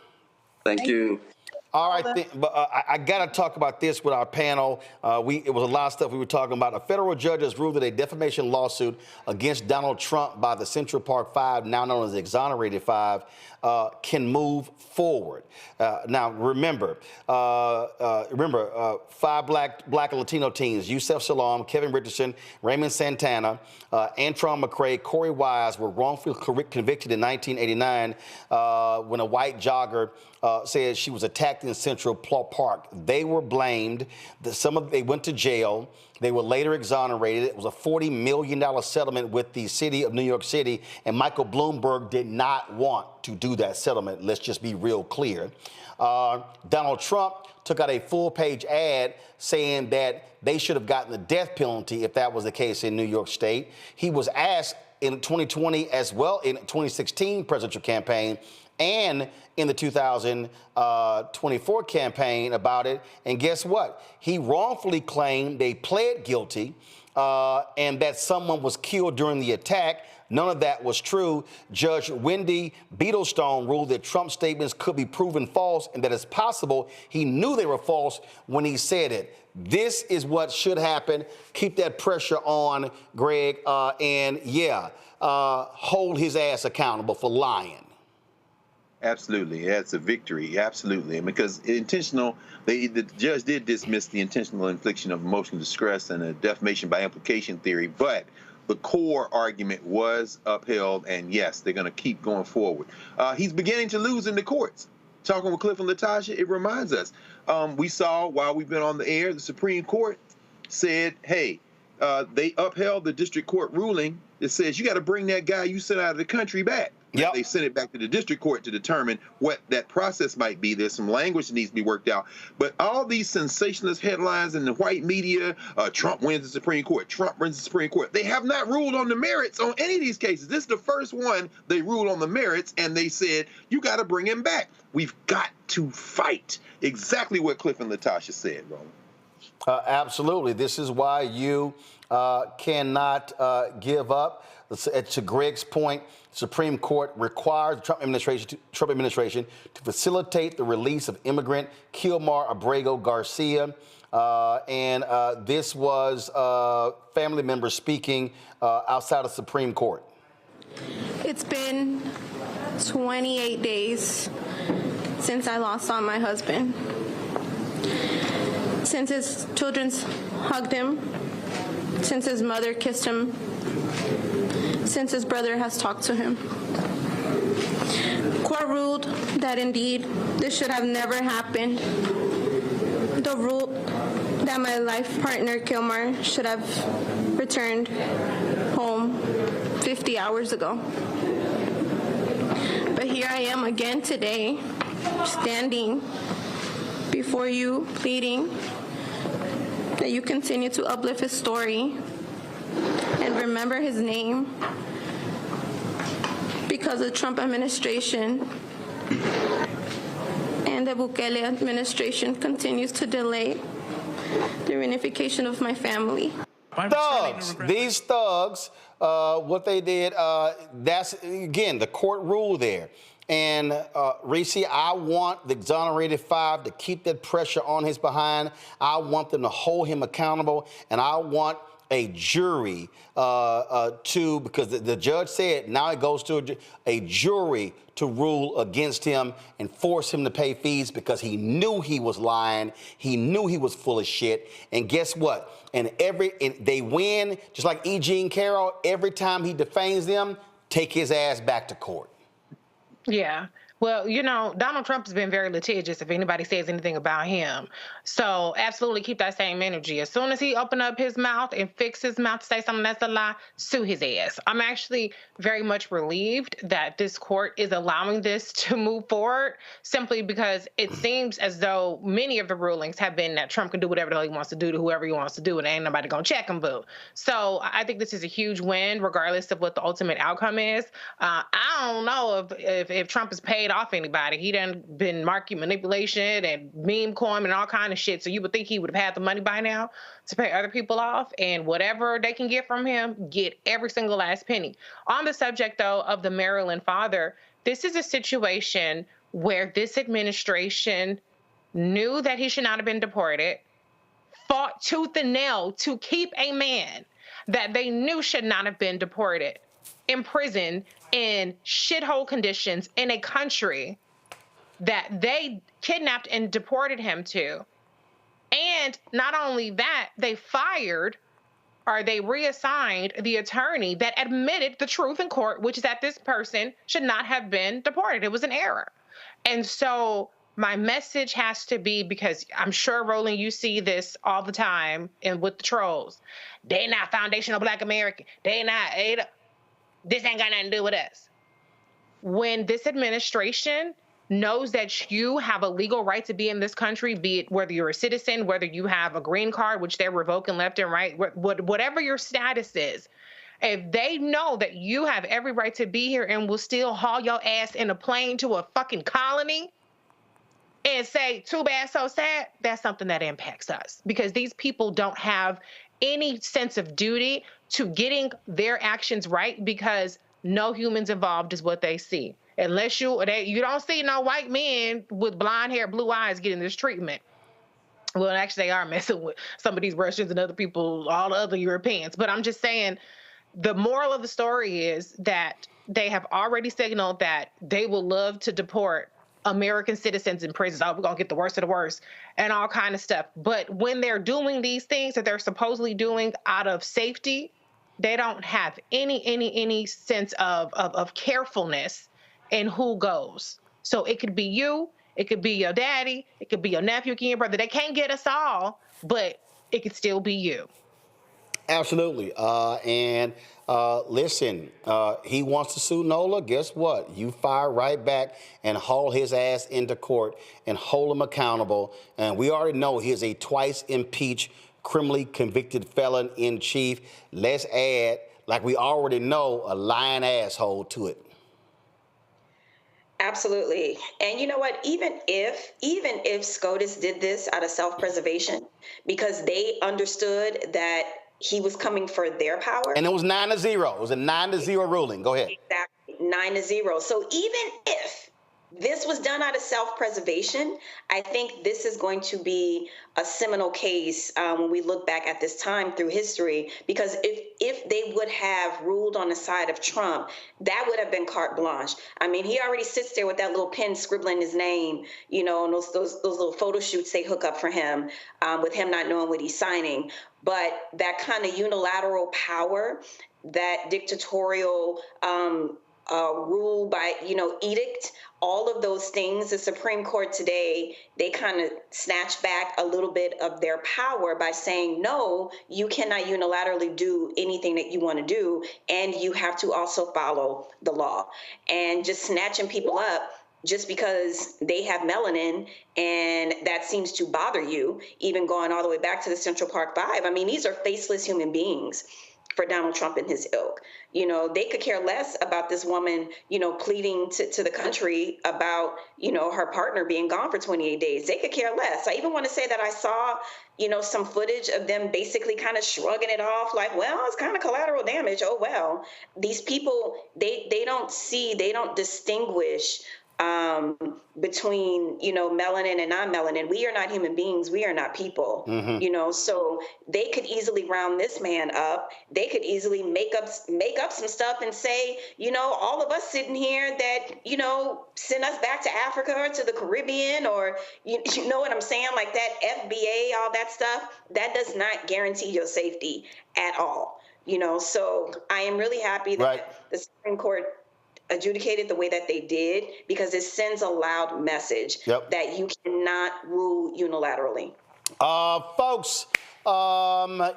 Thank you. All right, but I got to talk about this with our panel. It was a lot of stuff we were talking about. A federal judge has ruled that a defamation lawsuit against Donald Trump by the Central Park Five, now known as the Exonerated Five, can move forward. Now, remember, 5 black and Latino teens, Yusef Salaam, Kevin Richardson, Raymond Santana, Antron McCray, Corey Wise were wrongfully convicted in 1989 when a white jogger said she was attacked in Central Park. They were blamed. They went to jail. They were later exonerated. It was a $40 million settlement with the city of New York City, and Michael Bloomberg did not want to do that settlement. Let's just be real clear. Donald Trump took out a full-page ad saying that they should have gotten the death penalty if that was the case in New York State. He was asked in 2020 as well, in 2016 presidential campaign, and in the 2024 campaign about it. And guess what? He wrongfully claimed they pled guilty and that someone was killed during the attack. None of that was true. Judge Wendy Beetlestone ruled that Trump's statements could be proven false and that it's possible he knew they were false when he said it. This is what should happen. Keep that pressure on, Greg, and hold his ass accountable for lying. Absolutely, that's a victory. Absolutely, because the judge did dismiss the intentional infliction of emotional distress and a defamation by implication theory, but the core argument was upheld, and yes, they're going to keep going forward. He's beginning to lose in the courts. Talking with Cliff and Latasha, it reminds us. We saw while we've been on the air, the Supreme Court said, hey, they upheld the district court ruling that says you got to bring that guy you sent out of the country back. Yep. They sent it back to the district court to determine what that process might be. There's some language that needs to be worked out. But all these sensationalist headlines in the white media, Trump wins the Supreme Court, Trump wins the Supreme Court. They have not ruled on the merits on any of these cases. This is the first one they ruled on the merits, and they said, you got to bring him back. We've got to fight. Exactly what Cliff and Latasha said, Roland. Absolutely. This is why you cannot give up. To Greg's point, Supreme Court requires the Trump administration to facilitate the release of immigrant Kilmar Abrego Garcia. This was family members speaking outside of Supreme Court. It's been 28 days since I lost on my husband. since his children hugged him, since his mother kissed him, since his brother has talked to him. Court ruled that indeed this should have never happened. The rule that my life partner, Kimbrough, should have returned home 50 hours ago. But here I am again today, standing before you, pleading that you continue to uplift his story and remember his name, because the Trump administration and the Bukele administration continues to delay the reunification of my family. Thugs, these thugs, what they did, that's, again, the court ruled there. And Reese, I want the exonerated 5 to keep that pressure on his behind. I want them to hold him accountable, and I want a jury because the judge said now it goes to a jury to rule against him and force him to pay fees because he knew he was lying. He knew he was full of shit. And guess what? And they win, just like E. Jean Carroll, every time he defames them, take his ass back to court. Yeah. Well, you know, Donald Trump has been very litigious if anybody says anything about him. So absolutely keep that same energy. As soon as he open up his mouth and fix his mouth to say something that's a lie, sue his ass. I'm actually very much relieved that this court is allowing this to move forward, simply because it seems as though many of the rulings have been that Trump can do whatever the hell he wants to do to whoever he wants to do, and ain't nobody gonna check him, boo. So I think this is a huge win, regardless of what the ultimate outcome is. I don't know if Trump is paid off anybody. He done been market manipulation and meme coin and all kind of shit. So you would think he would have had the money by now to pay other people off, and whatever they can get from him, get every single last penny. On the subject though of the Maryland father, this is a situation where this administration knew that he should not have been deported, fought tooth and nail to keep a man that they knew should not have been deported in prison in shithole conditions in a country that they kidnapped and deported him to. And not only that, they fired or they reassigned the attorney that admitted the truth in court, which is that this person should not have been deported. It was an error. And so my message has to be, because I'm sure, Roland, you see this all the time and with the trolls. They not foundational Black American. This ain't got nothing to do with us. When this administration knows that you have a legal right to be in this country, be it whether you're a citizen, whether you have a green card, which they're revoking left and right, whatever your status is, if they know that you have every right to be here and will still haul your ass in a plane to a fucking colony and say, too bad, so sad, that's something that impacts us, because these people don't have any sense of duty to getting their actions right, because no humans involved is what they see. Unless you don't see no white men with blonde hair, blue eyes getting this treatment. Well, actually, they are messing with some of these Russians and other people, all the other Europeans. But I'm just saying, the moral of the story is that they have already signaled that they will love to deport American citizens in prisons. Oh, we're going to get the worst of the worst and all kind of stuff. But when they're doing these things that they're supposedly doing out of safety, they don't have any sense of carefulness in who goes. So it could be you, it could be your daddy, it could be your nephew, it could be your brother. They can't get us all, but it could still be you. Absolutely. Listen, he wants to sue Nola. Guess what? You fire right back and haul his ass into court and hold him accountable. And we already know he is a twice impeached, criminally convicted felon in chief. Let's add, like we already know, a lying asshole to it. Absolutely. And you know what? Even if SCOTUS did this out of self-preservation, because they understood that he was coming for their power. And it was 9-0. It was a 9-0 ruling. Go ahead. Exactly. 9-0. So even this was done out of self-preservation. I think this is going to be a seminal case when we look back at this time through history, because if they would have ruled on the side of Trump, that would have been carte blanche. I mean, he already sits there with that little pen scribbling his name, you know, and those little photo shoots they hook up for him with him not knowing what he's signing. But that kind of unilateral power, that dictatorial rule by, edict, all of those things, the Supreme Court today, they kind of snatch back a little bit of their power by saying, no, you cannot unilaterally do anything that you want to do, and you have to also follow the law. And just snatching people up just because they have melanin and that seems to bother you, even going all the way back to the Central Park Five. I mean, these are faceless human beings for Donald Trump and his ilk. They could care less about this woman, pleading to the country about, her partner being gone for 28 days. They could care less. I even want to say that I saw, some footage of them basically kind of shrugging it off like, well, it's kind of collateral damage. Oh, well, these people, they don't distinguish between, melanin and non-melanin. We are not human beings. We are not people, so they could easily round this man up. They could easily make up some stuff and say, all of us sitting here that, send us back to Africa or to the Caribbean, or, you know what I'm saying? Like that FBA, all that stuff, that does not guarantee your safety at all, so I am really happy that the Supreme Court adjudicated the way that they did, because it sends a loud message that you cannot rule unilaterally. Folks,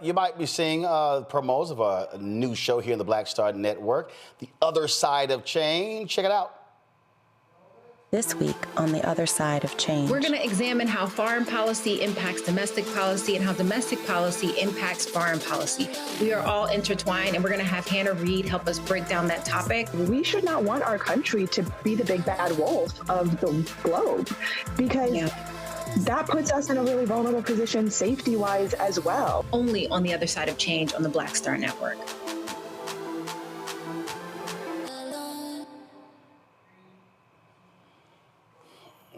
you might be seeing promos of a new show here in the Black Star Network, The Other Side of Change. Check it out. This week on The Other Side of Change, we're going to examine how foreign policy impacts domestic policy and how domestic policy impacts foreign policy. We are all intertwined, and we're going to have Hannah Reid help us break down that topic. We should not want our country to be the big bad wolf of the globe, because that puts us in a really vulnerable position safety-wise as well. Only on The Other Side of Change on the Black Star Network.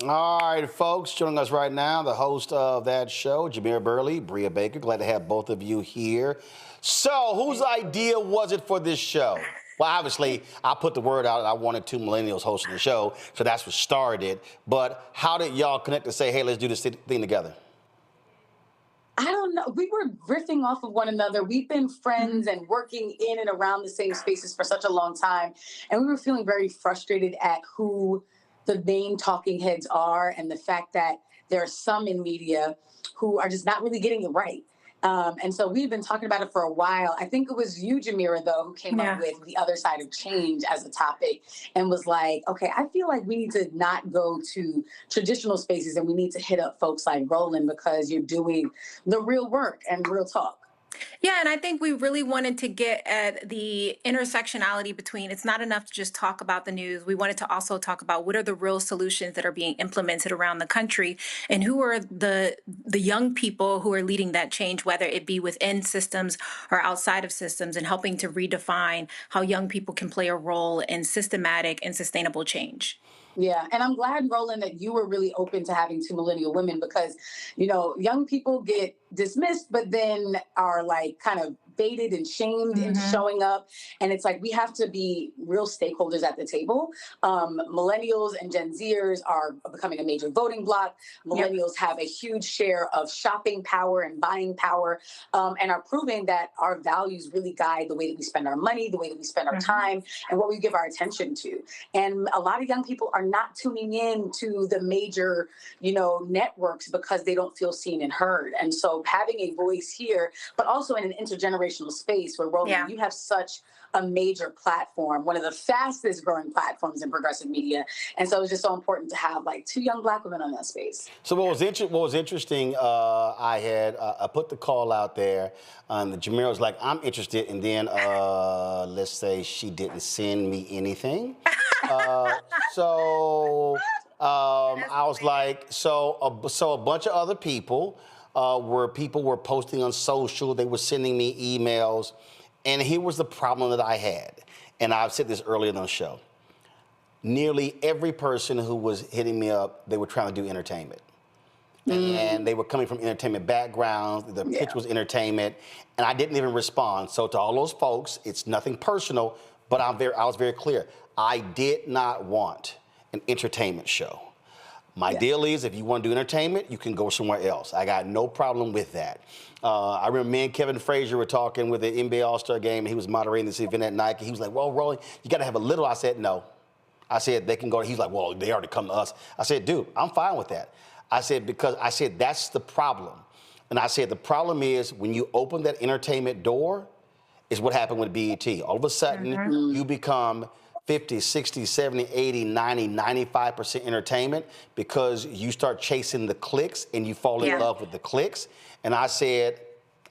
All right, folks, joining us right now, the host of that show, Jameer Burley, Bria Baker. Glad to have both of you here. So, whose idea was it for this show? Well, obviously, I put the word out and I wanted two millennials hosting the show, so that's what started. But how did y'all connect to say, hey, let's do this thing together? I don't know. We were riffing off of one another. We've been friends and working in and around the same spaces for such a long time. And we were feeling very frustrated at who the main talking heads are, and the fact that there are some in media who are just not really getting it right. And so we've been talking about it for a while. I think it was you, Jamira, though, who came up with The Other Side of Change as a topic and was like, okay, I feel like we need to not go to traditional spaces, and we need to hit up folks like Roland, because you're doing the real work and real talk. Yeah, and I think we really wanted to get at the intersectionality between, it's not enough to just talk about the news. We wanted to also talk about what are the real solutions that are being implemented around the country, and who are the young people who are leading that change, whether it be within systems or outside of systems, and helping to redefine how young people can play a role in systematic and sustainable change. Yeah, and I'm glad, Roland, that you were really open to having two millennial women, because, young people get dismissed, but then are like kind of baited and shamed into showing up. And it's like, we have to be real stakeholders at the table. Millennials and Gen Zers are becoming a major voting bloc. Millennials have a huge share of shopping power and buying power, and are proving that our values really guide the way that we spend our money, the way that we spend our time, and what we give our attention to. And a lot of young people are not tuning in to the major, networks, because they don't feel seen and heard. And so having a voice here, but also in an intergenerational space where, Roland, you have such a major platform, one of the fastest growing platforms in progressive media. And so it was just so important to have like two young Black women on that space. So what was interesting, I put the call out there, Jamira was like, I'm interested, and then let's say she didn't send me anything. So I was like, so a bunch of other people were posting on social, they were sending me emails, and here was the problem that I had, and I've said this earlier on the show. nearly every person who was hitting me up, they were trying to do entertainment. And they were coming from entertainment backgrounds. The pitch was entertainment, and I didn't even respond. So to all those folks, it's nothing personal, but I was very clear. I did not want an entertainment show. My deal is, if you want to do entertainment, you can go somewhere else. I got no problem with that. I remember me and Kevin Frazier were talking with the NBA All-Star Game, and he was moderating this event at Nike. He was like, well, Roland, you got to have a little. I said, no. I said, they can go. He's like, well, they already come to us. I said, dude, I'm fine with that. I said, because I said, that's the problem. And I said, the problem is when you open that entertainment door, is what happened with BET. All of a sudden, you become 50, 60, 70, 80, 90, 95% entertainment because you start chasing the clicks and you fall in love with the clicks. And I said,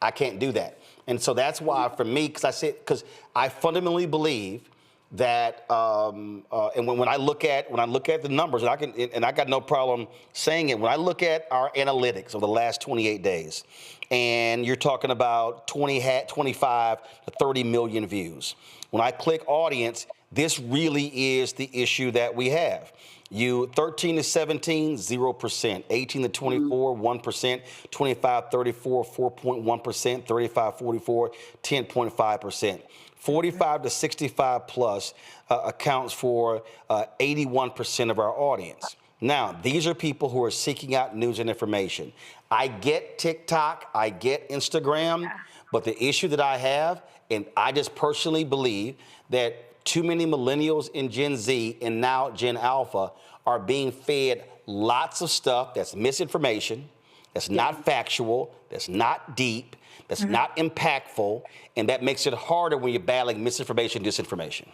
I can't do that. And so that's why for me, because I fundamentally believe that, and when I look at the numbers, and I got no problem saying it, when I look at our analytics of the last 28 days, and you're talking about 25 to 30 million views. When I click audience, this really is the issue that we have. You 13 to 17, 0%. 18 to 24, 1%. 25, 34, 4.1%. 35, 44, 10.5%. 45 to 65 plus accounts for 81% of our audience. Now, these are people who are seeking out news and information. I get TikTok, I get Instagram, but the issue that I have, and I just personally believe that too many millennials in Gen Z and now Gen Alpha are being fed lots of stuff that's misinformation, that's not factual, that's not deep, that's not impactful, and that makes it harder when you're battling misinformation, disinformation.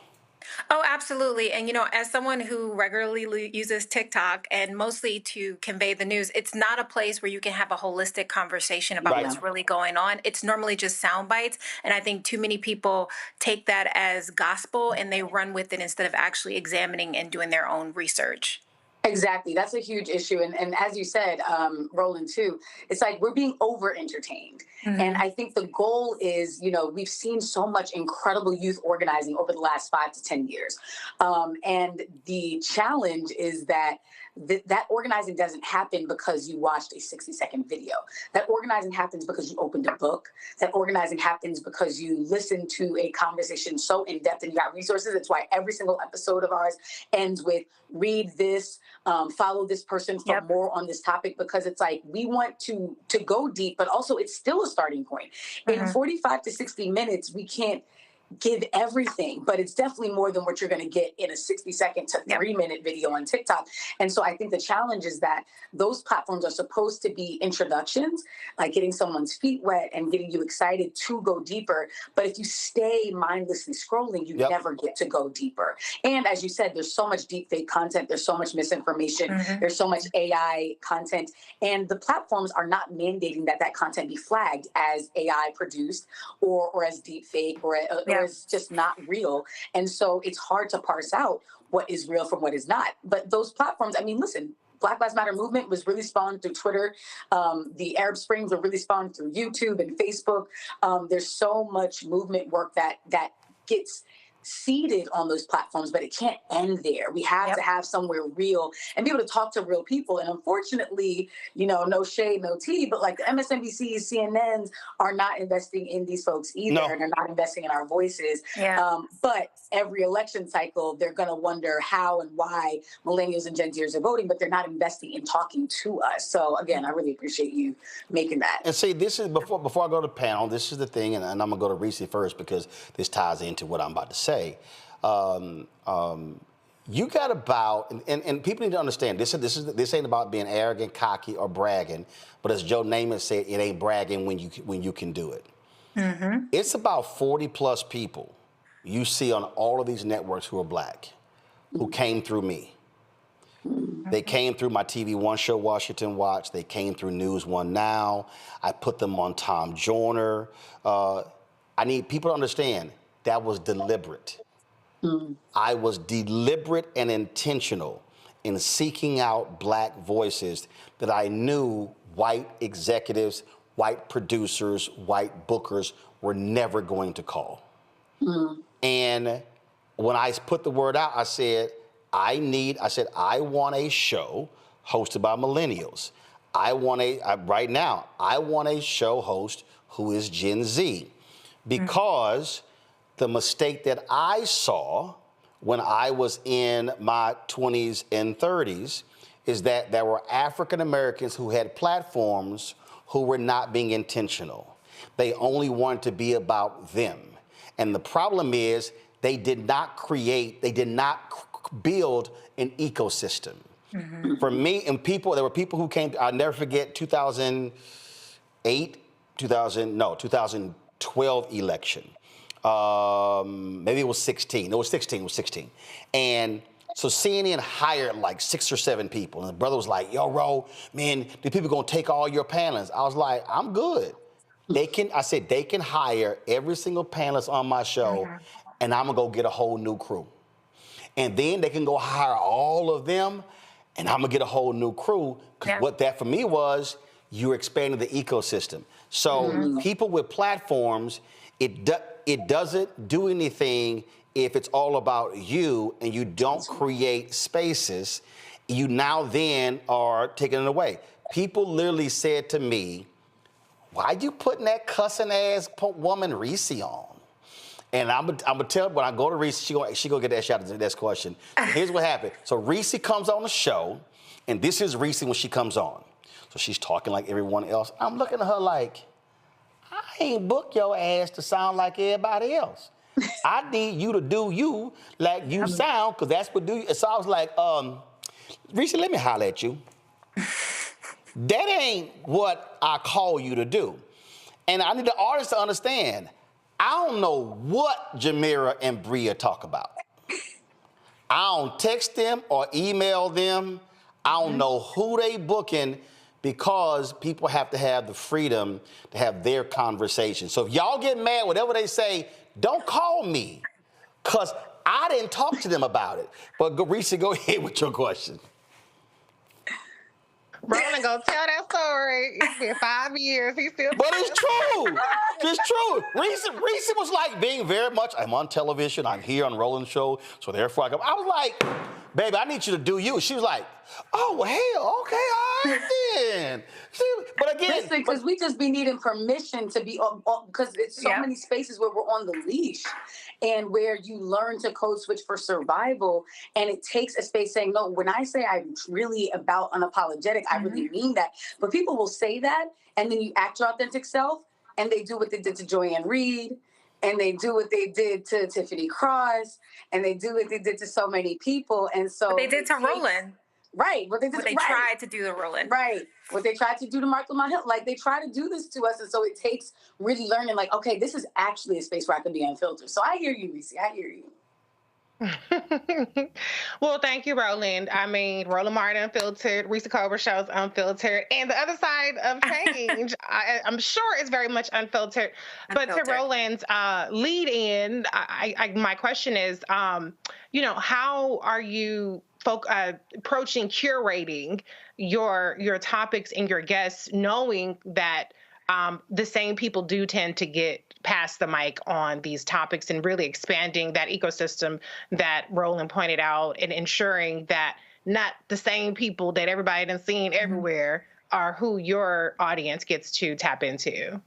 Oh, absolutely. And, as someone who regularly uses TikTok and mostly to convey the news, it's not a place where you can have a holistic conversation about what's really going on. It's normally just sound bites. And I think too many people take that as gospel and they run with it instead of actually examining and doing their own research. Exactly. That's a huge issue. And as you said, Roland, too, it's like we're being over-entertained. And I think the goal is, we've seen so much incredible youth organizing over the last 5 to 10 years. And the challenge is that that organizing doesn't happen because you watched a 60-second video. That organizing happens because you opened a book. That organizing happens because you listened to a conversation so in-depth and you got resources. It's why every single episode of ours ends with read this, follow this person for more on this topic, because it's like we want to go deep, but also it's still a starting point. In 45 to 60 minutes, we can't give everything, but it's definitely more than what you're going to get in a 60-second to 3-minute video on TikTok. And so I think the challenge is that those platforms are supposed to be introductions, like getting someone's feet wet and getting you excited to go deeper. But if you stay mindlessly scrolling, you never get to go deeper. And as you said, there's so much deep fake content. There's so much misinformation. There's so much AI content. And the platforms are not mandating that content be flagged as AI produced or as deep fake or it's just not real. And so it's hard to parse out what is real from what is not. But those platforms, I mean, listen, Black Lives Matter movement was really spawned through Twitter. The Arab Springs were really spawned through YouTube and Facebook. There's so much movement work that gets seeded on those platforms, but it can't end there. We have to have somewhere real and be able to talk to real people. And unfortunately, no shade, no tea, but like the MSNBCs, CNNs are not investing in these folks either. And they're not investing in our voices. But every election cycle, they're going to wonder how and why millennials and Gen Zers are voting, but they're not investing in talking to us. So again, I really appreciate you making that. And see, this is before I go to the panel, this is the thing, and I'm going to go to Reese first because this ties into what I'm about to say. You got about, and people need to understand, this ain't about being arrogant, cocky, or bragging, but as Joe Namath said, it ain't bragging when you can do it. It's about 40 plus people you see on all of these networks who are Black, who came through me. They came through my TV One show, Washington Watch. They came through News One Now. I put them on Tom Joyner. I need people to understand that was deliberate. I was deliberate and intentional in seeking out Black voices that I knew white executives, white producers, white bookers were never going to call. And when I put the word out, I said, I said, I want a show hosted by millennials. I want right now, I want a show host who is Gen Z, because the mistake that I saw when I was in my 20s and 30s is that there were African Americans who had platforms who were not being intentional. They only wanted to be about them. And the problem is they did not build an ecosystem. For me, and there were people who came, I'll never forget 2012 election. Maybe it was 16. It was 16. And so CNN hired like 6 or 7 people. And the brother was like, yo, Ro, man, the people gonna take all your panelists. I was like, I'm good. I said, they can hire every single panelist on my show, and I'm gonna go get a whole new crew. And then they can go hire all of them, and I'm gonna get a whole new crew. Because what that for me was, you're expanding the ecosystem. So people with platforms, it doesn't do anything if it's all about you and you don't create spaces. You now then are taking it away. People literally said to me, why you putting that cussing ass woman Reese on? And I'm gonna tell, when I go to Reese, she gonna get that shot at the next question. So here's what happened. So Reese comes on the show, and this is Reese when she comes on. So she's talking like everyone else. I'm looking at her like, I ain't booked your ass to sound like everybody else. I need you to do you like you sound, because that's what do you. So I was like, Reese, let me holler at you. That ain't what I call you to do. And I need the artist to understand, I don't know what Jamira and Bria talk about. I don't text them or email them. I don't know who they booking, because people have to have the freedom to have their conversation. So if y'all get mad, whatever they say, don't call me, because I didn't talk to them about it. But Reese, go ahead with your question. Roland gonna tell that story. It's been 5 years. He's still. But it's true. It's true. Reese was like being very much, I'm on television, I'm here on Roland's show, so therefore I was like, baby, I need you to do you. She was like, oh, well, hell, okay, all right then. But again. Listen, because we just be needing permission to be on, because it's so many spaces where we're on the leash and where you learn to code switch for survival. And it takes a space saying, no, when I say I'm really about unapologetic, I really mean that. But people will say that, and then you act your authentic self, and they do what they did to Joanne Reed, and they do what they did to Tiffany Cross, and they do what they did to so many people. And so what they did to Roland. Right. What they tried to do to Roland. Right. What they tried to do to Mark Lamont Hill. Like, they try to do this to us. And so it takes really learning, like, okay, this is actually a space where I can be unfiltered. So I hear you, Reese. I hear you. Well, thank you, Roland. I mean, Roland Martin Unfiltered, Reese Culver Show's Unfiltered, and the other side of change, I'm sure is very much unfiltered. But to Roland's lead in, my question is, how are you approaching curating your topics and your guests, knowing that the same people do tend to get past the mic on these topics, and really expanding that ecosystem that Roland pointed out, and ensuring that not the same people that everybody done seen everywhere are who your audience gets to tap into?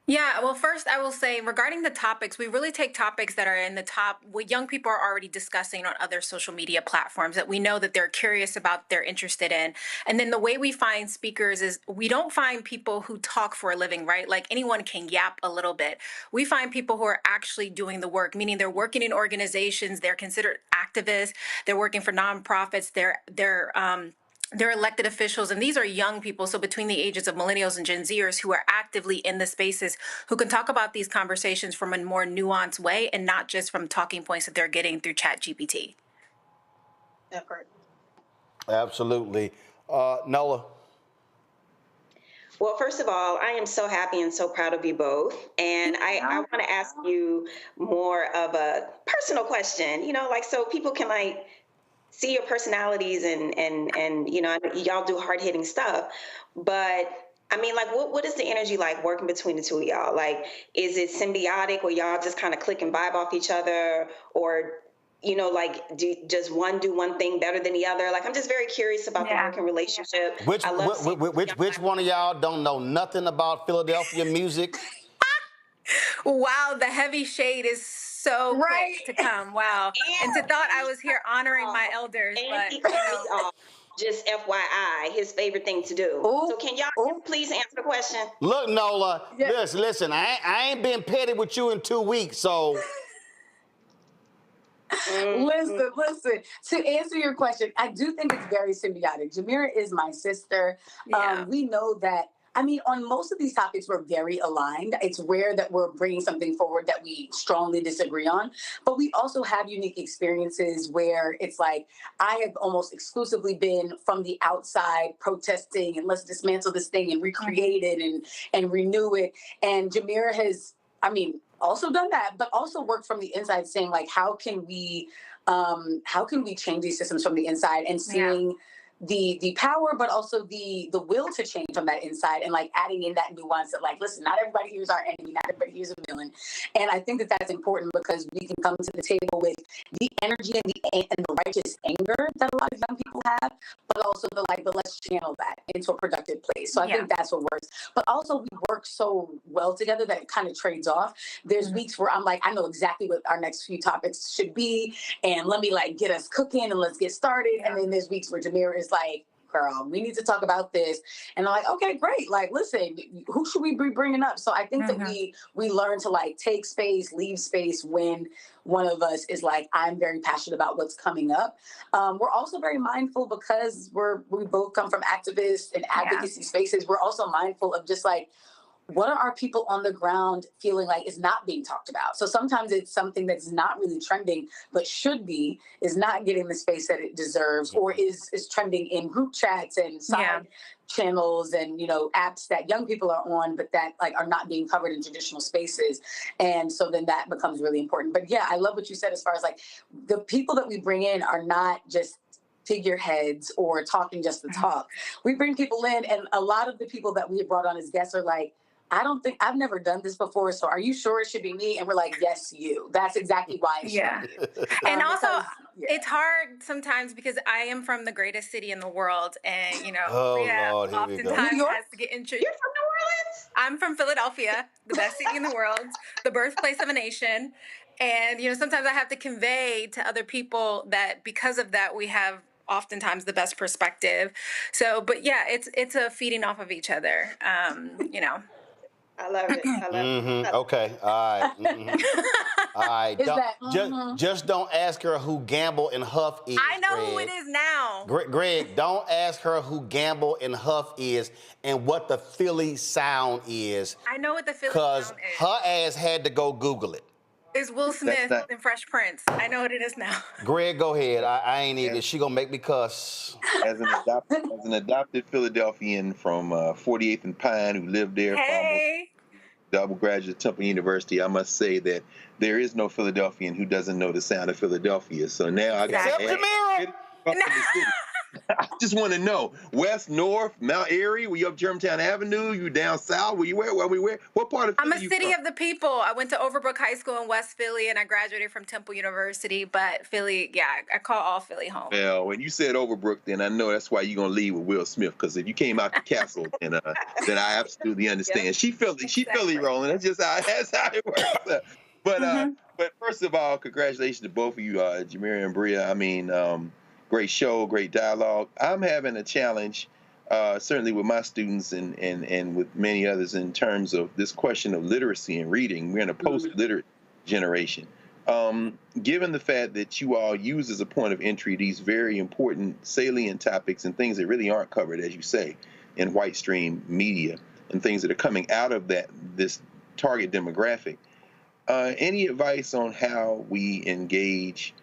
Yeah, well, first I will say, regarding the topics, we really take topics that are in the top, what young people are already discussing on other social media platforms that we know that they're curious about, they're interested in. And then the way we find speakers is we don't find people who talk for a living, right? Like, anyone can yap a little bit. We find people who are actually doing the work, meaning they're working in organizations, they're considered activists, they're working for nonprofits, they're elected officials, and these are young people. So between the ages of millennials and Gen Zers who are actively in the spaces, who can talk about these conversations from a more nuanced way and not just from talking points that they're getting through ChatGPT. Absolutely. Nola? Well, first of all, I am so happy and so proud of you both. And I want to ask you more of a personal question, so people can see your personalities and y'all do hard-hitting stuff. But I mean, what is the energy like working between the two of y'all? Like, is it symbiotic where y'all just kind of click and vibe off each other? Or like does one do one thing better than the other? Like, I'm just very curious about the working relationship. Which one of y'all don't know nothing about Philadelphia music? Wow, the heavy shade is so quick to come. Wow. And to thought I was here honoring my elders, but he cut me off. Just FYI, his favorite thing to do. So can y'all please answer the question? Look, Nola, listen, I ain't been petty with you in 2 weeks, so. Listen. To answer your question, I do think it's very symbiotic. Jamira is my sister. We know that. I mean, on most of these topics, we're very aligned. It's rare that we're bringing something forward that we strongly disagree on. But we also have unique experiences where it's like, I have almost exclusively been from the outside protesting and let's dismantle this thing and recreate it and renew it. And Jamira has, also done that, but also worked from the inside saying, like, how can we change these systems from the inside, and seeing the power, but also the will to change from that inside, and like adding in that nuance that, like, listen, not everybody here is our enemy, not everybody here is a villain. And I think that that's important because we can come to the table with the energy and the righteous anger that a lot of young people have, but also but let's channel that into a productive place. So I think that's what works. But also we work so well together that it kind of trades off. There's weeks where I'm like, I know exactly what our next few topics should be, and let me like get us cooking and let's get started. And then there's weeks where Jamira is like, girl, we need to talk about this. And I'm like, okay, great. Like, listen, who should we be bringing up? So I think that we learn to like take space, leave space when one of us is like, I'm very passionate about what's coming up. We're also very mindful because we both come from activist and advocacy spaces. We're also mindful of just like, what are our people on the ground feeling like is not being talked about? So sometimes it's something that's not really trending, but should be, is not getting the space that it deserves, or is trending in group chats and side channels and, apps that young people are on, but that like are not being covered in traditional spaces. And so then that becomes really important. But yeah, I love what you said as far as like the people that we bring in are not just figureheads or talking just to talk. We bring people in, and a lot of the people that we have brought on as guests are like, I've never done this before, so are you sure it should be me? And we're like, yes, you. That's exactly why it should be you. And also, it's hard sometimes because I am from the greatest city in the world, and Lord, oftentimes has to get introduced. You're from New Orleans? I'm from Philadelphia, the best city in the world, the birthplace of a nation. And, sometimes I have to convey to other people that because of that, we have oftentimes the best perspective. So, but yeah, it's a feeding off of each other, I love it. I love it. Okay. All right. All right. Just don't ask her who Gamble and Huff is. I know Greg. who it is now. Greg, don't ask her who Gamble and Huff is and what the Philly sound is. I know what the Philly sound is. Because her ass had to go Google it. It's Will Smith and Fresh Prince. I know what it is now. Greg, go ahead. I ain't even. She gonna make me cuss. As an adopted Philadelphian from 48th and Pine who lived there for almost double graduate at Temple University, I must say that there is no Philadelphian who doesn't know the sound of Philadelphia. So now I got to I just want to know, west, north, Mount Airy, were you up Germantown Avenue? You down south? Were you where? What part of Philly? I'm a city of the people. I went to Overbrook High School in West Philly, and I graduated from Temple University. But Philly, I call all Philly home. Well, when you said Overbrook, then I know that's why you're going to leave with Will Smith, because if you came out the castle, then I absolutely understand. She Philly rolling. That's just how it works. But first of all, congratulations to both of you, Jamira and Bria. I mean, great show, great dialogue. I'm having a challenge, certainly with my students and with many others in terms of this question of literacy and reading. We're in a post-literate generation. Given the fact that you all use as a point of entry these very important salient topics and things that really aren't covered, as you say, in white stream media and things that are coming out of this target demographic, any advice on how we engage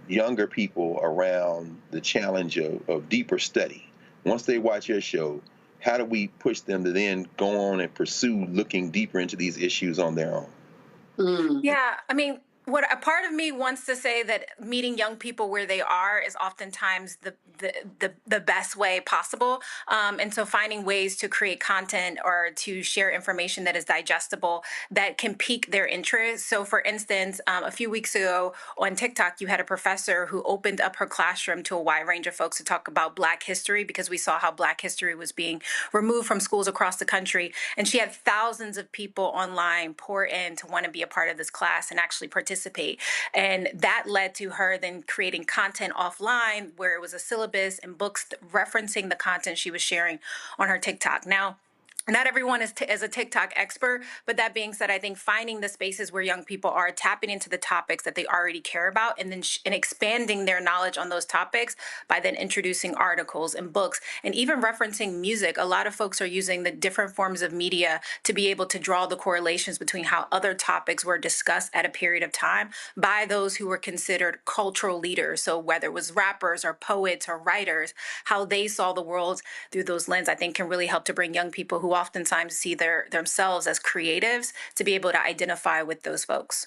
younger people around the challenge of deeper study? Once they watch your show, how do we push them to then go on and pursue looking deeper into these issues on their own? Yeah, I mean, what a part of me wants to say that meeting young people where they are is oftentimes the best way possible. And so finding ways to create content or to share information that is digestible, that can pique their interest. So for instance, a few weeks ago on TikTok, you had a professor who opened up her classroom to a wide range of folks to talk about Black history, because we saw how Black history was being removed from schools across the country. And she had thousands of people online pour in to want to be a part of this class and actually participate. And that led to her then creating content offline where it was a syllabus and books referencing the content she was sharing on her TikTok. Now, not everyone is a TikTok expert, but that being said, I think finding the spaces where young people are tapping into the topics that they already care about, and then and expanding their knowledge on those topics by then introducing articles and books and even referencing music. A lot of folks are using the different forms of media to be able to draw the correlations between how other topics were discussed at a period of time by those who were considered cultural leaders. So whether it was rappers or poets or writers, how they saw the world through those lenses, I think can really help to bring young people who oftentimes see themselves as creatives to be able to identify with those folks.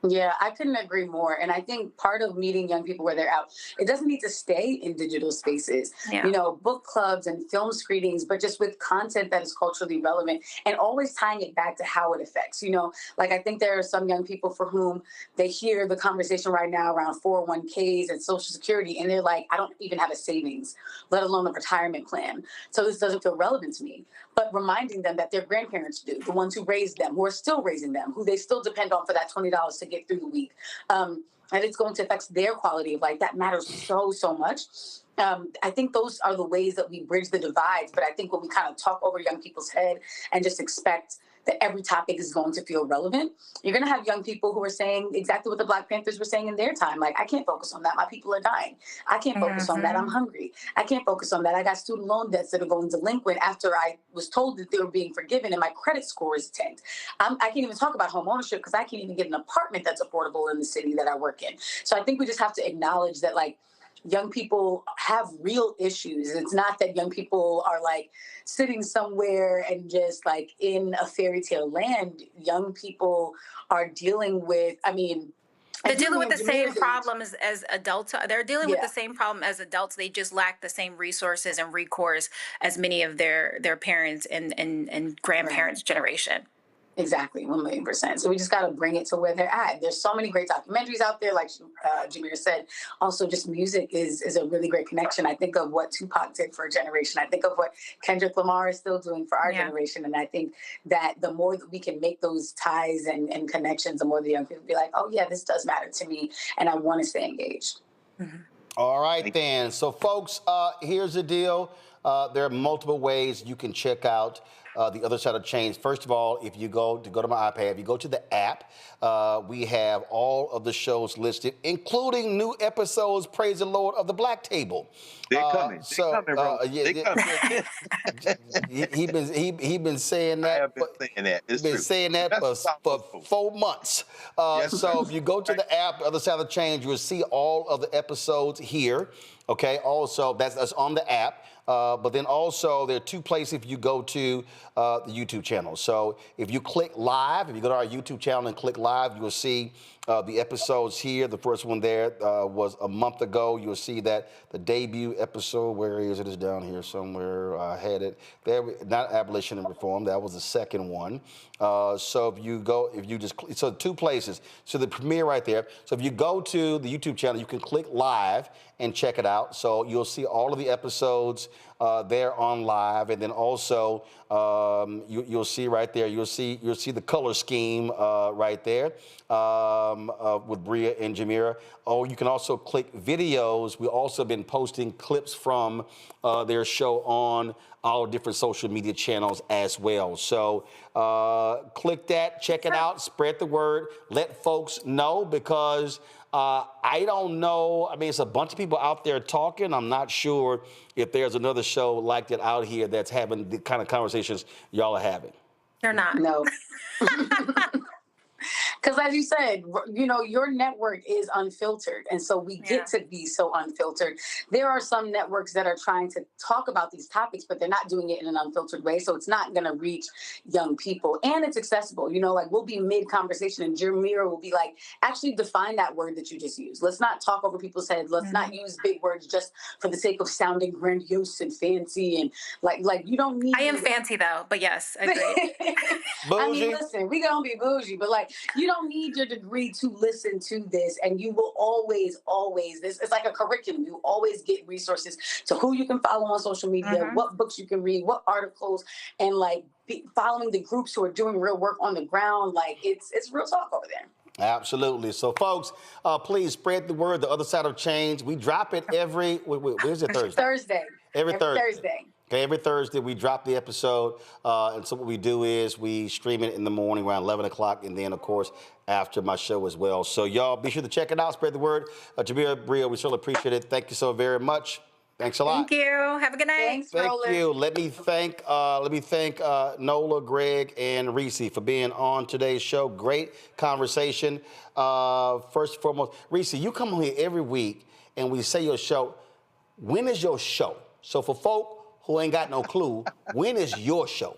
Yeah, I couldn't agree more. And I think part of meeting young people where they're out, it doesn't need to stay in digital spaces, you know, book clubs and film screenings, but just with content that is culturally relevant and always tying it back to how it affects, you know, like I think there are some young people for whom they hear the conversation right now around 401ks and Social Security, and they're like, I don't even have a savings, let alone a retirement plan. So this doesn't feel relevant to me. But reminding them that their grandparents do, the ones who raised them, who are still raising them, who they still depend on for that $20 to get through the week. And it's going to affect their quality of life. That matters so much. I think those are the ways that we bridge the divides. But I think when we kind of talk over young people's head and just expect that every topic is going to feel relevant, you're going to have young people who are saying exactly what the Black Panthers were saying in their time. Like, I can't focus on that. My people are dying. I can't focus on that. I'm hungry. I can't focus on that. I got student loan debts that are going delinquent after I was told that they were being forgiven and my credit score is tanked. I can't even talk about home ownership because I can't even get an apartment that's affordable in the city that I work in. So I think we just have to acknowledge that, like, young people have real issues. It's not that young people are like sitting somewhere and just like in a fairy tale land. Young people are dealing with, they're dealing with the same problems as adults. They're dealing with the same problem as adults. They just lack the same resources and recourse as many of their parents and grandparents' generation. Exactly, 1,000,000%. So we just got to bring it to where they're at. There's so many great documentaries out there, like Jameer said. Also, just music is a really great connection. I think of what Tupac did for a generation. I think of what Kendrick Lamar is still doing for our generation. And I think that the more that we can make those ties and connections, the more the young people be like, oh, yeah, this does matter to me, and I want to stay engaged. Mm-hmm. All right, then. So, folks, here's the deal. There are multiple ways you can check out the other side of change. First of all, if you go to my iPad, if you go to the app, we have all of the shows listed, including new episodes, praise the Lord, of the Black Table. They're coming. They're coming. He been saying that. I have been saying that. It's been true. saying that for 4 months. So if you go to the app, Other Side of Change, you'll see all of the episodes here. Okay. Also, that's on the app. But then also there are two places if you go to the YouTube channel. So if you click live, if you go to our YouTube channel and click live, you will see the episodes here. The first one there was a month ago. You'll see that the debut episode, where is it? It's down here somewhere. I had it there. Not Abolition and Reform. That was the second one. So so two places. So the premiere right there. So if you go to the YouTube channel, you can click live and check it out. So you'll see all of the episodes there on live, and then also you'll see right there. You'll see the color scheme right there with Bria and Jamira. Oh, you can also click videos. We've also been posting clips from their show on our different social media channels as well. So click that, check it out, spread the word, let folks know, because I don't know. It's a bunch of people out there talking. I'm not sure if there's another show like that out here that's having the kind of conversations y'all are having. They're not. No. Because as you said, your network is unfiltered. And so we get to be so unfiltered. There are some networks that are trying to talk about these topics, but they're not doing it in an unfiltered way. So it's not going to reach young people. And it's accessible. Like we'll be mid-conversation and Jameer will be like, actually define that word that you just used. Let's not talk over people's heads. Let's not use big words just for the sake of sounding grandiose and fancy. And like you don't need... I am fancy though, but yes, I agree. I mean, listen, we gonna be bougie, but like, you don't need your degree to listen to this, and you will always, this it's like a curriculum. You always get resources to who you can follow on social media, what books you can read, what articles, and like following the groups who are doing real work on the ground. Like it's real talk over there. Absolutely. So, folks, please spread the word. The Other Side of Change. We drop it every. Where's it? Thursday. Every Thursday. Okay, every Thursday we drop the episode, and so what we do is we stream it in the morning around 11 o'clock, and then, of course, after my show as well. So, y'all, be sure to check it out, spread the word. Jameer, Bria, we certainly appreciate it. Thank you so very much. Thanks a lot. Thank you. Have a good night. Thanks, Roland. Thank you. Let me thank Nola, Greg, and Reese for being on today's show. Great conversation. First and foremost, Reese, you come on here every week, and we say your show. When is your show? So for folk who ain't got no clue, when is your show?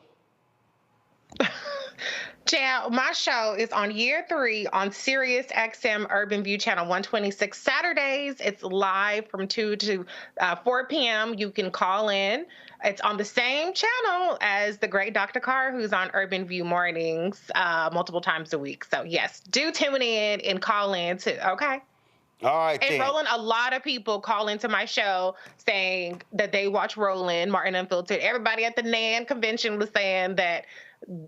Child, my show is on year 3 on Sirius XM Urban View Channel 126 Saturdays. It's live from 2 to 4 p.m. You can call in. It's on the same channel as the great Dr. Carr, who's on Urban View Mornings multiple times a week. So, yes, do tune in and call in too, okay? All right, and Roland, a lot of people call into my show saying that they watch Roland, Martin Unfiltered. Everybody at the NAN convention was saying that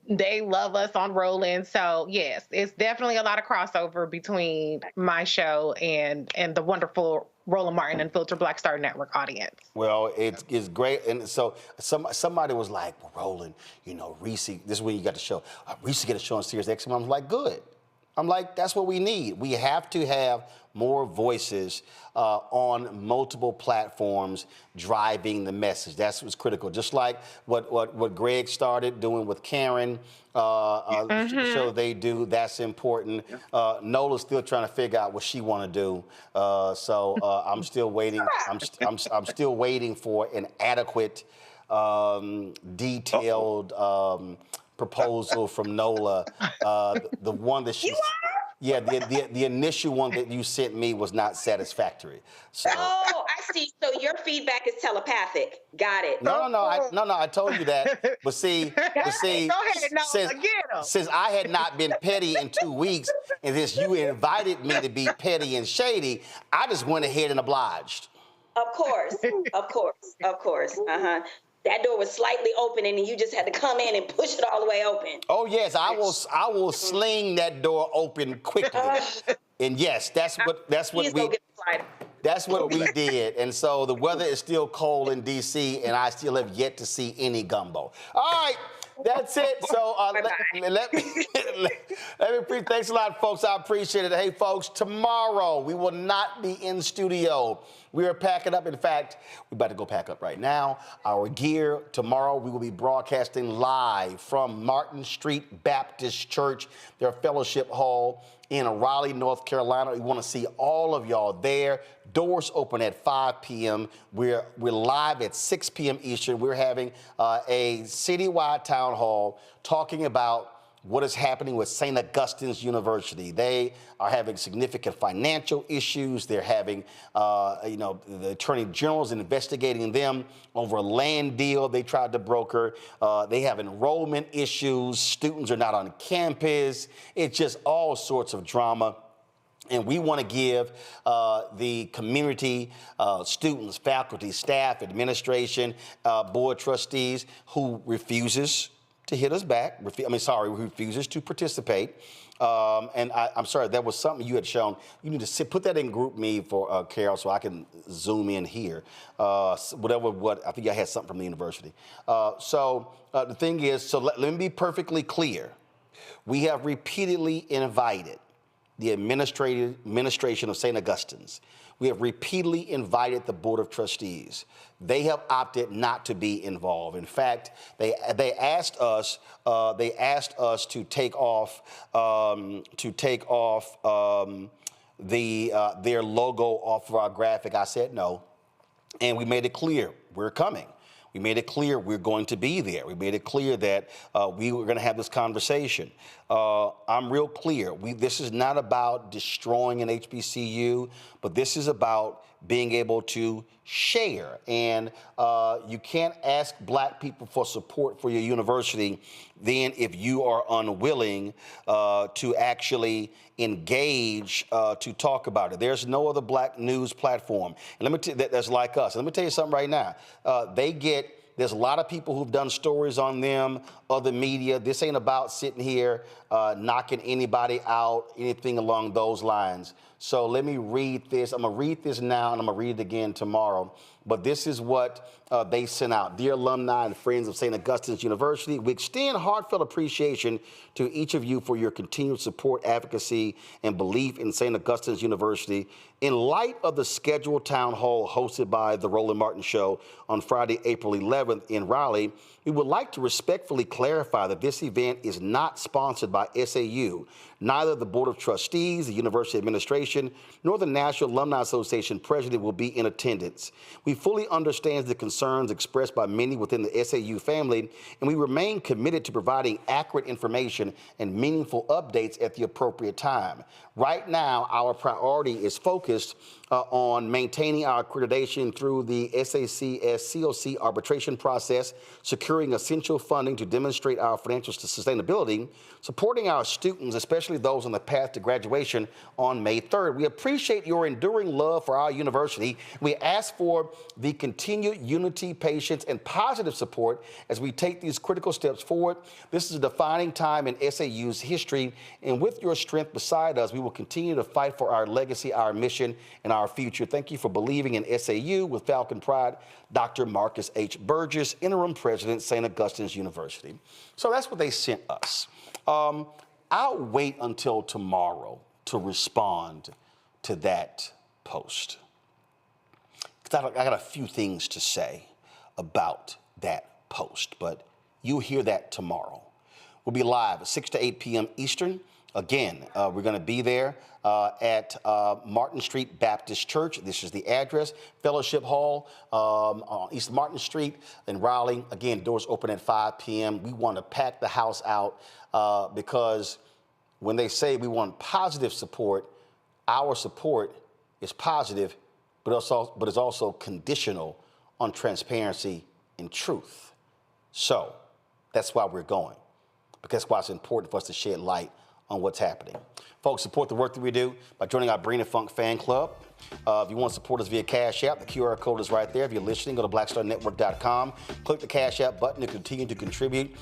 they love us on Roland. So, yes, it's definitely a lot of crossover between my show and the wonderful Roland Martin Unfiltered Black Star Network audience. Well, it's great. And so somebody was like, well, Roland, Reese, this is when you got the show. Reese get a show on Sirius XM. I'm like, good. I'm like, that's what we need. We have to have more voices on multiple platforms driving the message. That's what's critical. Just like what Greg started doing with Karen, the show they do, that's important. Nola's still trying to figure out what she want to do. So I'm still waiting. I'm still waiting for an adequate, detailed proposal from Nola. The one that she... Yeah, the initial one that you sent me was not satisfactory. So. Oh, I see. So your feedback is telepathic. Got it. No, I told you that. But see, Go ahead, since I had not been petty in 2 weeks, and since you invited me to be petty and shady, I just went ahead and obliged. Of course. That door was slightly open, and you just had to come in and push it all the way open. Oh yes, I will sling that door open quickly. And yes, that's what we did. And so the weather is still cold in D.C., and I still have yet to see any gumbo. All right. That's it. So let me thanks a lot, folks. I appreciate it. Hey, folks, tomorrow we will not be in studio. We are packing up. In fact, we're about to go pack up right now. Our gear. Tomorrow we will be broadcasting live from Martin Street Baptist Church, their fellowship hall in Raleigh, North Carolina. We want to see all of y'all there. Doors open at 5 p.m. We're live at 6 p.m. Eastern. We're having a citywide town hall talking about what is happening with St. Augustine's University. They are having significant financial issues. They're having, the Attorney General is investigating them over a land deal they tried to broker. They have enrollment issues. Students are not on campus. It's just all sorts of drama. And we want to give the community, students, faculty, staff, administration, board trustees who refuses to hit us back, refuses to participate. And I'm sorry, that was something you had shown. You need to put that in group me for Carol so I can zoom in here. I think I had something from the university. The thing is, let me be perfectly clear. We have repeatedly invited the administration of St. Augustine's. We have repeatedly invited the Board of Trustees. They have opted not to be involved. In fact, they asked us to take off their logo off of our graphic. I said no, and we made it clear we're coming. We made it clear we're going to be there. We made it clear that we were going to have this conversation. I'm real clear. This is not about destroying an HBCU, but this is about being able to share. And you can't ask black people for support for your university then if you are unwilling to actually engage to talk about it. There's no other black news platform. And let me tell you, that's like us. And let me tell you something right now. There's a lot of people who've done stories on them, other media. This ain't about sitting here knocking anybody out, anything along those lines. So let me read this. I'm going to read this now, and I'm going to read it again tomorrow. But this is what they sent out. Dear alumni and friends of St. Augustine's University, we extend heartfelt appreciation to each of you for your continued support, advocacy, and belief in St. Augustine's University. In light of the scheduled town hall hosted by The Roland Martin Show on Friday, April 11th in Raleigh, we would like to respectfully clarify that this event is not sponsored by SAU. Neither the Board of Trustees, the University Administration, nor the National Alumni Association president will be in attendance. We fully understand the concerns expressed by many within the SAU family, and we remain committed to providing accurate information and meaningful updates at the appropriate time. Right now, our priority is focused on maintaining our accreditation through the SACS COC arbitration process, securing essential funding to demonstrate our financial sustainability, supporting our students, especially those on the path to graduation on May 3rd. We appreciate your enduring love for our university. We ask for the continued unity, patience, and positive support as we take these critical steps forward. This is a defining time in SAU's history, and with your strength beside us, we will continue to fight for our legacy, our mission, and our future. Thank you for believing in SAU. With Falcon Pride, Dr. Marcus H. Burgess, Interim President, St. Augustine's University. So that's what they sent us. I'll wait until tomorrow to respond to that post, because I got a few things to say about that post, but you'll hear that tomorrow. We'll be live at 6 to 8 p.m. Eastern. Again, we're going to be there at Martin Street Baptist Church. This is the address, Fellowship Hall on East Martin Street in Raleigh. Again, doors open at 5 p.m. We want to pack the house out because when they say we want positive support, our support is positive, but it's also conditional on transparency and truth. So that's why we're going, because that's why it's important for us to shed light on what's happening. Folks, support the work that we do by joining our Breen and Funk fan club. If you want to support us via Cash App, the QR code is right there. If you're listening, go to blackstarnetwork.com. Click the Cash App button to continue to contribute.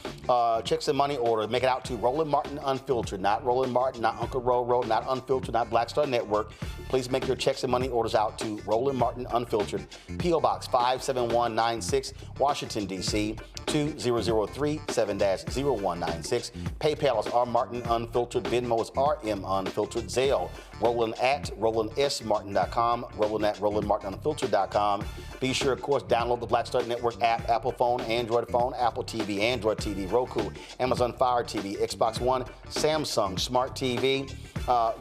Checks and money order. Make it out to Roland Martin Unfiltered, not Roland Martin, not Uncle Roro, not Unfiltered, not Black Star Network. Please make your checks and money orders out to Roland Martin Unfiltered, P.O. Box 57196, Washington, D.C. 2003-7-0196. PayPal is R Martin Unfiltered. Venmo is RM Unfiltered. Zelle, Roland at RolandSMartin.com. Roland at RolandMartinUnfiltered.com. Be sure, of course, download the Black Star Network app, Apple phone, Android phone, Apple TV, Android TV, Roku, Amazon Fire TV, Xbox One, Samsung Smart TV.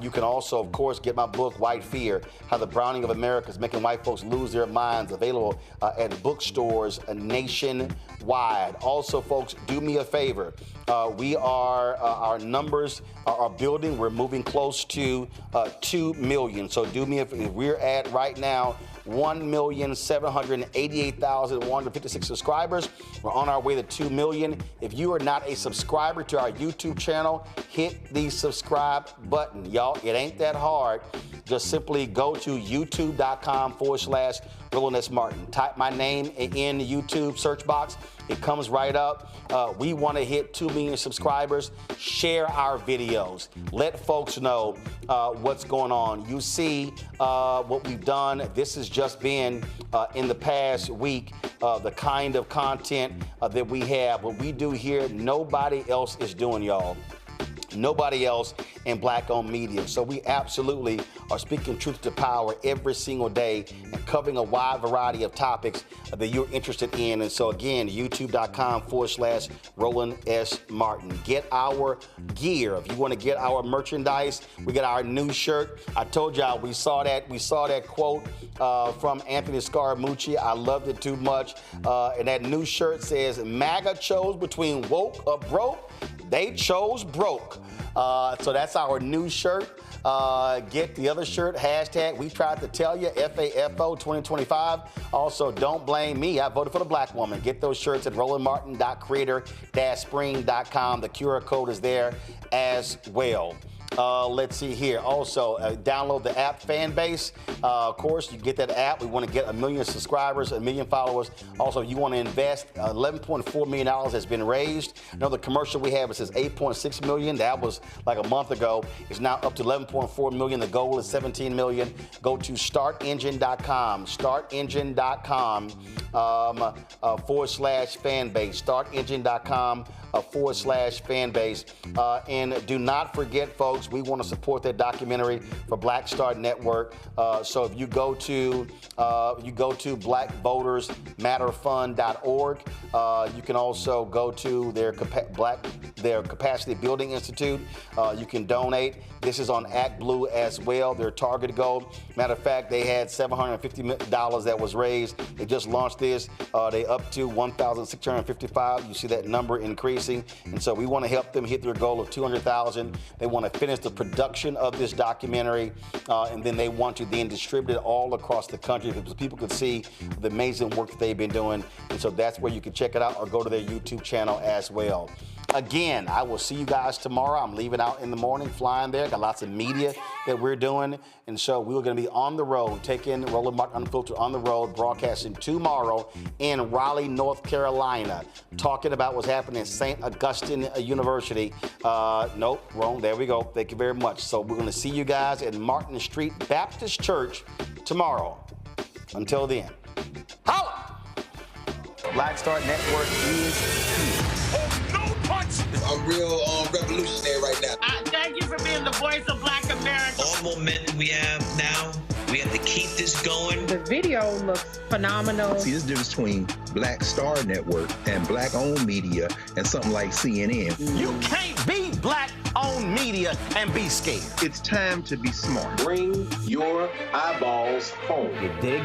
You can also, of course, get my book, White Fear, How the Browning of America is Making White Folks Lose Their Minds, available at bookstores nationwide. Also, folks, do me a favor. Our numbers are building. We're moving close to 2 million. So do me a favor. We're at right now 1,788,156 subscribers. We're on our way to 2 million. If you are not a subscriber to our YouTube channel, hit the subscribe button. Y'all, it ain't that hard. Just simply go to youtube.com/Roland S. Martin. Type my name in the YouTube search box. It comes right up. We want to hit 2 million subscribers. Share our videos. Let folks know what's going on. You see what we've done. This has just been, in the past week, the kind of content that we have. What we do here, nobody else is doing, y'all. Nobody else in Black-owned media. So we absolutely are speaking truth to power every single day and covering a wide variety of topics that you're interested in. And so again, youtube.com/Roland S. Martin. Get our gear. If you want to get our merchandise, we got our new shirt. I told y'all we saw that quote from Anthony Scaramucci. I loved it too much. And that new shirt says, MAGA chose between woke or broke. They chose broke. So that's our new shirt. Get the other shirt, hashtag we tried to tell you, FAFO 2025. Also, don't blame me. I voted for the Black woman. Get those shirts at rolandmartin.creator-spring.com. The QR code is there as well. Let's see here. Also, download the app Fanbase. Of course, you get that app. We want to get 1 million subscribers, 1 million followers. Also, you want to invest. $11.4 million has been raised. Another commercial we have, it says $8.6 million. That was like a month ago. It's now up to $11.4 million. The goal is $17 million. Go to startengine.com. Startengine.com /fanbase. Startengine.com /fanbase. And do not forget, folks, we want to support that documentary for Black Star Network. So if you go to blackvotersmatterfund.org, you can also go to their Capacity Building Institute. You can donate. This is on ActBlue as well, their target goal. Matter of fact, they had $750 that was raised. They just launched this. They up to $1,655. You see that number increasing. And so we want to help them hit their goal of $200,000. They want to finish the production of this documentary, and then they want to then distribute it all across the country so people can see the amazing work that they've been doing. And so that's where you can check it out or go to their YouTube channel as well. Again, I will see you guys tomorrow. I'm leaving out in the morning, flying there. Got lots of media that we're doing. And so we're going to be on the road, taking Roland Martin Unfiltered on the road, broadcasting tomorrow in Raleigh, North Carolina, talking about what's happening at St. Augustine University. Nope, wrong. There we go. Thank you very much. So we're going to see you guys at Martin Street Baptist Church tomorrow. Until then, holla! Black Star Network is here. I'm real revolutionary right now. Thank you for being the voice of Black America. All momentum we have now, we have to keep this going. The video looks phenomenal. See, this difference between Black Star Network and Black-owned media and something like CNN. You can't be Black-owned media and be scared. It's time to be smart. Bring your eyeballs home. You dig?